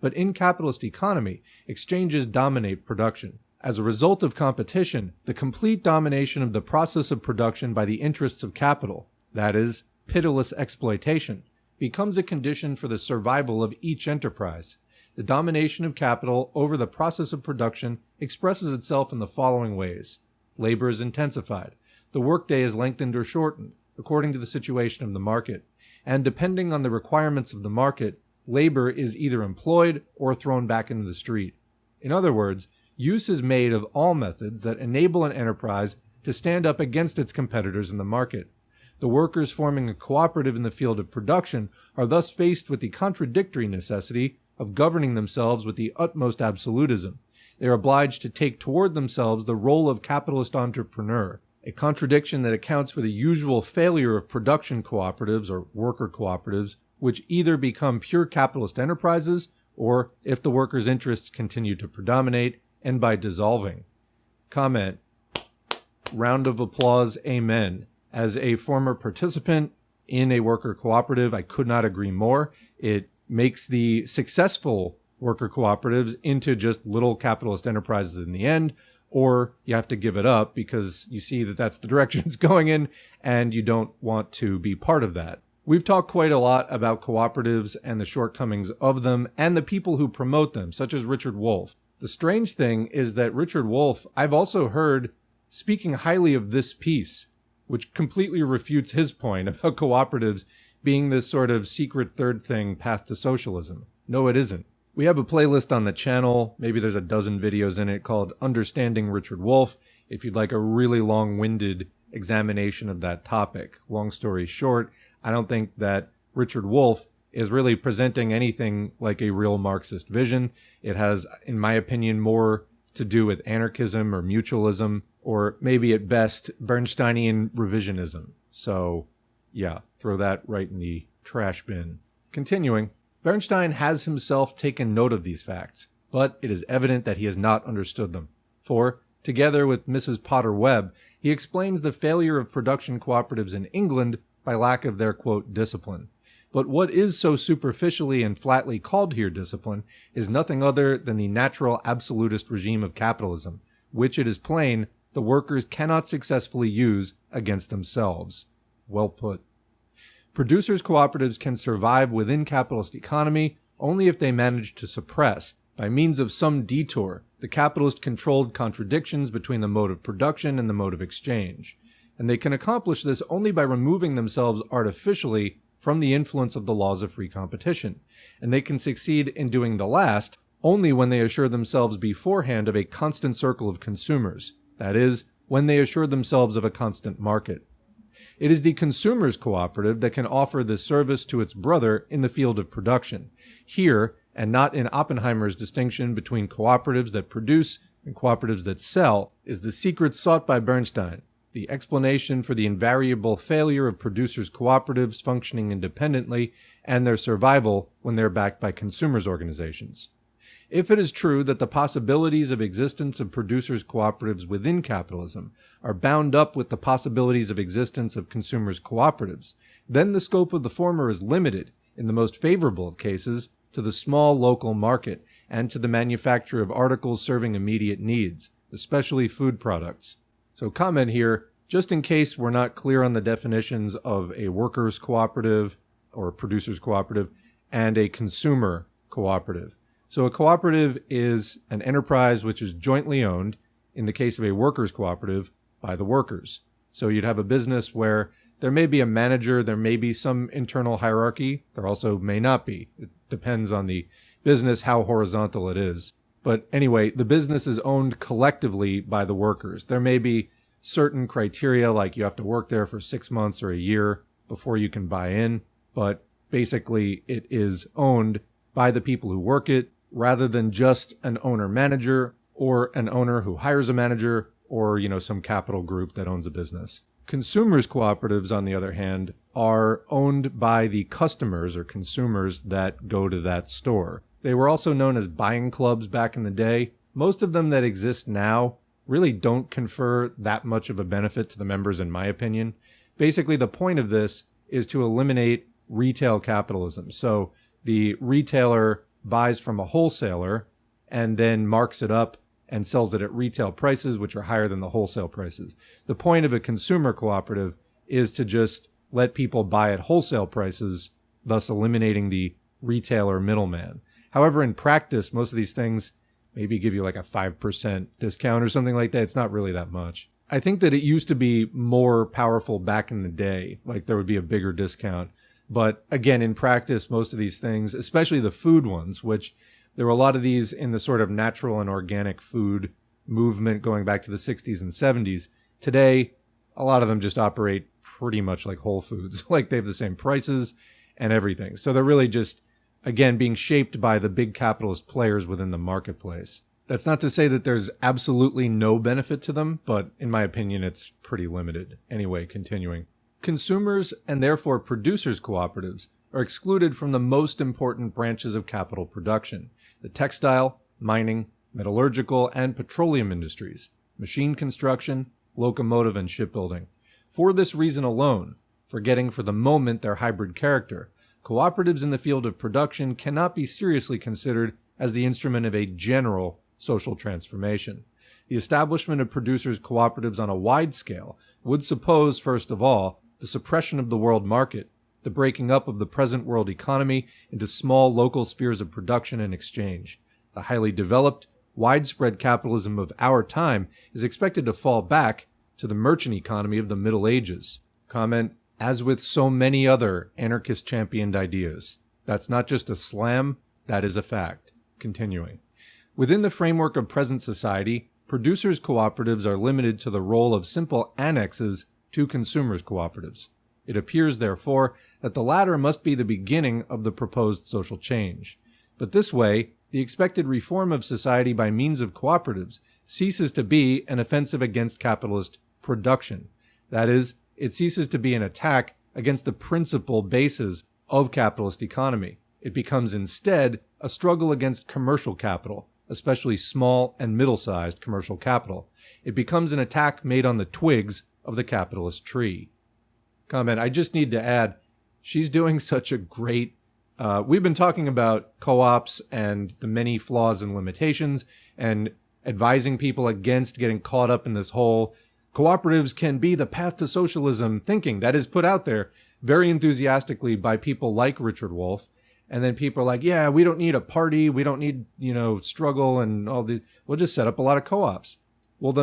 [SPEAKER 1] But in capitalist economy, exchanges dominate production. As a result of competition, the complete domination of the process of production by the interests of capital, that is, pitiless exploitation, becomes a condition for the survival of each enterprise. The domination of capital over the process of production expresses itself in the following ways. Labor is intensified. The workday is lengthened or shortened, according to the situation of the market. And depending on the requirements of the market, labor is either employed or thrown back into the street. In other words, use is made of all methods that enable an enterprise to stand up against its competitors in the market. The workers forming a cooperative in the field of production are thus faced with the contradictory necessity of governing themselves with the utmost absolutism. They are obliged to take toward themselves the role of capitalist entrepreneur, a contradiction that accounts for the usual failure of production cooperatives or worker cooperatives, which either become pure capitalist enterprises or, if the workers' interests continue to predominate, end by dissolving. Comment. Round of applause, amen. As a former participant in a worker cooperative, I could not agree more. It makes the successful worker cooperatives into just little capitalist enterprises in the end, or you have to give it up because you see that that's the direction it's going in and you don't want to be part of that. We've talked quite a lot about cooperatives and the shortcomings of them and the people who promote them, such as Richard Wolff. The strange thing is that Richard Wolff, I've also heard speaking highly of this piece, which completely refutes his point about cooperatives being this sort of secret third thing path to socialism. No, it isn't. We have a playlist on the channel, maybe there's a dozen videos in it, called Understanding Richard Wolff, if you'd like a really long-winded examination of that topic. Long story short, I don't think that Richard Wolff is really presenting anything like a real Marxist vision. It has, in my opinion, more to do with anarchism or mutualism, or maybe at best, Bernsteinian revisionism. So, yeah, throw that right in the trash bin. Continuing, Bernstein has himself taken note of these facts, but it is evident that he has not understood them. For, together with Mrs. Potter Webb, he explains the failure of production cooperatives in England by lack of their, quote, discipline. But what is so superficially and flatly called here discipline is nothing other than the natural absolutist regime of capitalism, which, it is plain, the workers cannot successfully use against themselves. Well put. Producers' cooperatives can survive within capitalist economy only if they manage to suppress, by means of some detour, the capitalist-controlled contradictions between the mode of production and the mode of exchange. And they can accomplish this only by removing themselves artificially from the influence of the laws of free competition. And they can succeed in doing the last only when they assure themselves beforehand of a constant circle of consumers. That is, when they assure themselves of a constant market. It is the consumer's cooperative that can offer this service to its brother in the field of production. Here, and not in Oppenheimer's distinction between cooperatives that produce and cooperatives that sell, is the secret sought by Bernstein, the explanation for the invariable failure of producers' cooperatives functioning independently and their survival when they're backed by consumers' organizations. If it is true that the possibilities of existence of producers' cooperatives within capitalism are bound up with the possibilities of existence of consumers' cooperatives, then the scope of the former is limited, in the most favorable of cases, to the small local market and to the manufacture of articles serving immediate needs, especially food products. So comment here, just in case we're not clear on the definitions of a workers' cooperative, or a producer's cooperative, and a consumer cooperative. So a cooperative is an enterprise which is jointly owned, in the case of a workers' cooperative, by the workers. So you'd have a business where there may be a manager, there may be some internal hierarchy, there also may not be. It depends on the business, how horizontal it is. But anyway, the business is owned collectively by the workers. There may be certain criteria, like you have to work there for 6 months or a year before you can buy in, but basically it is owned by the people who work it, rather than just an owner-manager or an owner who hires a manager or, some capital group that owns a business. Consumers' cooperatives, on the other hand, are owned by the customers or consumers that go to that store. They were also known as buying clubs back in the day. Most of them that exist now really don't confer that much of a benefit to the members, in my opinion. Basically, the point of this is to eliminate retail capitalism. So the retailer buys from a wholesaler and then marks it up and sells it at retail prices, which are higher than the wholesale prices. The point of a consumer cooperative is to just let people buy at wholesale prices, thus eliminating the retailer middleman. However, in practice, most of these things maybe give you like a 5% discount or something like that. It's not really that much. I think that it used to be more powerful back in the day, like there would be a bigger discount. But again, in practice, most of these things, especially the food ones, which there were a lot of these in the sort of natural and organic food movement going back to the 60s and 70s. Today, a lot of them just operate pretty much like Whole Foods, like they have the same prices and everything. So they're really just, again, being shaped by the big capitalist players within the marketplace. That's not to say that there's absolutely no benefit to them, but in my opinion, it's pretty limited. Anyway, continuing. Consumers and therefore producers' cooperatives are excluded from the most important branches of capital production: the textile, mining, metallurgical, and petroleum industries, machine construction, locomotive, and shipbuilding. For this reason alone, forgetting for the moment their hybrid character, cooperatives in the field of production cannot be seriously considered as the instrument of a general social transformation. The establishment of producers' cooperatives on a wide scale would suppose, first of all, the suppression of the world market, the breaking up of the present world economy into small local spheres of production and exchange. The highly developed, widespread capitalism of our time is expected to fall back to the merchant economy of the Middle Ages. Comment, as with so many other anarchist-championed ideas. That's not just a slam, that is a fact. Continuing. Within the framework of present society, producers' cooperatives are limited to the role of simple annexes to consumers' cooperatives. It appears, therefore, that the latter must be the beginning of the proposed social change. But this way, the expected reform of society by means of cooperatives ceases to be an offensive against capitalist production. That is, it ceases to be an attack against the principal bases of capitalist economy. It becomes instead a struggle against commercial capital, especially small and middle-sized commercial capital. It becomes an attack made on the twigs of the capitalist tree. Comment, I just need to add, she's doing such a great... we've been talking about co-ops and the many flaws and limitations and advising people against getting caught up in this whole cooperatives can be the path to socialism thinking that is put out there very enthusiastically by people like Richard Wolff. And then people are like, yeah, we don't need a party. We don't need, struggle and all the, we'll just set up a lot of co-ops. Well,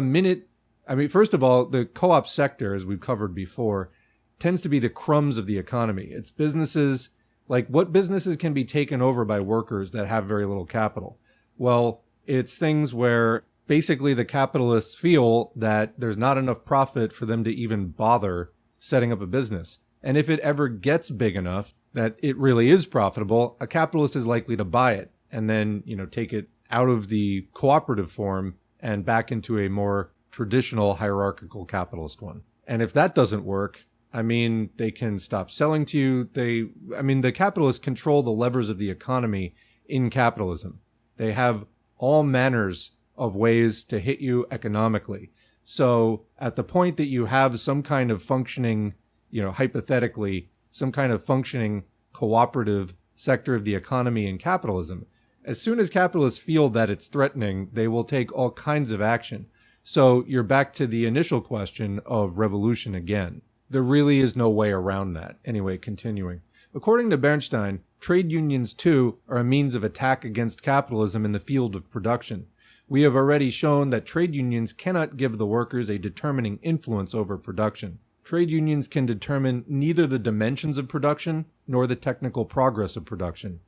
[SPEAKER 1] first of all, the co-op sector, as we've covered before, tends to be the crumbs of the economy. It's businesses, like what businesses can be taken over by workers that have very little capital? Well, it's things where basically the capitalists feel that there's not enough profit for them to even bother setting up a business. And if it ever gets big enough that it really is profitable, a capitalist is likely to buy it and then, take it out of the cooperative form and back into a more traditional hierarchical capitalist one. And if that doesn't work, they can stop selling to you. The capitalists control the levers of the economy in capitalism. They have all manners of ways to hit you economically. So at the point that you have some kind of functioning, hypothetically, some kind of functioning cooperative sector of the economy in capitalism, as soon as capitalists feel that it's threatening, they will take all kinds of action. So you're back to the initial question of revolution again. There really is no way around that. Anyway, continuing. According to Bernstein, trade unions too are a means of attack against capitalism in the field of production. We have already shown that trade unions cannot give the workers a determining influence over production. Trade unions can determine neither the dimensions of production nor the technical progress of production.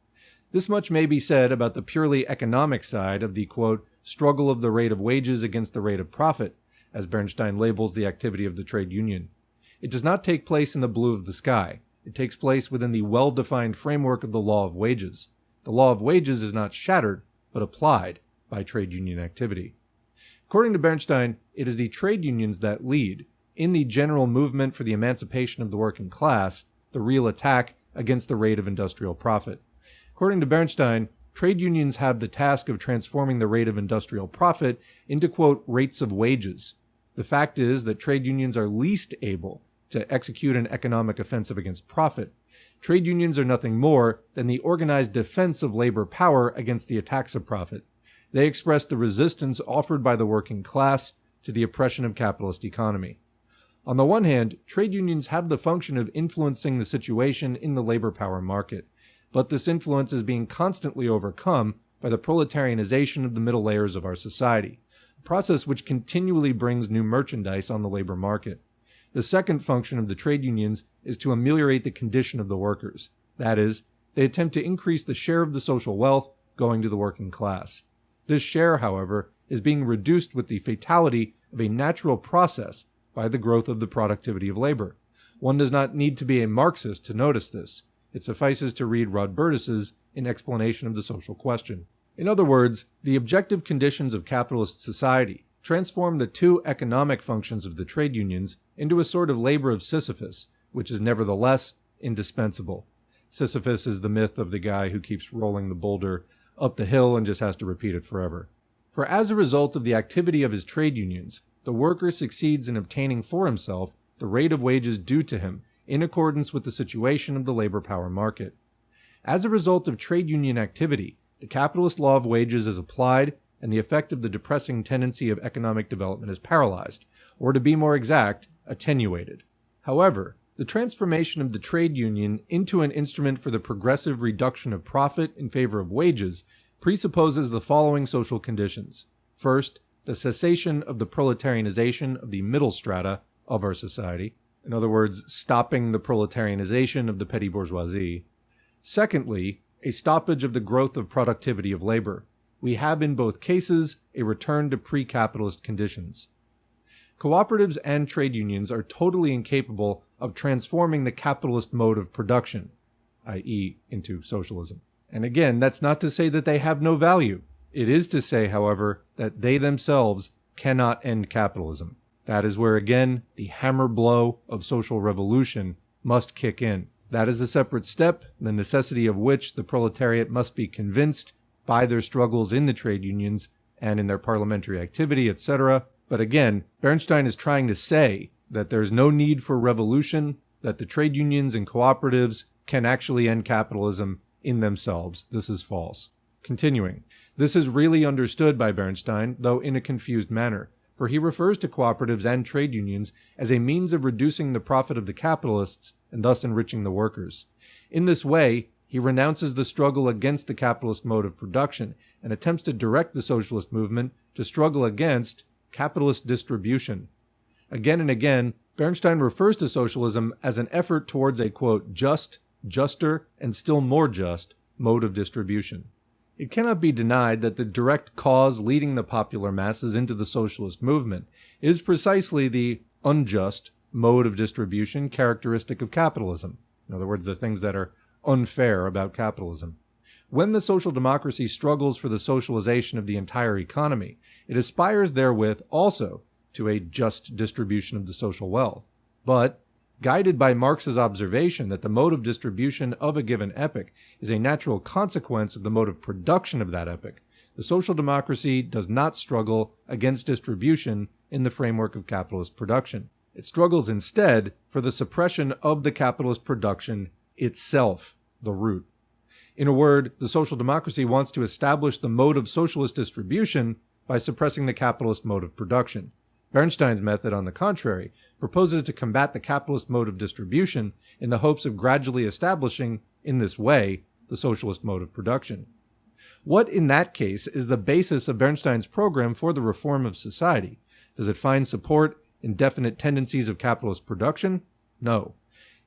[SPEAKER 1] This much may be said about the purely economic side of the, quote, struggle of the rate of wages against the rate of profit, as Bernstein labels the activity of the trade union. It does not take place in the blue of the sky. It takes place within the well-defined framework of the law of wages. The law of wages is not shattered, but applied by trade union activity. According to Bernstein, it is the trade unions that lead, in the general movement for the emancipation of the working class, the real attack against the rate of industrial profit. According to Bernstein, trade unions have the task of transforming the rate of industrial profit into, quote, rates of wages. The fact is that trade unions are least able to execute an economic offensive against profit. Trade unions are nothing more than the organized defense of labor power against the attacks of profit. They express the resistance offered by the working class to the oppression of capitalist economy. On the one hand, trade unions have the function of influencing the situation in the labor power market, but this influence is being constantly overcome by the proletarianization of the middle layers of our society, a process which continually brings new merchandise on the labor market. The second function of the trade unions is to ameliorate the condition of the workers. That is, they attempt to increase the share of the social wealth going to the working class. This share, however, is being reduced with the fatality of a natural process by the growth of the productivity of labor. One does not need to be a Marxist to notice this. It suffices to read Rodbertus's In Explanation of the Social Question. In other words, the objective conditions of capitalist society transform the two economic functions of the trade unions into a sort of labor of Sisyphus, which is nevertheless indispensable. Sisyphus is the myth of the guy who keeps rolling the boulder up the hill and just has to repeat it forever. For as a result of the activity of his trade unions, the worker succeeds in obtaining for himself the rate of wages due to him in accordance with the situation of the labor power market. As a result of trade union activity, the capitalist law of wages is applied and the effect of the depressing tendency of economic development is paralyzed, or to be more exact, attenuated. However, the transformation of the trade union into an instrument for the progressive reduction of profit in favor of wages presupposes the following social conditions. First, the cessation of the proletarianization of the middle strata of our society. In other words, stopping the proletarianization of the petty bourgeoisie. Secondly, a stoppage of the growth of productivity of labor. We have in both cases a return to pre-capitalist conditions. Cooperatives and trade unions are totally incapable of transforming the capitalist mode of production, i.e., into socialism. And again, that's not to say that they have no value. It is to say, however, that they themselves cannot end capitalism. That is where, again, the hammer blow of social revolution must kick in. That is a separate step, the necessity of which the proletariat must be convinced by their struggles in the trade unions and in their parliamentary activity, etc. But again, Bernstein is trying to say that there's no need for revolution, that the trade unions and cooperatives can actually end capitalism in themselves. This is false. Continuing, this is really understood by Bernstein, though in a confused manner, for he refers to cooperatives and trade unions as a means of reducing the profit of the capitalists and thus enriching the workers. In this way, he renounces the struggle against the capitalist mode of production and attempts to direct the socialist movement to struggle against capitalist distribution. Again and again, Bernstein refers to socialism as an effort towards a, quote, just, juster, and still more just mode of distribution. It cannot be denied that the direct cause leading the popular masses into the socialist movement is precisely the unjust mode of distribution characteristic of capitalism. In other words, the things that are unfair about capitalism. When the social democracy struggles for the socialization of the entire economy, it aspires therewith also to a just distribution of the social wealth. But, guided by Marx's observation that the mode of distribution of a given epoch is a natural consequence of the mode of production of that epoch, the social democracy does not struggle against distribution in the framework of capitalist production. It struggles instead for the suppression of the capitalist production itself, the root. In a word, the social democracy wants to establish the mode of socialist distribution by suppressing the capitalist mode of production. Bernstein's method, on the contrary, proposes to combat the capitalist mode of distribution in the hopes of gradually establishing, in this way, the socialist mode of production. What, in that case, is the basis of Bernstein's program for the reform of society? Does it find support in definite tendencies of capitalist production? No.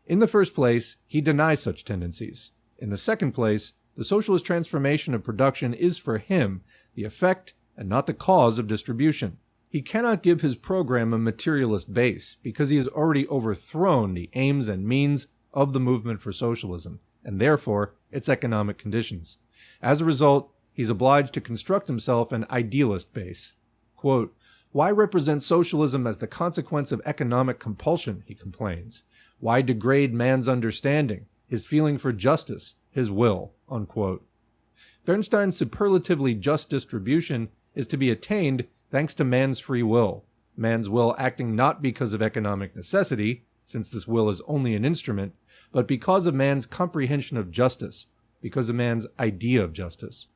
[SPEAKER 1] In the first place, he denies such tendencies. In the second place, the socialist transformation of production is for him the effect and not the cause of distribution. He cannot give his program a materialist base because he has already overthrown the aims and means of the movement for socialism, and therefore its economic conditions. As a result, he's obliged to construct himself an idealist base. Quote, "Why represent socialism as the consequence of economic compulsion?" he complains. "Why degrade man's understanding, his feeling for justice, his will?" Unquote. Bernstein's superlatively just distribution is to be attained thanks to man's free will acting not because of economic necessity, since this will is only an instrument, but because of man's comprehension of justice, because of man's idea of justice.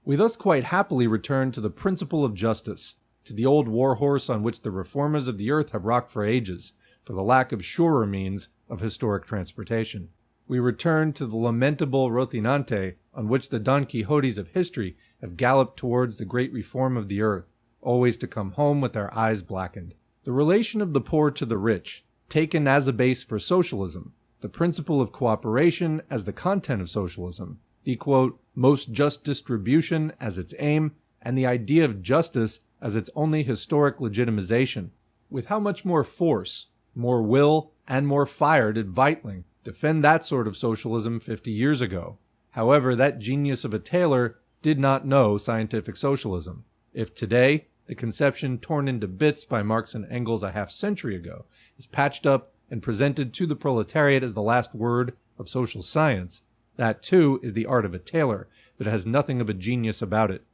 [SPEAKER 1] We thus quite happily return to the principle of justice, to the old war horse on which the reformers of the earth have rocked for ages, for the lack of surer means of historic transportation. We return to the lamentable Rocinante on which the Don Quixotes of history have galloped towards the great reform of the earth, always to come home with their eyes blackened. The relation of the poor to the rich, taken as a base for socialism, the principle of cooperation as the content of socialism, the, quote, most just distribution as its aim, and the idea of justice as its only historic legitimization. With how much more force, more will, and more fire did Weitling defend that sort of socialism 50 years ago? However, that genius of a tailor did not know scientific socialism. If today, the conception torn into bits by Marx and Engels a half-century ago is patched up and presented to the proletariat as the last word of social science, that too is the art of a tailor, but it has nothing of a genius about it.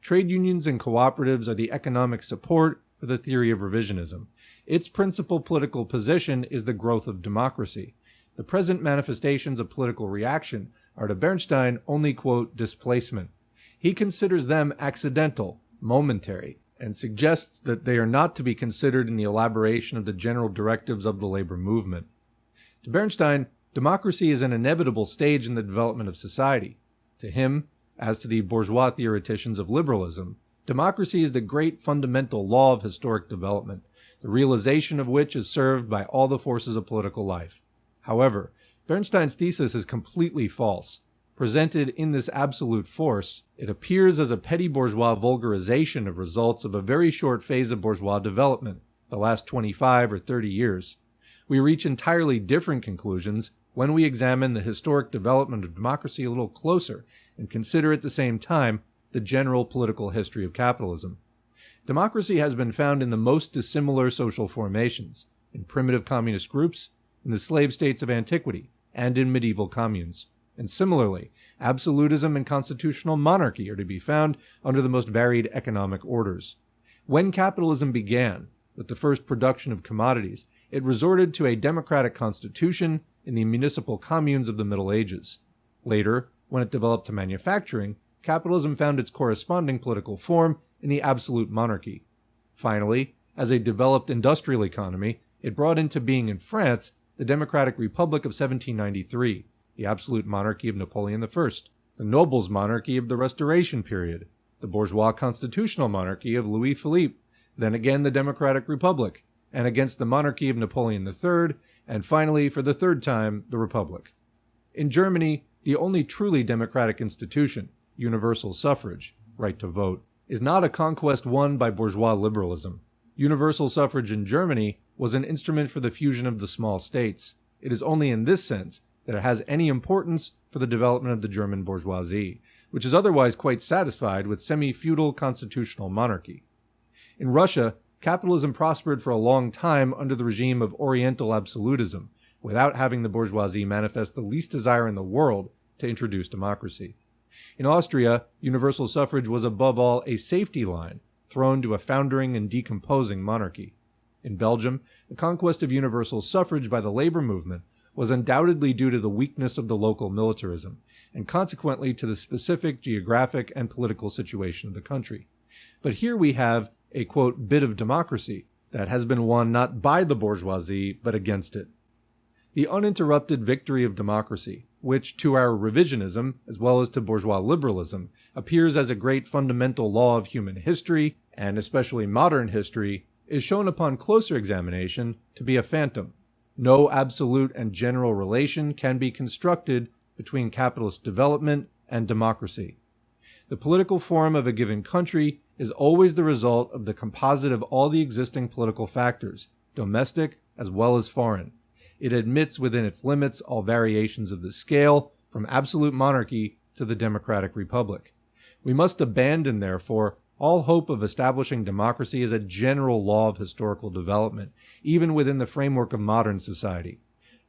[SPEAKER 1] Trade unions and cooperatives are the economic support for the theory of revisionism. Its principal political position is the growth of democracy. The present manifestations of political reaction are to Bernstein only, quote, displacement. He considers them accidental, momentary, and suggests that they are not to be considered in the elaboration of the general directives of the labor movement. To Bernstein, democracy is an inevitable stage in the development of society. To him, as to the bourgeois theoreticians of liberalism, democracy is the great fundamental law of historic development, the realization of which is served by all the forces of political life. However, Bernstein's thesis is completely false. Presented in this absolute force, it appears as a petty bourgeois vulgarization of results of a very short phase of bourgeois development, the last 25 or 30 years. We reach entirely different conclusions when we examine the historic development of democracy a little closer and consider at the same time the general political history of capitalism. Democracy has been found in the most dissimilar social formations, in primitive communist groups, in the slave states of antiquity, and in medieval communes. And similarly, absolutism and constitutional monarchy are to be found under the most varied economic orders. When capitalism began, with the first production of commodities, it resorted to a democratic constitution in the municipal communes of the Middle Ages. Later, when it developed to manufacturing, capitalism found its corresponding political form in the absolute monarchy. Finally, as a developed industrial economy, it brought into being in France the Democratic Republic of 1793, the absolute monarchy of Napoleon I, the nobles' monarchy of the Restoration period, the bourgeois constitutional monarchy of Louis Philippe, then again the Democratic Republic, and against the monarchy of Napoleon III, and finally, for the third time, the Republic. In Germany, the only truly democratic institution, universal suffrage, right to vote, is not a conquest won by bourgeois liberalism. Universal suffrage in Germany was an instrument for the fusion of the small states. It is only in this sense that it has any importance for the development of the German bourgeoisie, which is otherwise quite satisfied with semi-feudal constitutional monarchy. In Russia, capitalism prospered for a long time under the regime of Oriental absolutism, without having the bourgeoisie manifest the least desire in the world to introduce democracy. In Austria, universal suffrage was above all a safety line thrown to a foundering and decomposing monarchy. In Belgium, the conquest of universal suffrage by the labor movement was undoubtedly due to the weakness of the local militarism, and consequently to the specific geographic and political situation of the country. But here we have a, quote, bit of democracy that has been won not by the bourgeoisie, but against it. The uninterrupted victory of democracy, which to our revisionism, as well as to bourgeois liberalism, appears as a great fundamental law of human history, and especially modern history, is shown upon closer examination to be a phantom. No absolute and general relation can be constructed between capitalist development and democracy. The political form of a given country is always the result of the composite of all the existing political factors, domestic as well as foreign. It admits within its limits all variations of the scale, from absolute monarchy to the democratic republic. We must abandon, therefore, all hope of establishing democracy as a general law of historical development, even within the framework of modern society.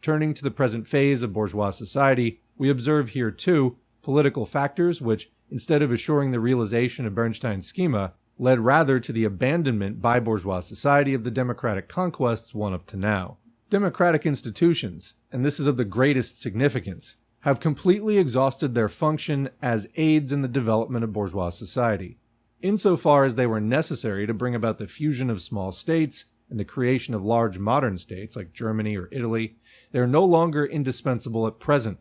[SPEAKER 1] Turning to the present phase of bourgeois society, we observe here, too, political factors which, instead of assuring the realization of Bernstein's schema, led rather to the abandonment by bourgeois society of the democratic conquests won up to now. Democratic institutions, and this is of the greatest significance, have completely exhausted their function as aids in the development of bourgeois society. Insofar as they were necessary to bring about the fusion of small states and the creation of large modern states like Germany or Italy, they are no longer indispensable at present.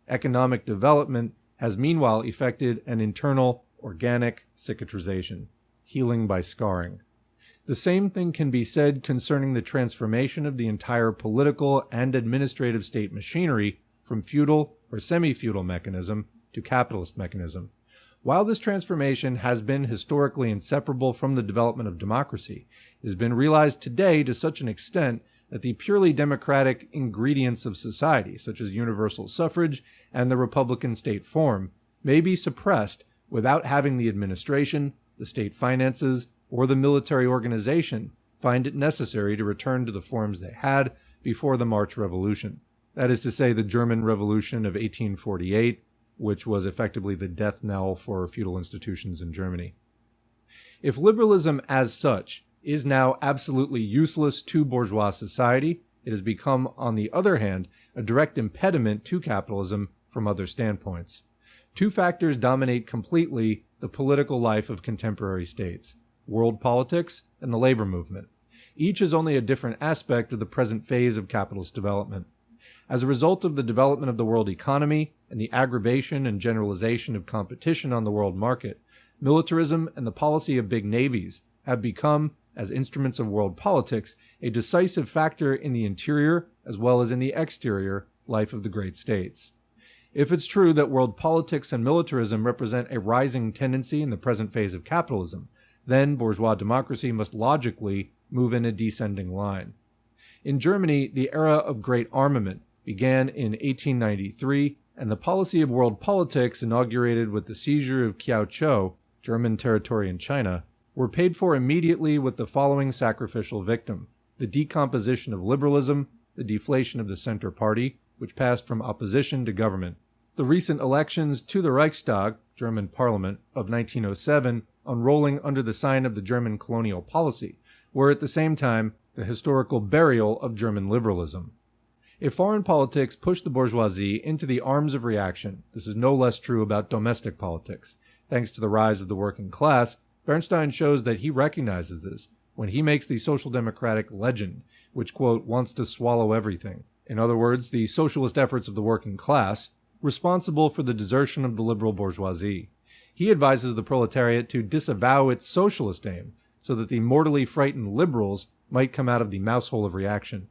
[SPEAKER 1] Economic development has meanwhile effected an internal, organic cicatrization, healing by scarring. The same thing can be said concerning the transformation of the entire political and administrative state machinery from feudal or semi-feudal mechanism to capitalist mechanism. While this transformation has been historically inseparable from the development of democracy, it has been realized today to such an extent that the purely democratic ingredients of society, such as universal suffrage and the republican state form, may be suppressed without having the administration, the state finances, or the military organization find it necessary to return to the forms they had before the March Revolution. That is to say, the German Revolution of 1848, which was effectively the death knell for feudal institutions in Germany. If liberalism as such is now absolutely useless to bourgeois society, it has become, on the other hand, a direct impediment to capitalism from other standpoints. Two factors dominate completely the political life of contemporary states: world politics and the labor movement. Each is only a different aspect of the present phase of capitalist development. As a result of the development of the world economy and the aggravation and generalization of competition on the world market, militarism and the policy of big navies have become, as instruments of world politics, a decisive factor in the interior as well as in the exterior life of the great states. If it's true that world politics and militarism represent a rising tendency in the present phase of capitalism, then bourgeois democracy must logically move in a descending line. In Germany, the era of great armament began in 1893, and the policy of world politics, inaugurated with the seizure of Kiaochou, German territory in China, were paid for immediately with the following sacrificial victim: the decomposition of liberalism, the deflation of the Center Party, which passed from opposition to government. The recent elections to the Reichstag, German parliament, of 1907, unrolling under the sign of the German colonial policy, were at the same time the historical burial of German liberalism. If foreign politics push the bourgeoisie into the arms of reaction, this is no less true about domestic politics. Thanks to the rise of the working class, Bernstein shows that he recognizes this when he makes the social democratic legend, which, quote, wants to swallow everything. In other words, the socialist efforts of the working class, responsible for the desertion of the liberal bourgeoisie. He advises the proletariat to disavow its socialist aim, so that the mortally frightened liberals might come out of the mousehole of reaction.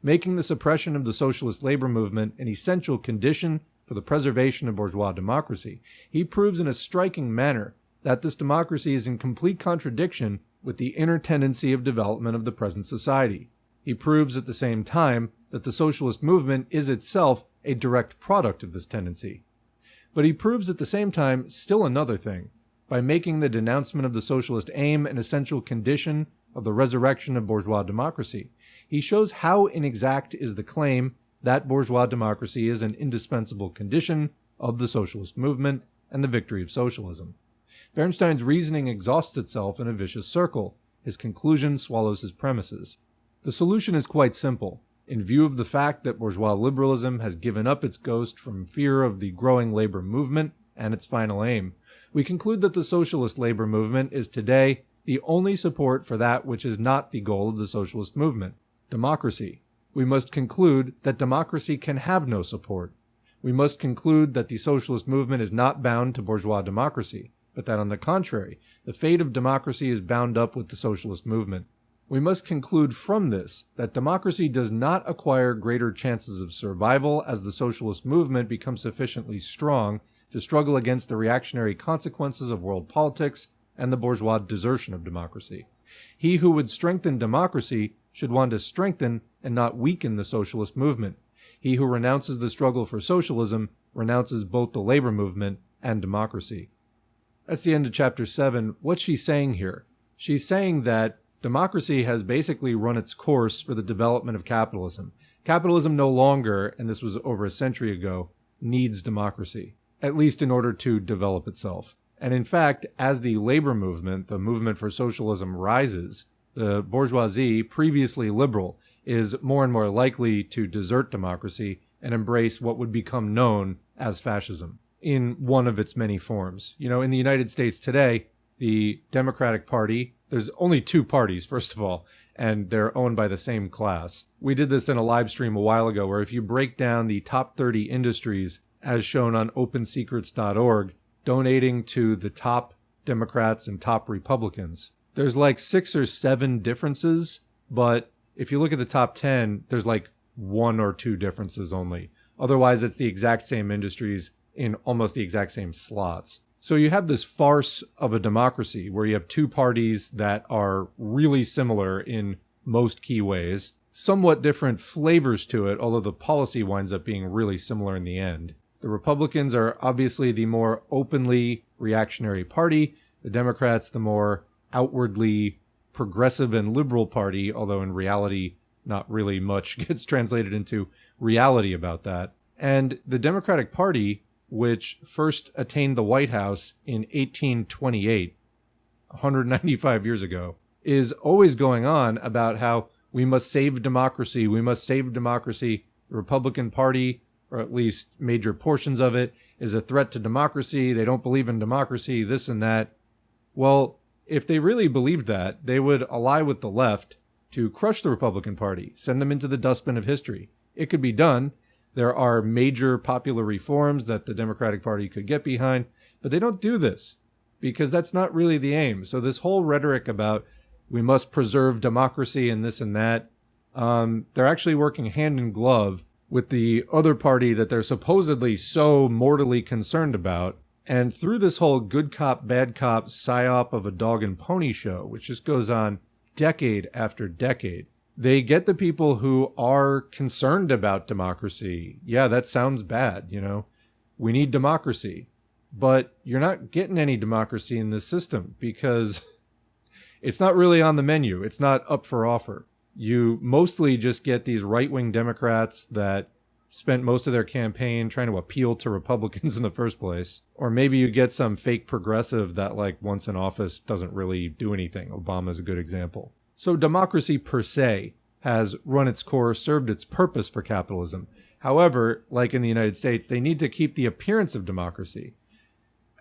[SPEAKER 1] Making the suppression of the socialist labor movement an essential condition for the preservation of bourgeois democracy, he proves in a striking manner that this democracy is in complete contradiction with the inner tendency of development of the present society. He proves at the same time that the socialist movement is itself a direct product of this tendency. But he proves at the same time still another thing, by making the denouncement of the socialist aim an essential condition of the resurrection of bourgeois democracy. He shows how inexact is the claim that bourgeois democracy is an indispensable condition of the socialist movement and the victory of socialism. Bernstein's reasoning exhausts itself in a vicious circle. His conclusion swallows his premises. The solution is quite simple. In view of the fact that bourgeois liberalism has given up its ghost from fear of the growing labor movement and its final aim, we conclude that the socialist labor movement is today the only support for that which is not the goal of the socialist movement, democracy. We must conclude that democracy can have no support. We must conclude that the socialist movement is not bound to bourgeois democracy, but that on the contrary, the fate of democracy is bound up with the socialist movement. We must conclude from this that democracy does not acquire greater chances of survival as the socialist movement becomes sufficiently strong to struggle against the reactionary consequences of world politics and the bourgeois desertion of democracy. He who would strengthen democracy should want to strengthen and not weaken the socialist movement. He who renounces the struggle for socialism renounces both the labor movement and democracy. That's the end of chapter 7. What's she saying here? She's saying that democracy has basically run its course for the development of capitalism. Capitalism no longer, and this was over a century ago, needs democracy, at least in order to develop itself. And in fact, as the labor movement, the movement for socialism, rises, the bourgeoisie, previously liberal, is more and more likely to desert democracy and embrace what would become known as fascism in one of its many forms. You know, in the United States today, the Democratic Party, there's only two parties, first of all, and they're owned by the same class. We did this in a live stream a while ago, where if you break down the top 30 industries as shown on opensecrets.org, donating to the top Democrats and top Republicans, there's like 6 or 7 differences, but if you look at the top 10, there's like 1 or 2 differences only. Otherwise, it's the exact same industries in almost the exact same slots. So you have this farce of a democracy where you have two parties that are really similar in most key ways, somewhat different flavors to it, although the policy winds up being really similar in the end. The Republicans are obviously the more openly reactionary party, the Democrats the more outwardly progressive and liberal party, although in reality not really much gets translated into reality about that. And the Democratic Party, which first attained the White House in 1828, 195 years ago, is always going on about how we must save democracy, we must save democracy. The Republican Party, or at least major portions of it, is a threat to democracy. They don't believe in democracy, this and that. Well, if they really believed that, they would ally with the left to crush the Republican Party, send them into the dustbin of history. It could be done. There are major popular reforms that the Democratic Party could get behind, but they don't do this because that's not really the aim. So this whole rhetoric about we must preserve democracy and this and that, they're actually working hand in glove with the other party that they're supposedly so mortally concerned about. And through this whole good cop, bad cop psyop of a dog and pony show, which just goes on decade after decade, they get the people who are concerned about democracy. Yeah, that sounds bad, you know. We need democracy. But you're not getting any democracy in this system because it's not really on the menu. It's not up for offer. You mostly just get these right-wing Democrats that spent most of their campaign trying to appeal to Republicans in the first place. Or maybe you get some fake progressive that, like, once in office doesn't really do anything. Obama's a good example. So democracy per se has run its course, served its purpose for capitalism. However, like in the United States, they need to keep the appearance of democracy.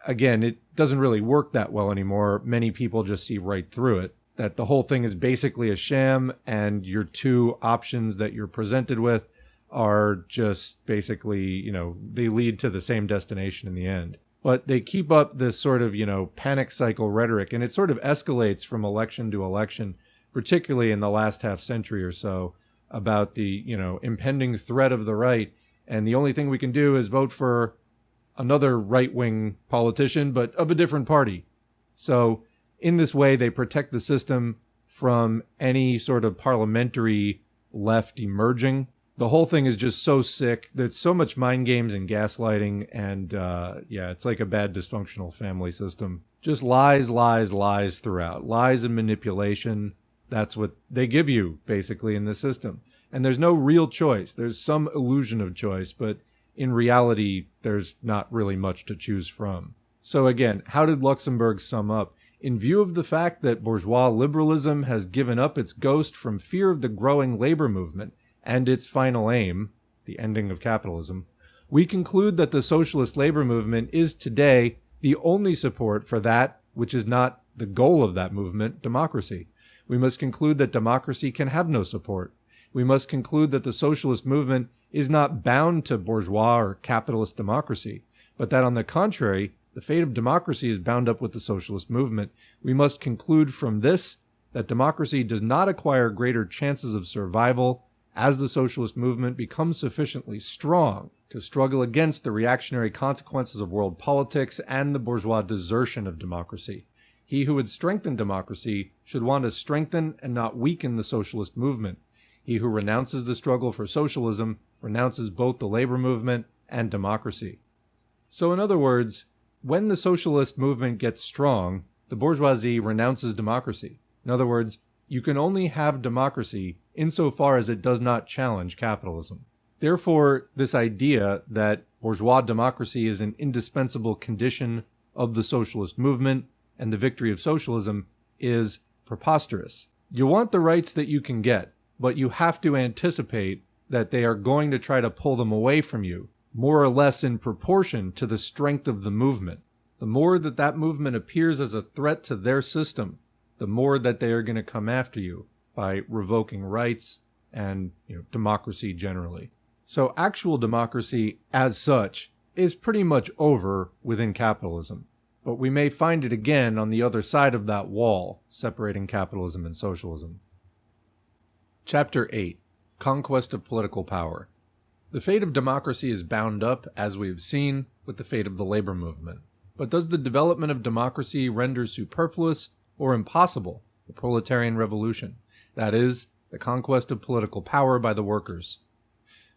[SPEAKER 1] Again, it doesn't really work that well anymore. Many people just see right through it, that the whole thing is basically a sham, and your two options that you're presented with are just basically, you know, they lead to the same destination in the end. But they keep up this sort of, you know, panic cycle rhetoric, and it sort of escalates from election to election, particularly in the last half century or so, about the, you know, impending threat of the right. And the only thing we can do is vote for another right-wing politician, but of a different party. So in this way, they protect the system from any sort of parliamentary left emerging. The whole thing is just so sick. There's so much mind games and gaslighting. And yeah, it's like a bad dysfunctional family system. Just lies, lies, lies throughout. Lies and manipulation. That's what they give you, basically, in the system. And there's no real choice. There's some illusion of choice, but in reality, there's not really much to choose from. So again, how did Luxemburg sum up? In view of the fact that bourgeois liberalism has given up its ghost from fear of the growing labor movement and its final aim, the ending of capitalism, we conclude that the socialist labor movement is today the only support for that which is not the goal of that movement, democracy. We must conclude that democracy can have no support. We must conclude that the socialist movement is not bound to bourgeois or capitalist democracy, but that on the contrary, the fate of democracy is bound up with the socialist movement. We must conclude from this that democracy does not acquire greater chances of survival as the socialist movement becomes sufficiently strong to struggle against the reactionary consequences of world politics and the bourgeois desertion of democracy. He who would strengthen democracy should want to strengthen and not weaken the socialist movement. He who renounces the struggle for socialism renounces both the labor movement and democracy. So in other words, when the socialist movement gets strong, the bourgeoisie renounces democracy. In other words, you can only have democracy insofar as it does not challenge capitalism. Therefore, this idea that bourgeois democracy is an indispensable condition of the socialist movement and the victory of socialism is preposterous. You want the rights that you can get, but you have to anticipate that they are going to try to pull them away from you, more or less in proportion to the strength of the movement. The more that that movement appears as a threat to their system, the more that they are going to come after you by revoking rights and democracy generally. So actual democracy as such is pretty much over within capitalism, but we may find it again on the other side of that wall separating capitalism and socialism. Chapter 8. Conquest of Political Power. The fate of democracy is bound up, as we have seen, with the fate of the labor movement. But does the development of democracy render superfluous or impossible the proletarian revolution, that is, the conquest of political power by the workers?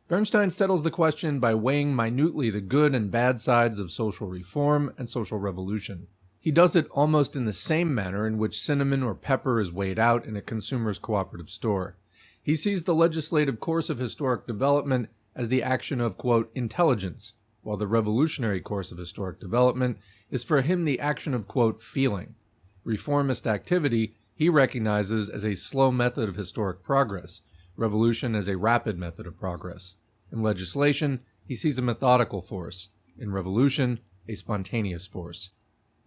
[SPEAKER 1] Bernstein settles the question by weighing minutely the good and bad sides of social reform and social revolution. He does it almost in the same manner in which cinnamon or pepper is weighed out in a consumer's cooperative store. He sees the legislative course of historic development as the action of, quote, intelligence, while the revolutionary course of historic development is for him the action of, quote, feeling. Reformist activity he recognizes as a slow method of historic progress, revolution as a rapid method of progress. In legislation, he sees a methodical force. In revolution, a spontaneous force.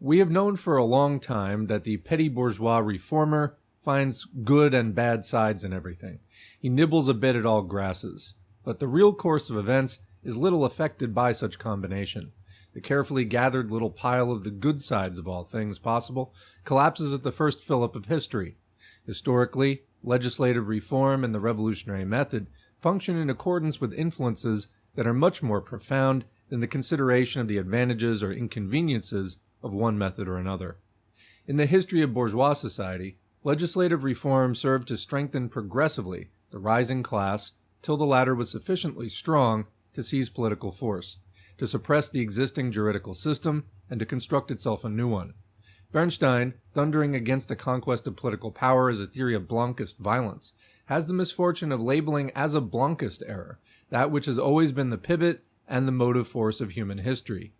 [SPEAKER 1] We have known for a long time that the petty bourgeois reformer finds good and bad sides in everything. He nibbles a bit at all grasses. But the real course of events is little affected by such combination. The carefully gathered little pile of the good sides of all things possible collapses at the first fillip of history. Historically, legislative reform and the revolutionary method function in accordance with influences that are much more profound than the consideration of the advantages or inconveniences of one method or another. In the history of bourgeois society, legislative reform served to strengthen progressively the rising class till the latter was sufficiently strong to seize political force, to suppress the existing juridical system, and to construct itself a new one. Bernstein, thundering against the conquest of political power as a theory of Blancist violence, has the misfortune of labeling as a Blancist error that which has always been the pivot and the motive force of human history.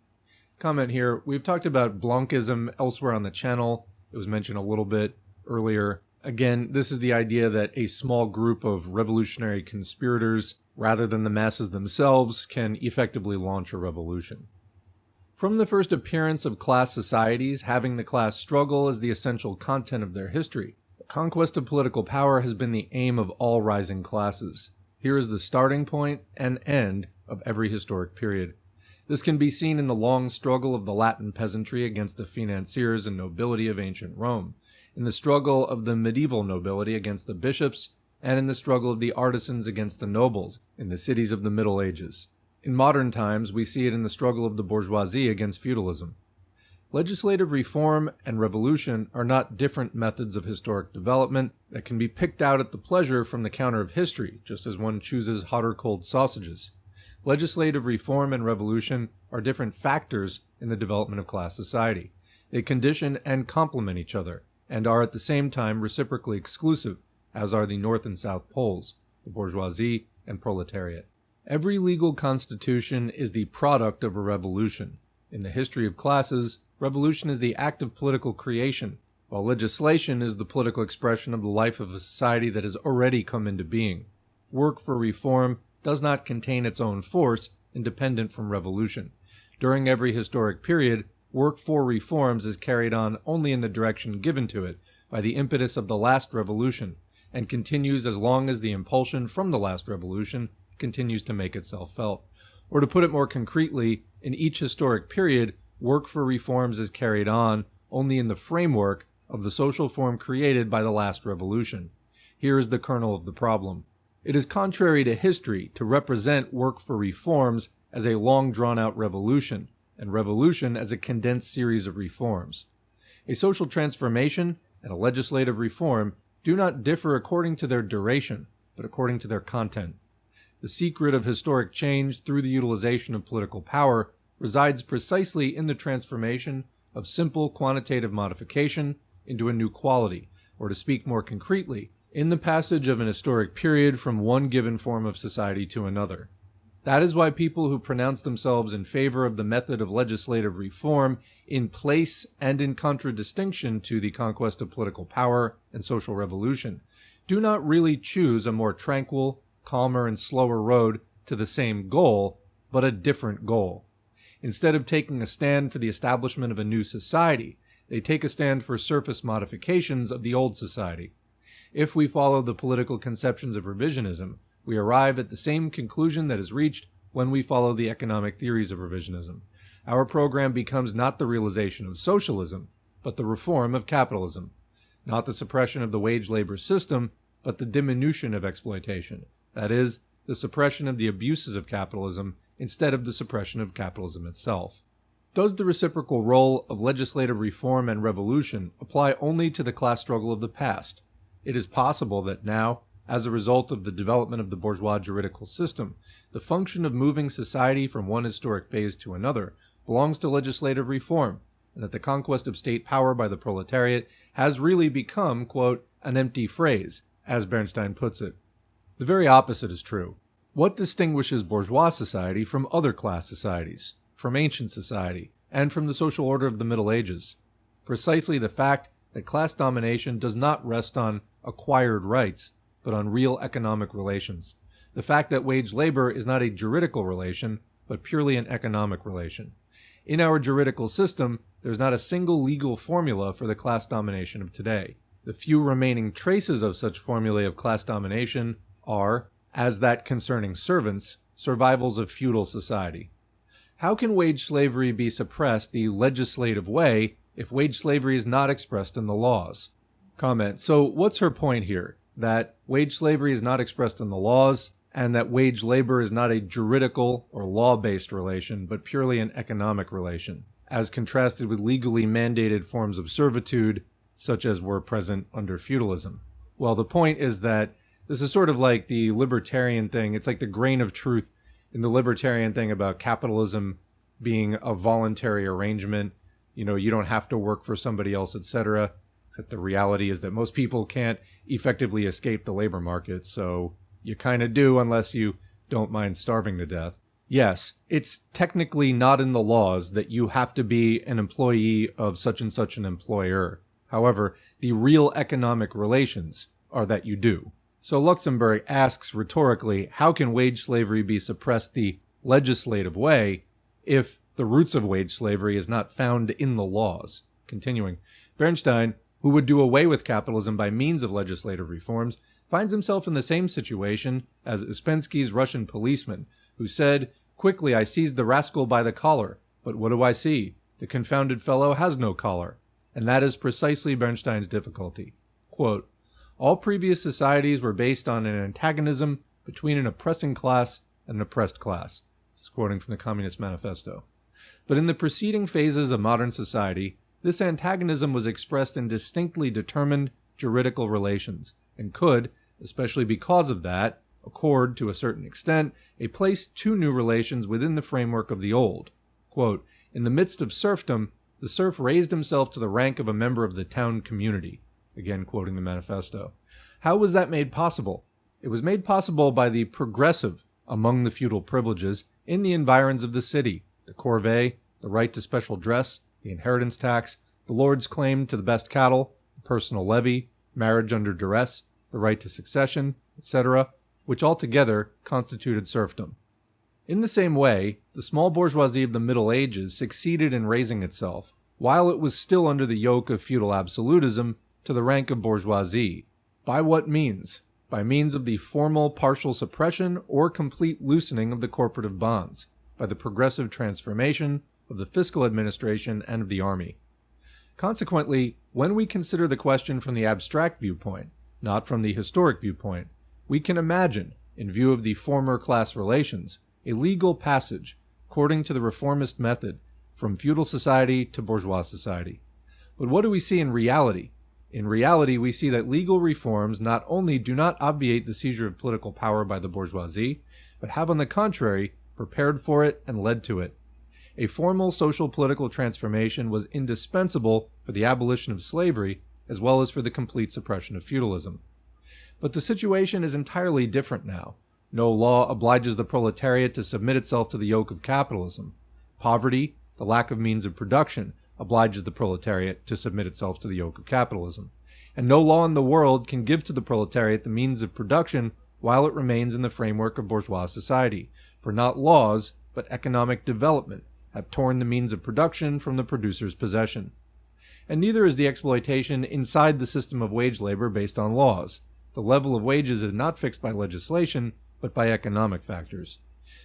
[SPEAKER 1] Comment here, we've talked about Blanchism elsewhere on the channel. It was mentioned a little bit earlier. Again, this is the idea that a small group of revolutionary conspirators, rather than the masses themselves, can effectively launch a revolution. From the first appearance of class societies having the class struggle as the essential content of their history, the conquest of political power has been the aim of all rising classes. Here is the starting point and end of every historic period. This can be seen in the long struggle of the Latin peasantry against the financiers and nobility of ancient Rome, in the struggle of the medieval nobility against the bishops, and in the struggle of the artisans against the nobles in the cities of the Middle Ages. In modern times, we see it in the struggle of the bourgeoisie against feudalism. Legislative reform and revolution are not different methods of historic development that can be picked out at the pleasure from the counter of history, just as one chooses hot or cold sausages. Legislative reform and revolution are different factors in the development of class society. They condition and complement each other, and are at the same time reciprocally exclusive, as are the North and South poles, the bourgeoisie and proletariat. Every legal constitution is the product of a revolution. In the history of classes, revolution is the act of political creation, while legislation is the political expression of the life of a society that has already come into being. Work for reform does not contain its own force, independent from revolution. During every historic period, work for reforms is carried on only in the direction given to it by the impetus of the last revolution, and continues as long as the impulsion from the last revolution continues to make itself felt. Or to put it more concretely, in each historic period, work for reforms is carried on only in the framework of the social form created by the last revolution. Here is the kernel of the problem. It is contrary to history to represent work for reforms as a long drawn-out revolution, and revolution as a condensed series of reforms. A social transformation and a legislative reform do not differ according to their duration, but according to their content. The secret of historic change through the utilization of political power resides precisely in the transformation of simple quantitative modification into a new quality, or to speak more concretely, in the passage of an historic period from one given form of society to another. That is why people who pronounce themselves in favor of the method of legislative reform in place and in contradistinction to the conquest of political power and social revolution do not really choose a more tranquil, calmer, and slower road to the same goal, but a different goal. Instead of taking a stand for the establishment of a new society, they take a stand for surface modifications of the old society. If we follow the political conceptions of revisionism, we arrive at the same conclusion that is reached when we follow the economic theories of revisionism. Our program becomes not the realization of socialism, but the reform of capitalism. Not the suppression of the wage labor system, but the diminution of exploitation. That is, the suppression of the abuses of capitalism instead of the suppression of capitalism itself. Does the reciprocal role of legislative reform and revolution apply only to the class struggle of the past? It is possible that now, as a result of the development of the bourgeois juridical system, the function of moving society from one historic phase to another belongs to legislative reform, and that the conquest of state power by the proletariat has really become, quote, an empty phrase, as Bernstein puts it. The very opposite is true. What distinguishes bourgeois society from other class societies, from ancient society, and from the social order of the Middle Ages? Precisely the fact that class domination does not rest on acquired rights, but on real economic relations. The fact that wage labor is not a juridical relation, but purely an economic relation. In our juridical system, there's not a single legal formula for the class domination of today. The few remaining traces of such formulae of class domination are, as that concerning servants, survivals of feudal society. How can wage slavery be suppressed the legislative way if wage slavery is not expressed in the laws? Comment. So what's her point here? That wage slavery is not expressed in the laws, and that wage labor is not a juridical or law-based relation, but purely an economic relation, as contrasted with legally mandated forms of servitude, such as were present under feudalism. Well, the point is that this is sort of like the libertarian thing. It's like the grain of truth in the libertarian thing about capitalism being a voluntary arrangement. You know, you don't have to work for somebody else, etc. Except the reality is that most people can't effectively escape the labor market, so you kind of do unless you don't mind starving to death. Yes, it's technically not in the laws that you have to be an employee of such and such an employer. However, the real economic relations are that you do. So Luxemburg asks rhetorically, how can wage slavery be suppressed the legislative way if the roots of wage slavery is not found in the laws? Continuing, Bernstein, who would do away with capitalism by means of legislative reforms, finds himself in the same situation as Ouspensky's Russian policeman, who said, "Quickly I seized the rascal by the collar, but what do I see? The confounded fellow has no collar." And that is precisely Bernstein's difficulty. Quote, all previous societies were based on an antagonism between an oppressing class and an oppressed class. This is quoting from the Communist Manifesto. But in the preceding phases of modern society, this antagonism was expressed in distinctly determined juridical relations, and could, especially because of that, accord, to a certain extent, a place to new relations within the framework of the old. Quote, in the midst of serfdom, the serf raised himself to the rank of a member of the town community. Again, quoting the manifesto. How was that made possible? It was made possible by the progressive among the feudal privileges in the environs of the city, the corvée, the right to special dress, the inheritance tax, the lord's claim to the best cattle, the personal levy, marriage under duress, the right to succession, etc., which altogether constituted serfdom. In the same way, the small bourgeoisie of the Middle Ages succeeded in raising itself, while it was still under the yoke of feudal absolutism, to the rank of bourgeoisie. By what means? By means of the formal partial suppression or complete loosening of the corporative bonds, by the progressive transformation of the fiscal administration and of the army. Consequently, when we consider the question from the abstract viewpoint, not from the historic viewpoint, we can imagine, in view of the former class relations, a legal passage, according to the reformist method, from feudal society to bourgeois society. But what do we see in reality? In reality, we see that legal reforms not only do not obviate the seizure of political power by the bourgeoisie, but have on the contrary prepared for it and led to it. A formal social political transformation was indispensable for the abolition of slavery as well as for the complete suppression of feudalism. But the situation is entirely different now. No law obliges the proletariat to submit itself to the yoke of capitalism. Poverty, the lack of means of production, obliges the proletariat to submit itself to the yoke of capitalism. And no law in the world can give to the proletariat the means of production while it remains in the framework of bourgeois society. For not laws, but economic development have torn the means of production from the producer's possession. And neither is the exploitation inside the system of wage labor based on laws. The level of wages is not fixed by legislation, but by economic factors.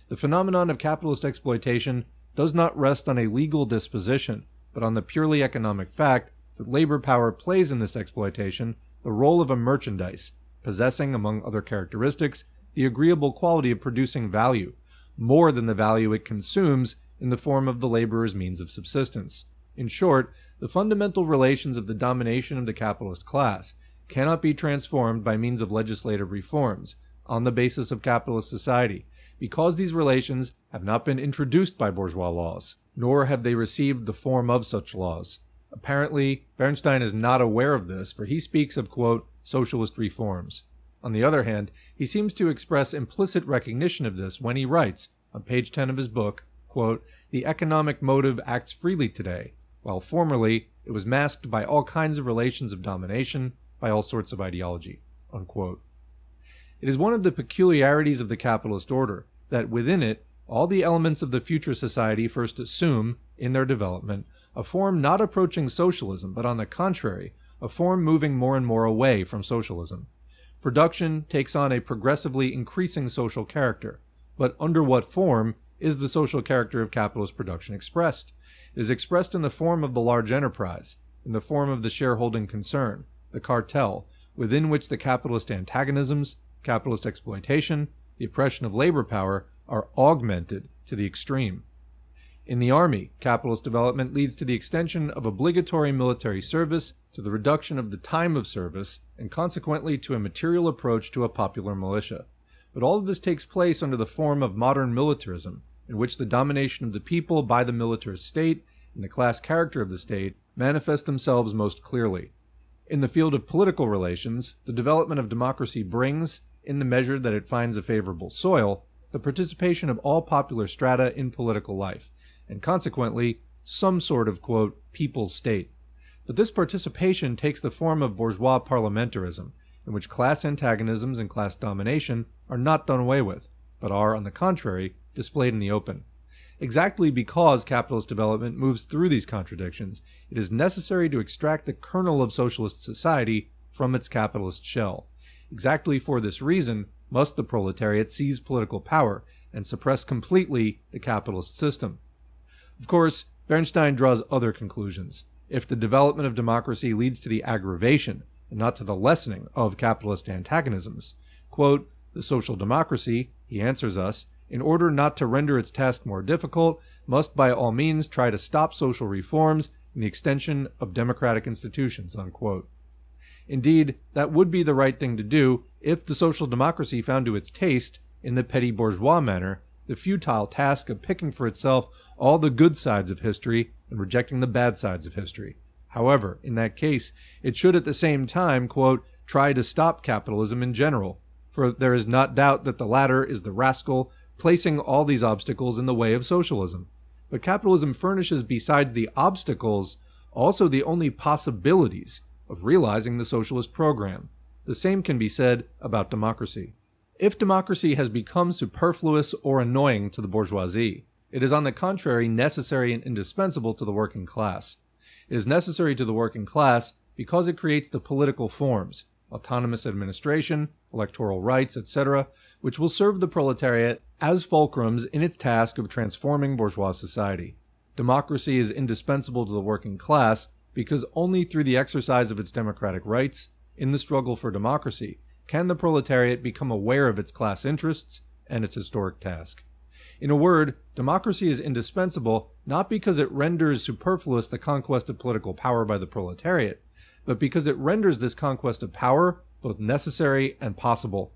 [SPEAKER 1] The phenomenon of capitalist exploitation does not rest on a legal disposition, but on the purely economic fact that labor power plays in this exploitation the role of a merchandise, possessing, among other characteristics, the agreeable quality of producing value, more than the value it consumes in the form of the laborer's means of subsistence. In short, the fundamental relations of the domination of the capitalist class cannot be transformed by means of legislative reforms on the basis of capitalist society, because these relations have not been introduced by bourgeois laws, nor have they received the form of such laws. Apparently, Bernstein is not aware of this, for he speaks of, quote, socialist reforms. On the other hand, he seems to express implicit recognition of this when he writes, on page 10 of his book, quote, the economic motive acts freely today, while formerly it was masked by all kinds of relations of domination, by all sorts of ideology, unquote. It is one of the peculiarities of the capitalist order that within it, all the elements of the future society first assume, in their development, a form not approaching socialism, but on the contrary, a form moving more and more away from socialism. Production takes on a progressively increasing social character, but under what form is the social character of capitalist production expressed? It is expressed in the form of the large enterprise, in the form of the shareholding concern, the cartel, within which the capitalist antagonisms, capitalist exploitation, the oppression of labor power are augmented to the extreme. In the army, capitalist development leads to the extension of obligatory military service, to the reduction of the time of service, and consequently to a material approach to a popular militia. But all of this takes place under the form of modern militarism, in which the domination of the people by the militarist state and the class character of the state manifest themselves most clearly. In the field of political relations, the development of democracy brings, in the measure that it finds a favorable soil, the participation of all popular strata in political life, and consequently, some sort of, quote, people's state. But this participation takes the form of bourgeois parliamentarism, in which class antagonisms and class domination are not done away with, but are, on the contrary, displayed in the open. Exactly because capitalist development moves through these contradictions, it is necessary to extract the kernel of socialist society from its capitalist shell. Exactly for this reason must the proletariat seize political power and suppress completely the capitalist system. Of course, Bernstein draws other conclusions. If the development of democracy leads to the aggravation, and not to the lessening, of capitalist antagonisms, quote, the social democracy, he answers us, in order not to render its task more difficult, must by all means try to stop social reforms and the extension of democratic institutions, unquote. Indeed, that would be the right thing to do if the social democracy found to its taste, in the petty bourgeois manner, the futile task of picking for itself all the good sides of history and rejecting the bad sides of history. However, in that case, it should at the same time, quote, try to stop capitalism in general, for there is not doubt that the latter is the rascal placing all these obstacles in the way of socialism. But capitalism furnishes, besides the obstacles, also the only possibilities of realizing the socialist program. The same can be said about democracy. If democracy has become superfluous or annoying to the bourgeoisie, it is on the contrary necessary and indispensable to the working class. It is necessary to the working class because it creates the political forms, autonomous administration, electoral rights, etc., which will serve the proletariat as fulcrums in its task of transforming bourgeois society. Democracy is indispensable to the working class because only through the exercise of its democratic rights, in the struggle for democracy, can the proletariat become aware of its class interests and its historic task. In a word, democracy is indispensable not because it renders superfluous the conquest of political power by the proletariat, but because it renders this conquest of power both necessary and possible.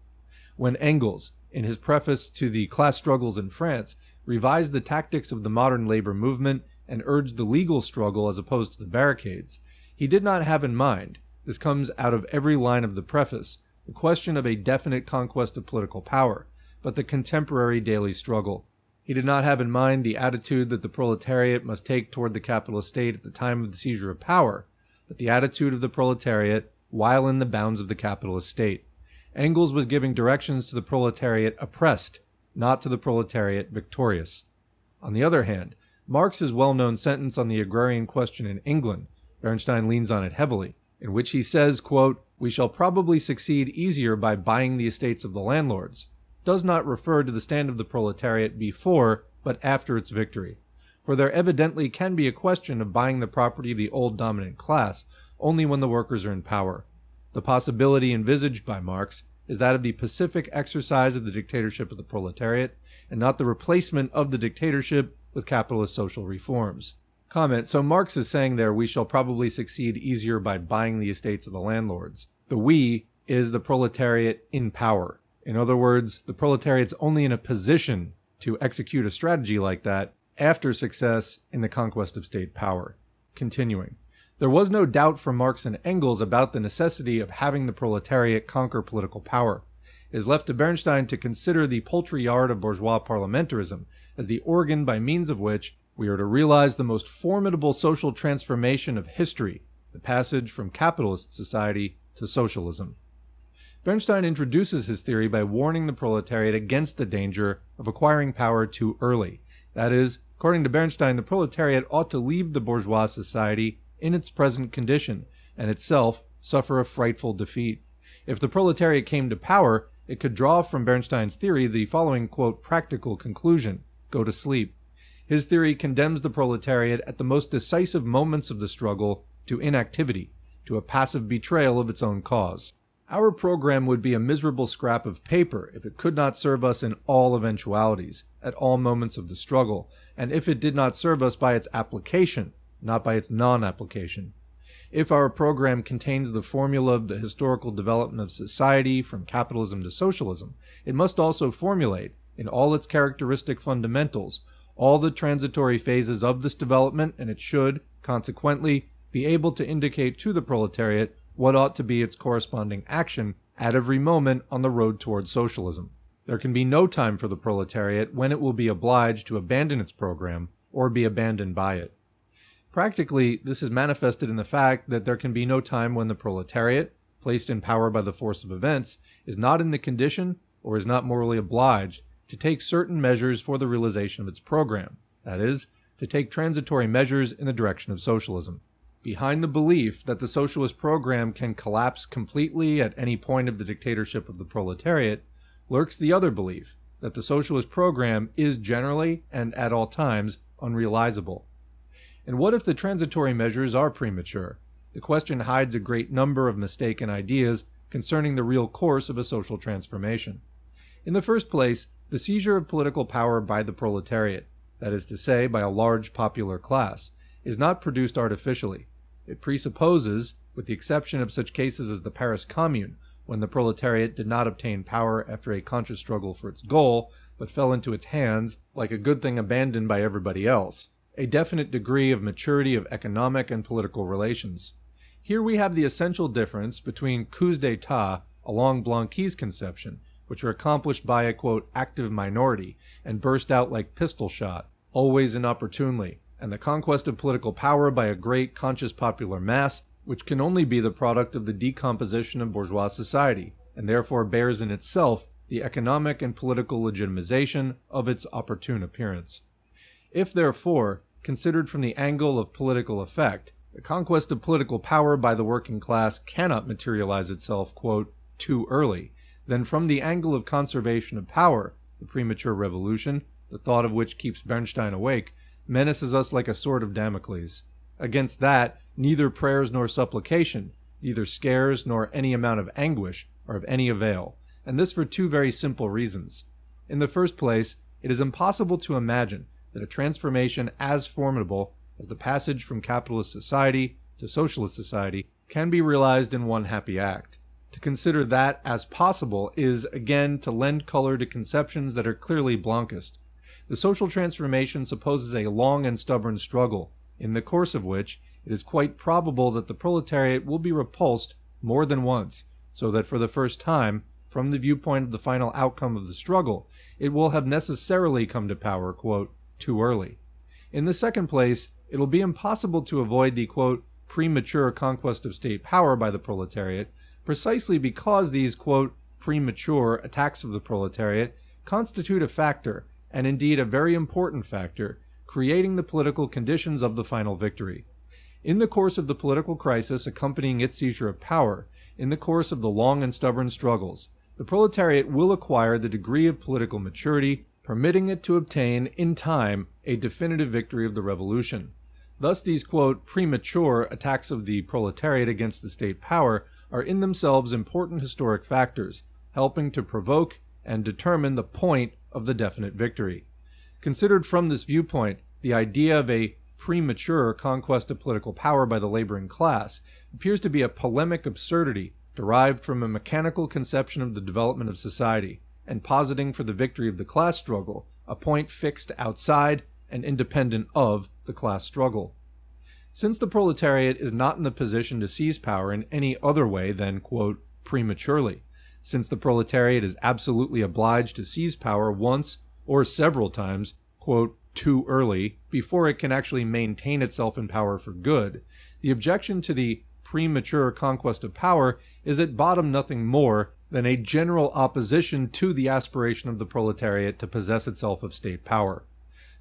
[SPEAKER 1] When Engels, in his preface to the Class Struggles in France, revised the tactics of the modern labor movement and urged the legal struggle as opposed to the barricades, he did not have in mind, this comes out of every line of the preface, the question of a definite conquest of political power, but the contemporary daily struggle. He did not have in mind the attitude that the proletariat must take toward the capitalist state at the time of the seizure of power, but the attitude of the proletariat while in the bounds of the capitalist state. Engels was giving directions to the proletariat oppressed, not to the proletariat victorious. On the other hand, Marx's well-known sentence on the agrarian question in England, Bernstein leans on it heavily, in which he says, quote, "We shall probably succeed easier by buying the estates of the landlords," does not refer to the stand of the proletariat before, but after its victory. For there evidently can be a question of buying the property of the old dominant class only when the workers are in power. The possibility envisaged by Marx is that of the pacific exercise of the dictatorship of the proletariat, and not the replacement of the dictatorship with capitalist social reforms. Comment: so Marx is saying there we shall probably succeed easier by buying the estates of the landlords. The we is the proletariat in power. In other words, the proletariat's only in a position to execute a strategy like that after success in the conquest of state power. Continuing. There was no doubt from Marx and Engels about the necessity of having the proletariat conquer political power. It is left to Bernstein to consider the poultry yard of bourgeois parliamentarism as the organ by means of which we are to realize the most formidable social transformation of history, the passage from capitalist society to socialism. Bernstein introduces his theory by warning the proletariat against the danger of acquiring power too early. That is, according to Bernstein, the proletariat ought to leave the bourgeois society in its present condition, and itself suffer a frightful defeat. If the proletariat came to power, it could draw from Bernstein's theory the following, quote, practical conclusion: go to sleep. His theory condemns the proletariat at the most decisive moments of the struggle to inactivity, to a passive betrayal of its own cause. Our program would be a miserable scrap of paper if it could not serve us in all eventualities, at all moments of the struggle, and if it did not serve us by its application, not by its non-application. If our program contains the formula of the historical development of society from capitalism to socialism, it must also formulate, in all its characteristic fundamentals, all the transitory phases of this development, and it should, consequently, be able to indicate to the proletariat what ought to be its corresponding action at every moment on the road towards socialism. There can be no time for the proletariat when it will be obliged to abandon its program or be abandoned by it. Practically, this is manifested in the fact that there can be no time when the proletariat, placed in power by the force of events, is not in the condition, or is not morally obliged, to take certain measures for the realization of its program, that is, to take transitory measures in the direction of socialism. Behind the belief that the socialist program can collapse completely at any point of the dictatorship of the proletariat lurks the other belief that the socialist program is generally and at all times unrealizable. And what if the transitory measures are premature? The question hides a great number of mistaken ideas concerning the real course of a social transformation. In the first place, the seizure of political power by the proletariat, that is to say, by a large popular class, is not produced artificially. It presupposes, with the exception of such cases as the Paris Commune, when the proletariat did not obtain power after a conscious struggle for its goal, but fell into its hands like a good thing abandoned by everybody else, a definite degree of maturity of economic and political relations. Here we have the essential difference between coups d'état along Blanqui's conception, which are accomplished by a, quote, active minority, and burst out like pistol shot, always inopportunely, and the conquest of political power by a great conscious popular mass, which can only be the product of the decomposition of bourgeois society, and therefore bears in itself the economic and political legitimization of its opportune appearance. If, therefore, considered from the angle of political effect, the conquest of political power by the working class cannot materialize itself, quote, too early, then from the angle of conservation of power, the premature revolution, the thought of which keeps Bernstein awake, menaces us like a sword of Damocles. Against that, neither prayers nor supplication, neither scares nor any amount of anguish are of any avail, and this for two very simple reasons. In the first place, it is impossible to imagine that a transformation as formidable as the passage from capitalist society to socialist society can be realized in one happy act. To consider that as possible is, again, to lend color to conceptions that are clearly Blancist. The social transformation supposes a long and stubborn struggle, in the course of which it is quite probable that the proletariat will be repulsed more than once, so that for the first time, from the viewpoint of the final outcome of the struggle, it will have necessarily come to power, quote, too early. In the second place, it will be impossible to avoid the, quote, premature conquest of state power by the proletariat, precisely because these, quote, premature attacks of the proletariat constitute a factor, and indeed a very important factor, creating the political conditions of the final victory. In the course of the political crisis accompanying its seizure of power, in the course of the long and stubborn struggles, the proletariat will acquire the degree of political maturity permitting it to obtain, in time, a definitive victory of the revolution. Thus these, quote, premature attacks of the proletariat against the state power are in themselves important historic factors, helping to provoke and determine the point of the definite victory. Considered from this viewpoint, the idea of a premature conquest of political power by the laboring class appears to be a polemic absurdity derived from a mechanical conception of the development of society, and positing for the victory of the class struggle a point fixed outside and independent of the class struggle. Since the proletariat is not in the position to seize power in any other way than, quote, prematurely, since the proletariat is absolutely obliged to seize power once or several times, quote, too early, before it can actually maintain itself in power for good, the objection to the premature conquest of power is at bottom nothing more than a general opposition to the aspiration of the proletariat to possess itself of state power.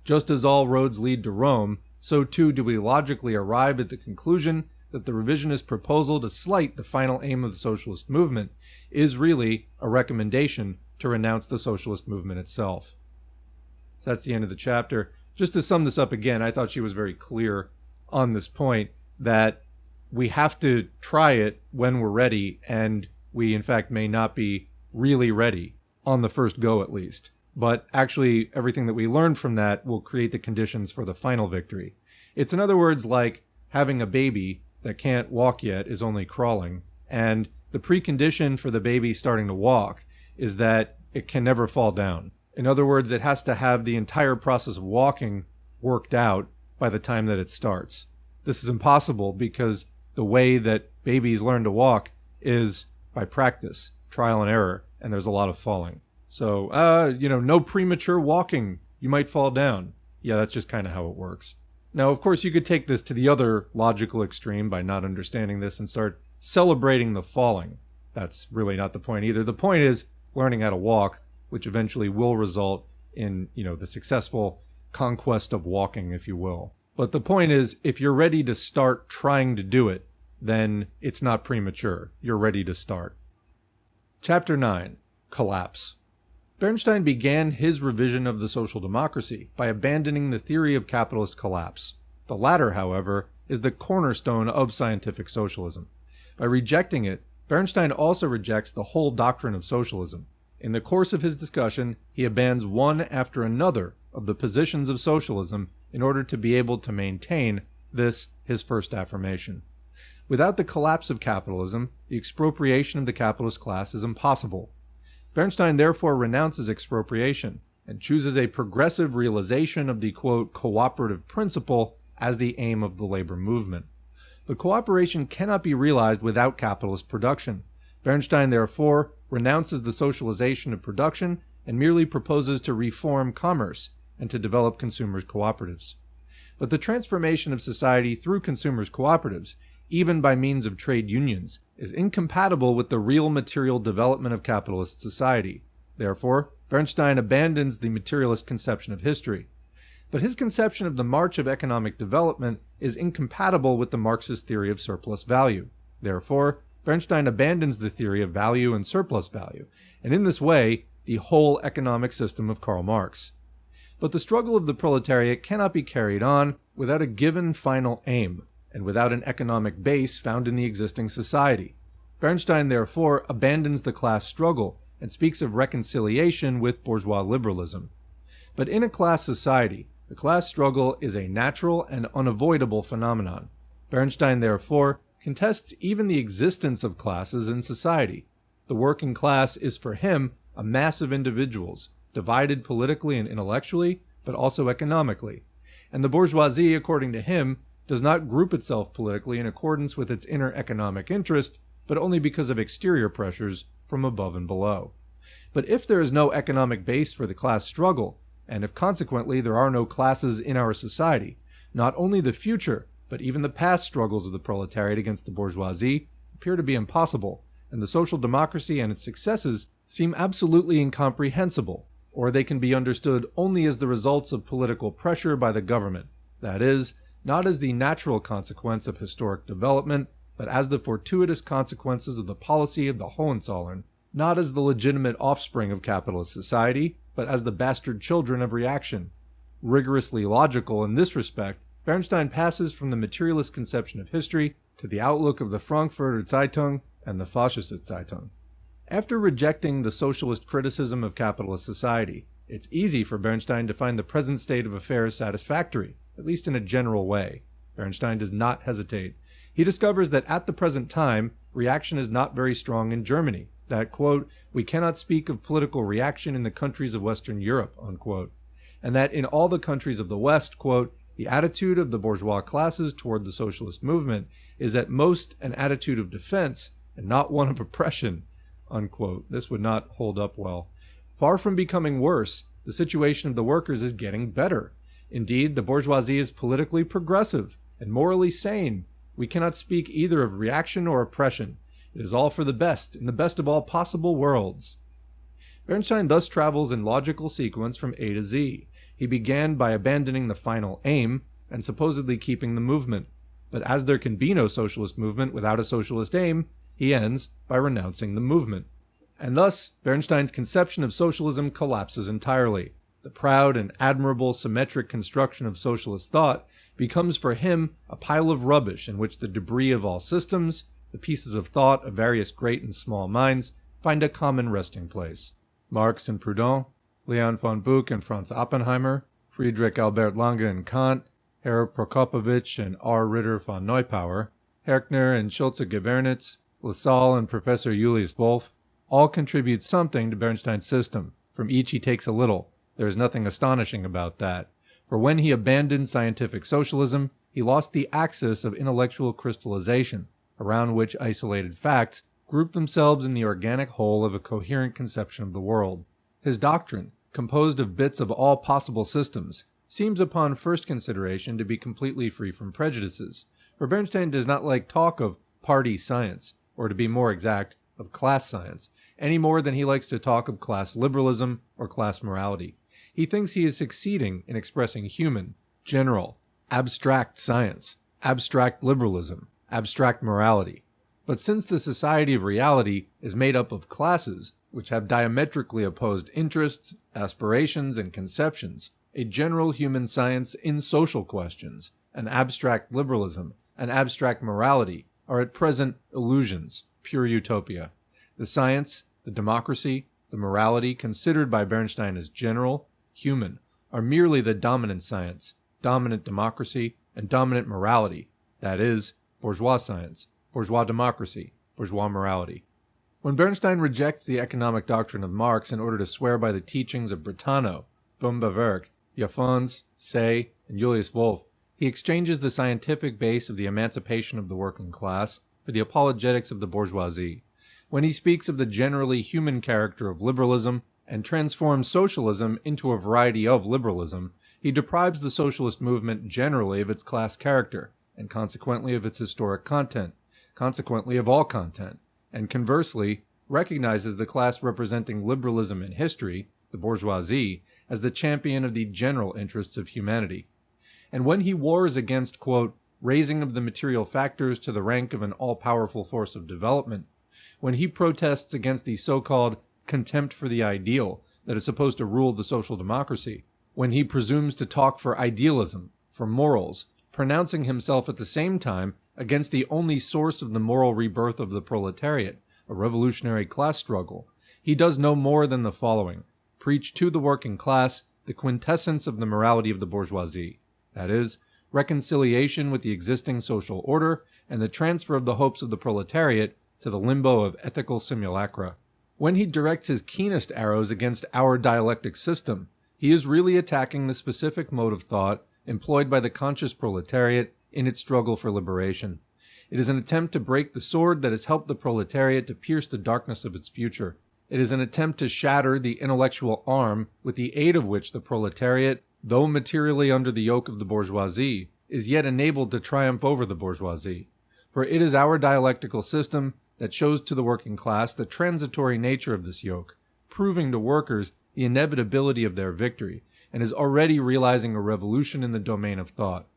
[SPEAKER 1] Just as all roads lead to Rome, so too do we logically arrive at the conclusion that the revisionist proposal to slight the final aim of the socialist movement is really a recommendation to renounce the socialist movement itself. So that's the end of the chapter. Just to sum this up again, I thought she was very clear on this point that we have to try it when we're ready, and we in fact may not be really ready on the first go at least. But actually everything that we learn from that will create the conditions for the final victory. It's in other words like having a baby that can't walk yet, is only crawling, and the precondition for the baby starting to walk is that it can never fall down. In other words, it has to have the entire process of walking worked out by the time that it starts. This is impossible because the way that babies learn to walk is by practice, trial and error, and there's a lot of falling. So, no premature walking. You might fall down. Yeah, that's just kind of how it works. Now, of course, you could take this to the other logical extreme by not understanding this and start celebrating the falling. That's really not the point either. The point is learning how to walk, which eventually will result in, the successful conquest of walking, if you will. But the point is, if you're ready to start trying to do it, then it's not premature. You're ready to start. Chapter 9. Collapse. Bernstein began his revision of the social democracy by abandoning the theory of capitalist collapse. The latter, however, is the cornerstone of scientific socialism. By rejecting it, Bernstein also rejects the whole doctrine of socialism. In the course of his discussion, he abandons one after another of the positions of socialism in order to be able to maintain this, his first affirmation. Without the collapse of capitalism, the expropriation of the capitalist class is impossible. Bernstein therefore renounces expropriation and chooses a progressive realization of the, quote, cooperative principle as the aim of the labor movement. But cooperation cannot be realized without capitalist production. Bernstein therefore renounces the socialization of production and merely proposes to reform commerce and to develop consumers' cooperatives. But the transformation of society through consumers' cooperatives, even by means of trade unions, is incompatible with the real material development of capitalist society. Therefore, Bernstein abandons the materialist conception of history. But his conception of the march of economic development is incompatible with the Marxist theory of surplus value. Therefore, Bernstein abandons the theory of value and surplus value, and in this way, the whole economic system of Karl Marx. But the struggle of the proletariat cannot be carried on without a given final aim, and without an economic base found in the existing society. Bernstein, therefore, abandons the class struggle and speaks of reconciliation with bourgeois liberalism. But in a class society, the class struggle is a natural and unavoidable phenomenon. Bernstein, therefore, contests even the existence of classes in society. The working class is for him a mass of individuals, divided politically and intellectually, but also economically. And the bourgeoisie, according to him, does not group itself politically in accordance with its inner economic interest, but only because of exterior pressures from above and below. But if there is no economic base for the class struggle, and if consequently there are no classes in our society, not only the future, but even the past struggles of the proletariat against the bourgeoisie appear to be impossible, and the social democracy and its successes seem absolutely incomprehensible, or they can be understood only as the results of political pressure by the government, that is, not as the natural consequence of historic development, but as the fortuitous consequences of the policy of the Hohenzollern, not as the legitimate offspring of capitalist society, but as the bastard children of reaction. Rigorously logical in this respect, Bernstein passes from the materialist conception of history to the outlook of the Frankfurter Zeitung and the Fascist Zeitung. After rejecting the socialist criticism of capitalist society, it's easy for Bernstein to find the present state of affairs satisfactory, at least in a general way. Bernstein does not hesitate. He discovers that at the present time, reaction is not very strong in Germany, that, quote, we cannot speak of political reaction in the countries of Western Europe, unquote, and that in all the countries of the West, quote, the attitude of the bourgeois classes toward the socialist movement is at most an attitude of defense and not one of oppression, unquote. This would not hold up well. Far from becoming worse, the situation of the workers is getting better. Indeed, the bourgeoisie is politically progressive and morally sane. We cannot speak either of reaction or oppression. It is all for the best, in the best of all possible worlds. Bernstein thus travels in logical sequence from A to Z. He began by abandoning the final aim and supposedly keeping the movement. But as there can be no socialist movement without a socialist aim, he ends by renouncing the movement. And thus, Bernstein's conception of socialism collapses entirely. The proud and admirable symmetric construction of socialist thought becomes for him a pile of rubbish in which the debris of all systems, the pieces of thought of various great and small minds, find a common resting place. Marx and Proudhon, Leon von Buch and Franz Oppenheimer, Friedrich Albert Lange and Kant, Herr Prokopovich and R. Ritter von Neupauer, Herkner and Schulze Gebernitz, Lassalle and Professor Julius Wolff, all contribute something to Bernstein's system. From each he takes a little. There is nothing astonishing about that. For when he abandoned scientific socialism, he lost the axis of intellectual crystallization, around which isolated facts group themselves in the organic whole of a coherent conception of the world. His doctrine, composed of bits of all possible systems, seems upon first consideration to be completely free from prejudices, for Bernstein does not like talk of party science, or to be more exact, of class science, any more than he likes to talk of class liberalism or class morality. He thinks he is succeeding in expressing human, general, abstract science, abstract liberalism, abstract morality. But since the society of reality is made up of classes, which have diametrically opposed interests, aspirations, and conceptions, a general human science in social questions, an abstract liberalism, an abstract morality, are at present illusions, pure utopia. The science, the democracy, the morality considered by Bernstein as general, human, are merely the dominant science, dominant democracy, and dominant morality, that is, bourgeois science, bourgeois democracy, bourgeois morality. When Bernstein rejects the economic doctrine of Marx in order to swear by the teachings of Brentano, Böhm-Bawerk, Jaffons, Say, and Julius Wolff, he exchanges the scientific base of the emancipation of the working class for the apologetics of the bourgeoisie. When he speaks of the generally human character of liberalism and transforms socialism into a variety of liberalism, he deprives the socialist movement generally of its class character, and consequently of its historic content, consequently of all content, and conversely, recognizes the class representing liberalism in history, the bourgeoisie, as the champion of the general interests of humanity. And when he wars against, quote, raising of the material factors to the rank of an all-powerful force of development, when he protests against the so-called contempt for the ideal that is supposed to rule the social democracy, when he presumes to talk for idealism, for morals, pronouncing himself at the same time against the only source of the moral rebirth of the proletariat, a revolutionary class struggle, he does no more than the following: preach to the working class the quintessence of the morality of the bourgeoisie, that is, reconciliation with the existing social order and the transfer of the hopes of the proletariat to the limbo of ethical simulacra. When he directs his keenest arrows against our dialectic system, he is really attacking the specific mode of thought employed by the conscious proletariat in its struggle for liberation. It is an attempt to break the sword that has helped the proletariat to pierce the darkness of its future. It is an attempt to shatter the intellectual arm with the aid of which the proletariat, though materially under the yoke of the bourgeoisie, is yet enabled to triumph over the bourgeoisie. For it is our dialectical system that shows to the working class the transitory nature of this yoke, proving to workers the inevitability of their victory, and is already realizing a revolution in the domain of thought.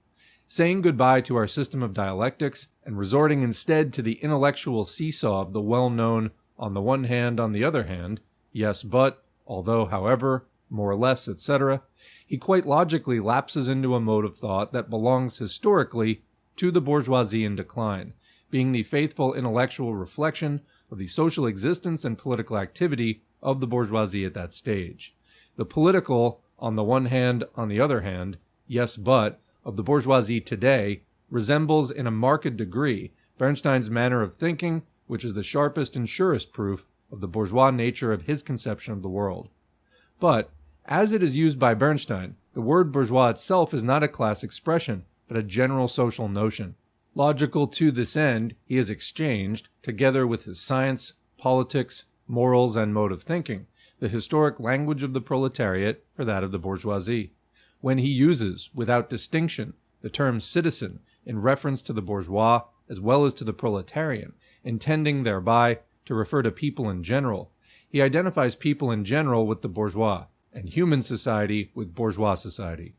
[SPEAKER 1] Saying goodbye to our system of dialectics and resorting instead to the intellectual seesaw of the well-known on the one hand, on the other hand, yes, but, although, however, more or less, etc., he quite logically lapses into a mode of thought that belongs historically to the bourgeoisie in decline, being the faithful intellectual reflection of the social existence and political activity of the bourgeoisie at that stage. The political, on the one hand, on the other hand, yes, but, of the bourgeoisie today resembles in a marked degree Bernstein's manner of thinking, which is the sharpest and surest proof of the bourgeois nature of his conception of the world. But, as it is used by Bernstein, the word bourgeois itself is not a class expression, but a general social notion. Logical to this end, he has exchanged, together with his science, politics, morals, and mode of thinking, the historic language of the proletariat for that of the bourgeoisie. When he uses, without distinction, the term citizen in reference to the bourgeois as well as to the proletarian, intending thereby to refer to people in general, he identifies people in general with the bourgeois, and human society with bourgeois society.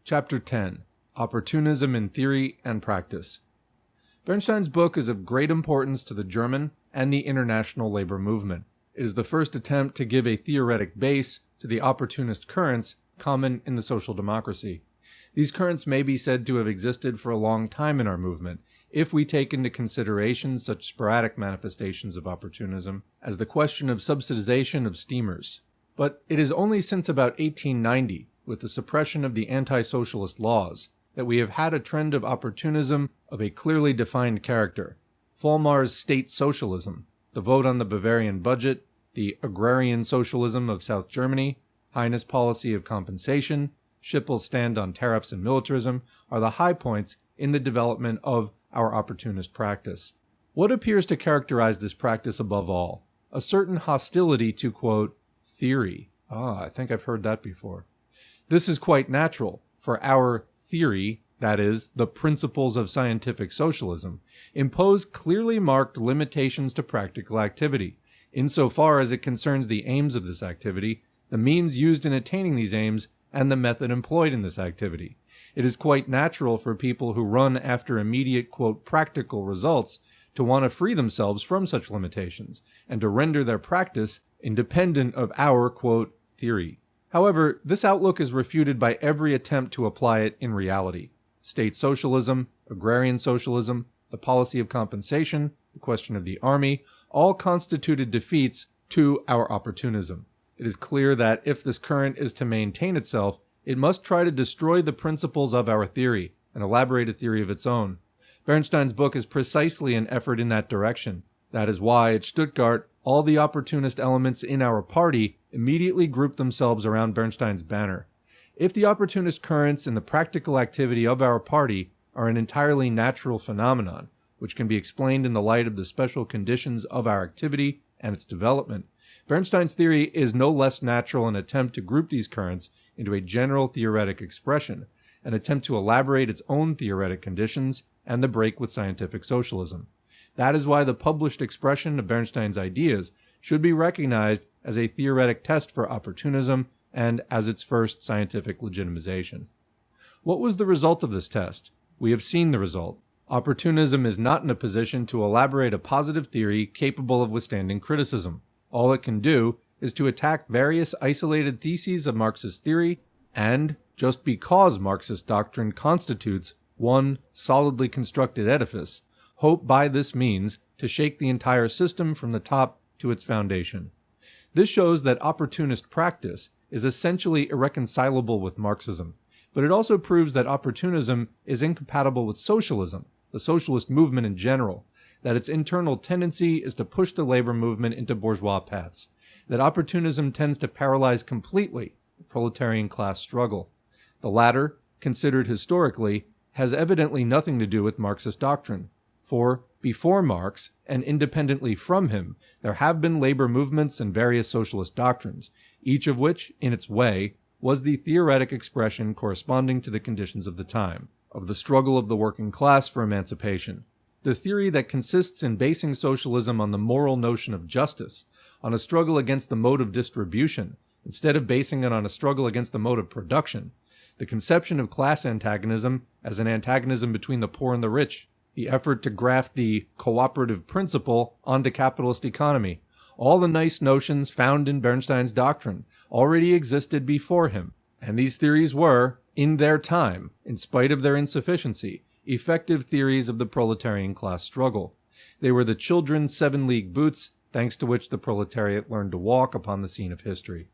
[SPEAKER 1] Chapter 10. Opportunism in Theory and Practice. Bernstein's book is of great importance to the German and the international labor movement. It is the first attempt to give a theoretic base to the opportunist currents common in the social democracy. These currents may be said to have existed for a long time in our movement, if we take into consideration such sporadic manifestations of opportunism as the question of subsidization of steamers. But it is only since about 1890, with the suppression of the anti-socialist laws, that we have had a trend of opportunism of a clearly defined character. Vollmar's state socialism, the vote on the Bavarian budget, the agrarian socialism of South Germany, Heine's policy of compensation, Schippel's stand on tariffs and militarism are the high points in the development of our opportunist practice. What appears to characterize this practice above all? A certain hostility to, quote, theory. I think I've heard that before. This is quite natural, for our theory, that is, the principles of scientific socialism, impose clearly marked limitations to practical activity, insofar as it concerns the aims of this activity, the means used in attaining these aims, and the method employed in this activity. It is quite natural for people who run after immediate, quote, practical results to want to free themselves from such limitations, and to render their practice independent of our, quote, theory. However, this outlook is refuted by every attempt to apply it in reality. State socialism, agrarian socialism, the policy of compensation, the question of the army, all constituted defeats to our opportunism. It is clear that if this current is to maintain itself, it must try to destroy the principles of our theory and elaborate a theory of its own. Bernstein's book is precisely an effort in that direction. That is why, at Stuttgart, all the opportunist elements in our party immediately grouped themselves around Bernstein's banner. If the opportunist currents in the practical activity of our party are an entirely natural phenomenon, which can be explained in the light of the special conditions of our activity and its development, Bernstein's theory is no less natural an attempt to group these currents into a general theoretic expression, an attempt to elaborate its own theoretic conditions, and the break with scientific socialism. That is why the published expression of Bernstein's ideas should be recognized as a theoretic test for opportunism and as its first scientific legitimization. What was the result of this test? We have seen the result. Opportunism is not in a position to elaborate a positive theory capable of withstanding criticism. All it can do is to attack various isolated theses of Marxist theory, and, just because Marxist doctrine constitutes one solidly constructed edifice, hope by this means to shake the entire system from the top to its foundation. This shows that opportunist practice is essentially irreconcilable with Marxism, but it also proves that opportunism is incompatible with socialism, the socialist movement in general, that its internal tendency is to push the labor movement into bourgeois paths, that opportunism tends to paralyze completely the proletarian class struggle. The latter, considered historically, has evidently nothing to do with Marxist doctrine, for before Marx, and independently from him, there have been labor movements and various socialist doctrines, each of which, in its way, was the theoretic expression corresponding to the conditions of the time, of the struggle of the working class for emancipation. The theory that consists in basing socialism on the moral notion of justice, on a struggle against the mode of distribution, instead of basing it on a struggle against the mode of production, the conception of class antagonism as an antagonism between the poor and the rich, the effort to graft the cooperative principle onto capitalist economy. All the nice notions found in Bernstein's doctrine already existed before him, and these theories were, in their time, in spite of their insufficiency, effective theories of the proletarian class struggle. They were the children's 7-league boots, thanks to which the proletariat learned to walk upon the scene of history.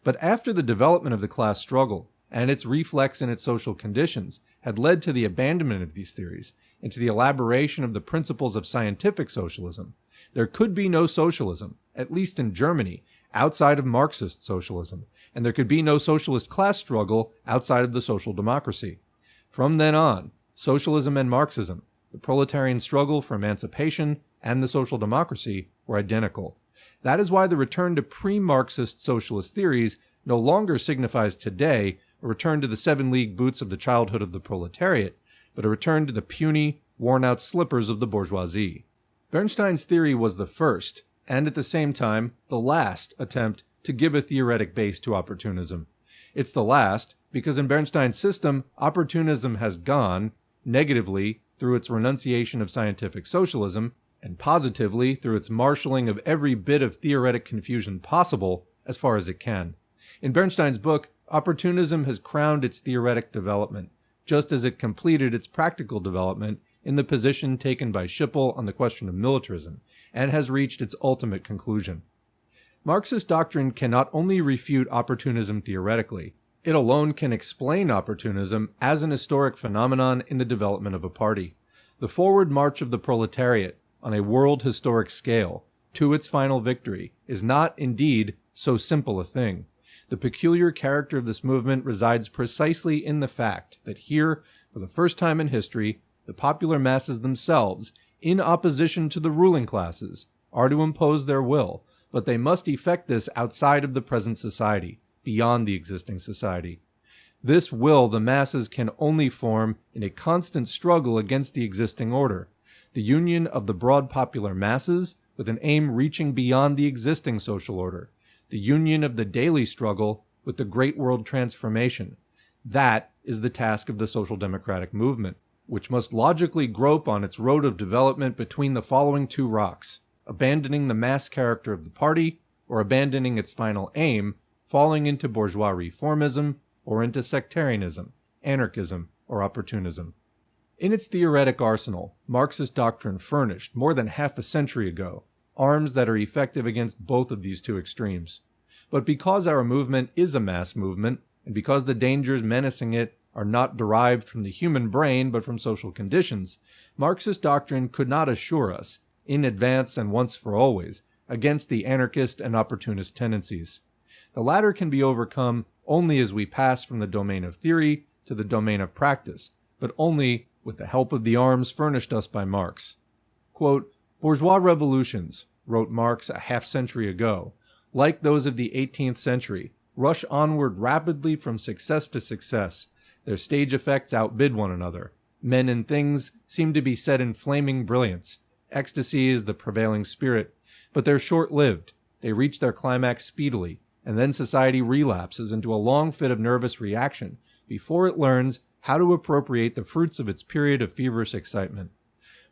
[SPEAKER 1] But after the development of the class struggle, and its reflex in its social conditions, had led to the abandonment of these theories, and to the elaboration of the principles of scientific socialism, there could be no socialism, at least in Germany, outside of Marxist socialism, and there could be no socialist class struggle outside of the social democracy. From then on, socialism and Marxism, the proletarian struggle for emancipation, and the social democracy were identical. That is why the return to pre-Marxist socialist theories no longer signifies today a return to the 7-league boots of the childhood of the proletariat, but a return to the puny, worn-out slippers of the bourgeoisie. Bernstein's theory was the first, and at the same time, the last attempt to give a theoretic base to opportunism. It's the last because in Bernstein's system, opportunism has gone, negatively through its renunciation of scientific socialism, and positively through its marshalling of every bit of theoretic confusion possible as far as it can. In Bernstein's book, opportunism has crowned its theoretic development, just as it completed its practical development in the position taken by Schiphol on the question of militarism, and has reached its ultimate conclusion. Marxist doctrine can not only refute opportunism theoretically, it alone can explain opportunism as an historic phenomenon in the development of a party. The forward march of the proletariat, on a world historic scale, to its final victory, is not, indeed, so simple a thing. The peculiar character of this movement resides precisely in the fact that here, for the first time in history, the popular masses themselves, in opposition to the ruling classes, are to impose their will, but they must effect this outside of the present society, beyond the existing society. This will the masses can only form in a constant struggle against the existing order, the union of the broad popular masses with an aim reaching beyond the existing social order, the union of the daily struggle with the great world transformation. That is the task of the social democratic movement, which must logically grope on its road of development between the following two rocks: abandoning the mass character of the party, or abandoning its final aim, falling into bourgeois reformism, or into sectarianism, anarchism, or opportunism. In its theoretic arsenal, Marxist doctrine furnished, more than half a century ago, arms that are effective against both of these two extremes. But because our movement is a mass movement, and because the dangers menacing it are not derived from the human brain but from social conditions, Marxist doctrine could not assure us, in advance and once for always, against the anarchist and opportunist tendencies. The latter can be overcome only as we pass from the domain of theory to the domain of practice, but only with the help of the arms furnished us by Marx. Quote, "Bourgeois revolutions," wrote Marx a half-century ago, "like those of the 18th century, rush onward rapidly from success to success. Their stage effects outbid one another. Men and things seem to be set in flaming brilliance, Ecstasy is the prevailing spirit, but they're short-lived. They reach their climax speedily, and then society relapses into a long fit of nervous reaction before it learns how to appropriate the fruits of its period of feverish excitement.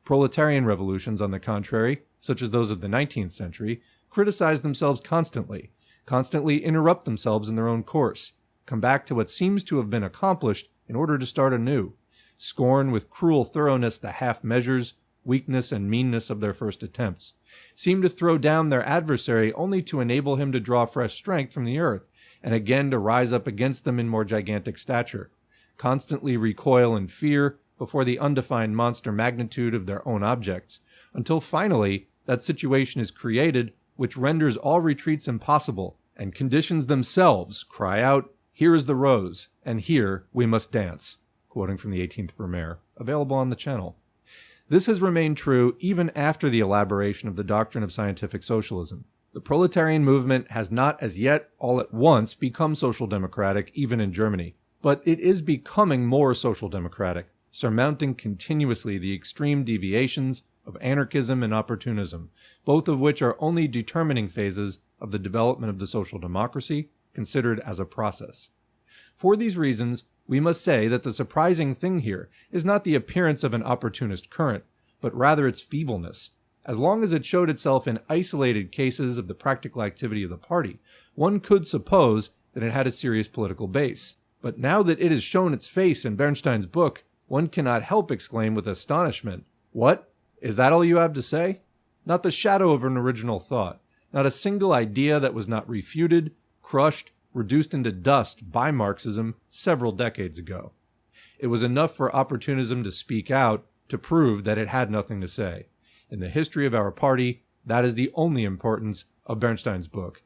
[SPEAKER 1] Proletarian revolutions, on the contrary, such as those of the 19th century, criticize themselves constantly interrupt themselves in their own course, come back to what seems to have been accomplished in order to start anew, scorn with cruel thoroughness the half-measures, weakness, and meanness of their first attempts, seem to throw down their adversary only to enable him to draw fresh strength from the earth, and again to rise up against them in more gigantic stature, constantly recoil in fear before the undefined monster magnitude of their own objects, until finally that situation is created which renders all retreats impossible, and conditions themselves cry out, "Here is the rose, and here we must dance," quoting from the 18th Brumaire, available on the channel. This has remained true even after the elaboration of the doctrine of scientific socialism. The proletarian movement has not as yet all at once become social democratic, even in Germany, but it is becoming more social democratic, surmounting continuously the extreme deviations of anarchism and opportunism, both of which are only determining phases of the development of the social democracy, considered as a process. For these reasons, we must say that the surprising thing here is not the appearance of an opportunist current, but rather its feebleness. As long as it showed itself in isolated cases of the practical activity of the party, one could suppose that it had a serious political base. But now that it has shown its face in Bernstein's book, one cannot help exclaim with astonishment, "What? Is that all you have to say?" Not the shadow of an original thought, not a single idea that was not refuted, crushed, reduced into dust by Marxism several decades ago. It was enough for opportunism to speak out to prove that it had nothing to say. In the history of our party, that is the only importance of Bernstein's book.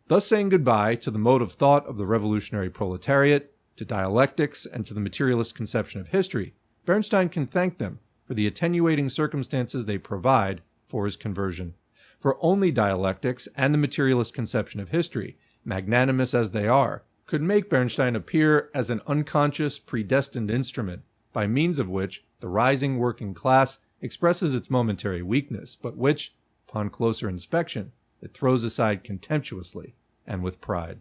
[SPEAKER 1] Thus saying goodbye to the mode of thought of the revolutionary proletariat, to dialectics, and to the materialist conception of history, Bernstein can thank them for the attenuating circumstances they provide for his conversion. For only dialectics and the materialist conception of history, magnanimous as they are, could make Bernstein appear as an unconscious, predestined instrument, by means of which the rising working class expresses its momentary weakness, but which, upon closer inspection, it throws aside contemptuously and with pride.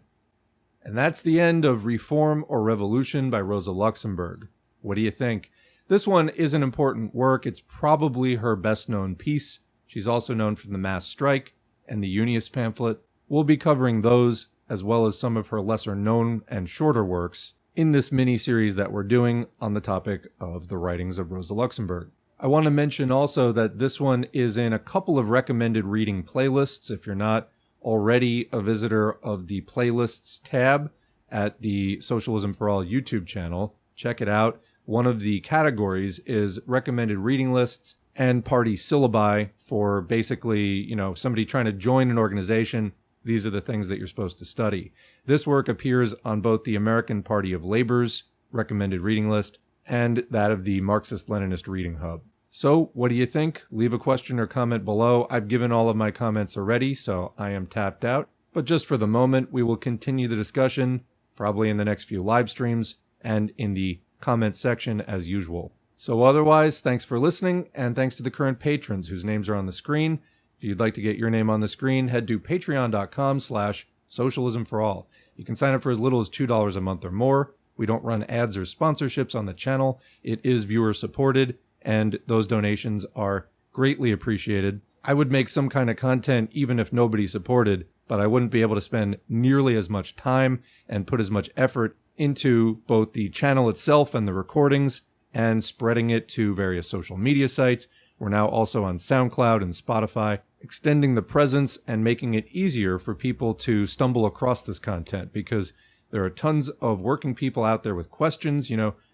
[SPEAKER 1] And that's the end of Reform or Revolution by Rosa Luxemburg. What do you think? This one is an important work. It's probably her best-known piece. She's also known for the Mass Strike and the Unionist pamphlet. We'll be covering those, as well as some of her lesser-known and shorter works, in this mini-series that we're doing on the topic of the writings of Rosa Luxemburg. I want to mention also that this one is in a couple of recommended reading playlists. If you're not already a visitor of the playlists tab at the Socialism for All YouTube channel, check it out. One of the categories is recommended reading lists and party syllabi for basically, somebody trying to join an organization. These are the things that you're supposed to study. This work appears on both the American Party of Labor's recommended reading list and that of the Marxist-Leninist Reading Hub. So, what do you think? Leave a question or comment below. I've given all of my comments already, so I am tapped out. But just for the moment, we will continue the discussion, probably in the next few live streams, and in the comments section as usual. So otherwise, thanks for listening, and thanks to the current patrons whose names are on the screen. If you'd like to get your name on the screen, head to patreon.com/socialismforall. You can sign up for as little as $2 a month or more. We don't run ads or sponsorships on the channel. It is viewer supported, and those donations are greatly appreciated. I would make some kind of content even if nobody supported, but I wouldn't be able to spend nearly as much time and put as much effort into both the channel itself and the recordings and spreading it to various social media sites. We're now also on SoundCloud and Spotify, extending the presence and making it easier for people to stumble across this content because there are tons of working people out there with questions.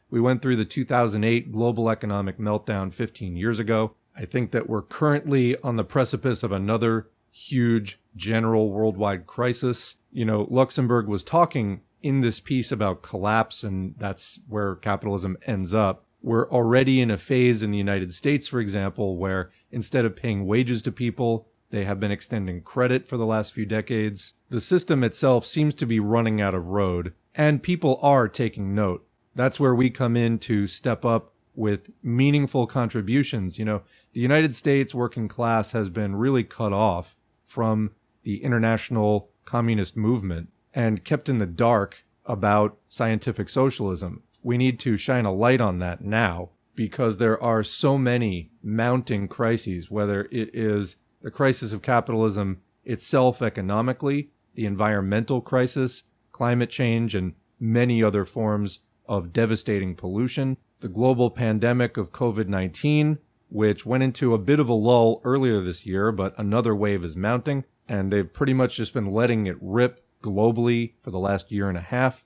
[SPEAKER 1] We went through the 2008 global economic meltdown 15 years ago. I think that we're currently on the precipice of another huge general worldwide crisis. Luxemburg was talking in this piece about collapse, and that's where capitalism ends up. We're already in a phase in the United States, for example, where instead of paying wages to people, they have been extending credit for the last few decades. The system itself seems to be running out of road, and people are taking note. That's where we come in to step up with meaningful contributions. The United States working class has been really cut off from the international communist movement and kept in the dark about scientific socialism. We need to shine a light on that now, because there are so many mounting crises, whether it is the crisis of capitalism itself economically, the environmental crisis, climate change, and many other forms of devastating pollution, the global pandemic of COVID-19, which went into a bit of a lull earlier this year, but another wave is mounting, and they've pretty much just been letting it rip globally for the last year and a half.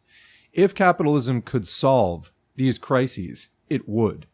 [SPEAKER 1] If capitalism could solve these crises, it would.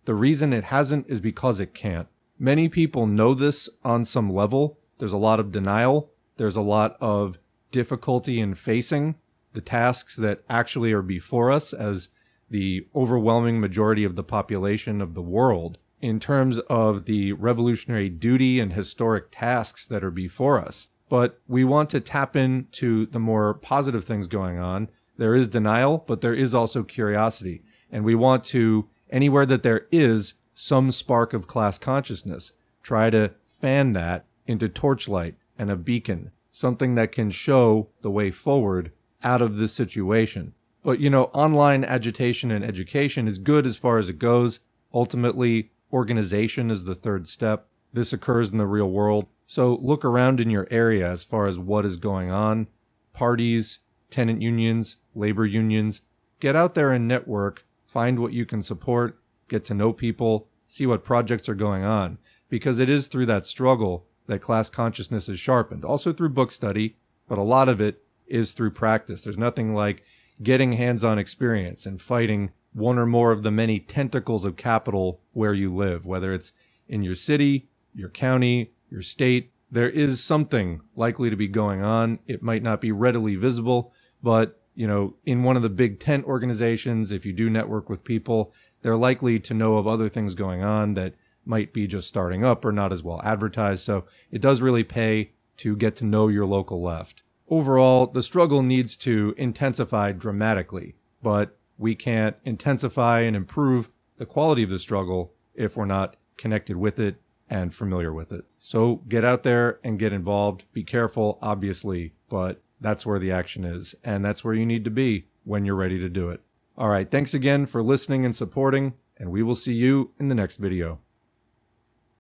[SPEAKER 1] The reason it hasn't is because it can't. Many people know this on some level. There's a lot of denial. There's a lot of difficulty in facing the tasks that actually are before us as the overwhelming majority of the population of the world, in terms of the revolutionary duty and historic tasks that are before us. But we want to tap into the more positive things going on. There is denial, but there is also curiosity. And we want to, anywhere that there is some spark of class consciousness, try to fan that into torchlight and a beacon, something that can show the way forward out of this situation. But, online agitation and education is good as far as it goes. Ultimately, organization is the third step. This occurs in the real world. So look around in your area as far as what is going on. Parties, tenant unions, labor unions. Get out there and network. Find what you can support. Get to know people. See what projects are going on. Because it is through that struggle that class consciousness is sharpened. Also through book study, but a lot of it is through practice. There's nothing like getting hands-on experience and fighting one or more of the many tentacles of capital where you live, whether it's in your city, your county, your state. There is something likely to be going on. It might not be readily visible, but, in one of the big tent organizations, if you do network with people, they're likely to know of other things going on that might be just starting up or not as well advertised. So it does really pay to get to know your local left. Overall, the struggle needs to intensify dramatically, but we can't intensify and improve the quality of the struggle if we're not connected with it and familiar with it. So get out there and get involved. Be careful, obviously, but that's where the action is, and that's where you need to be when you're ready to do it. All right, thanks again for listening and supporting, and we will see you in the next video.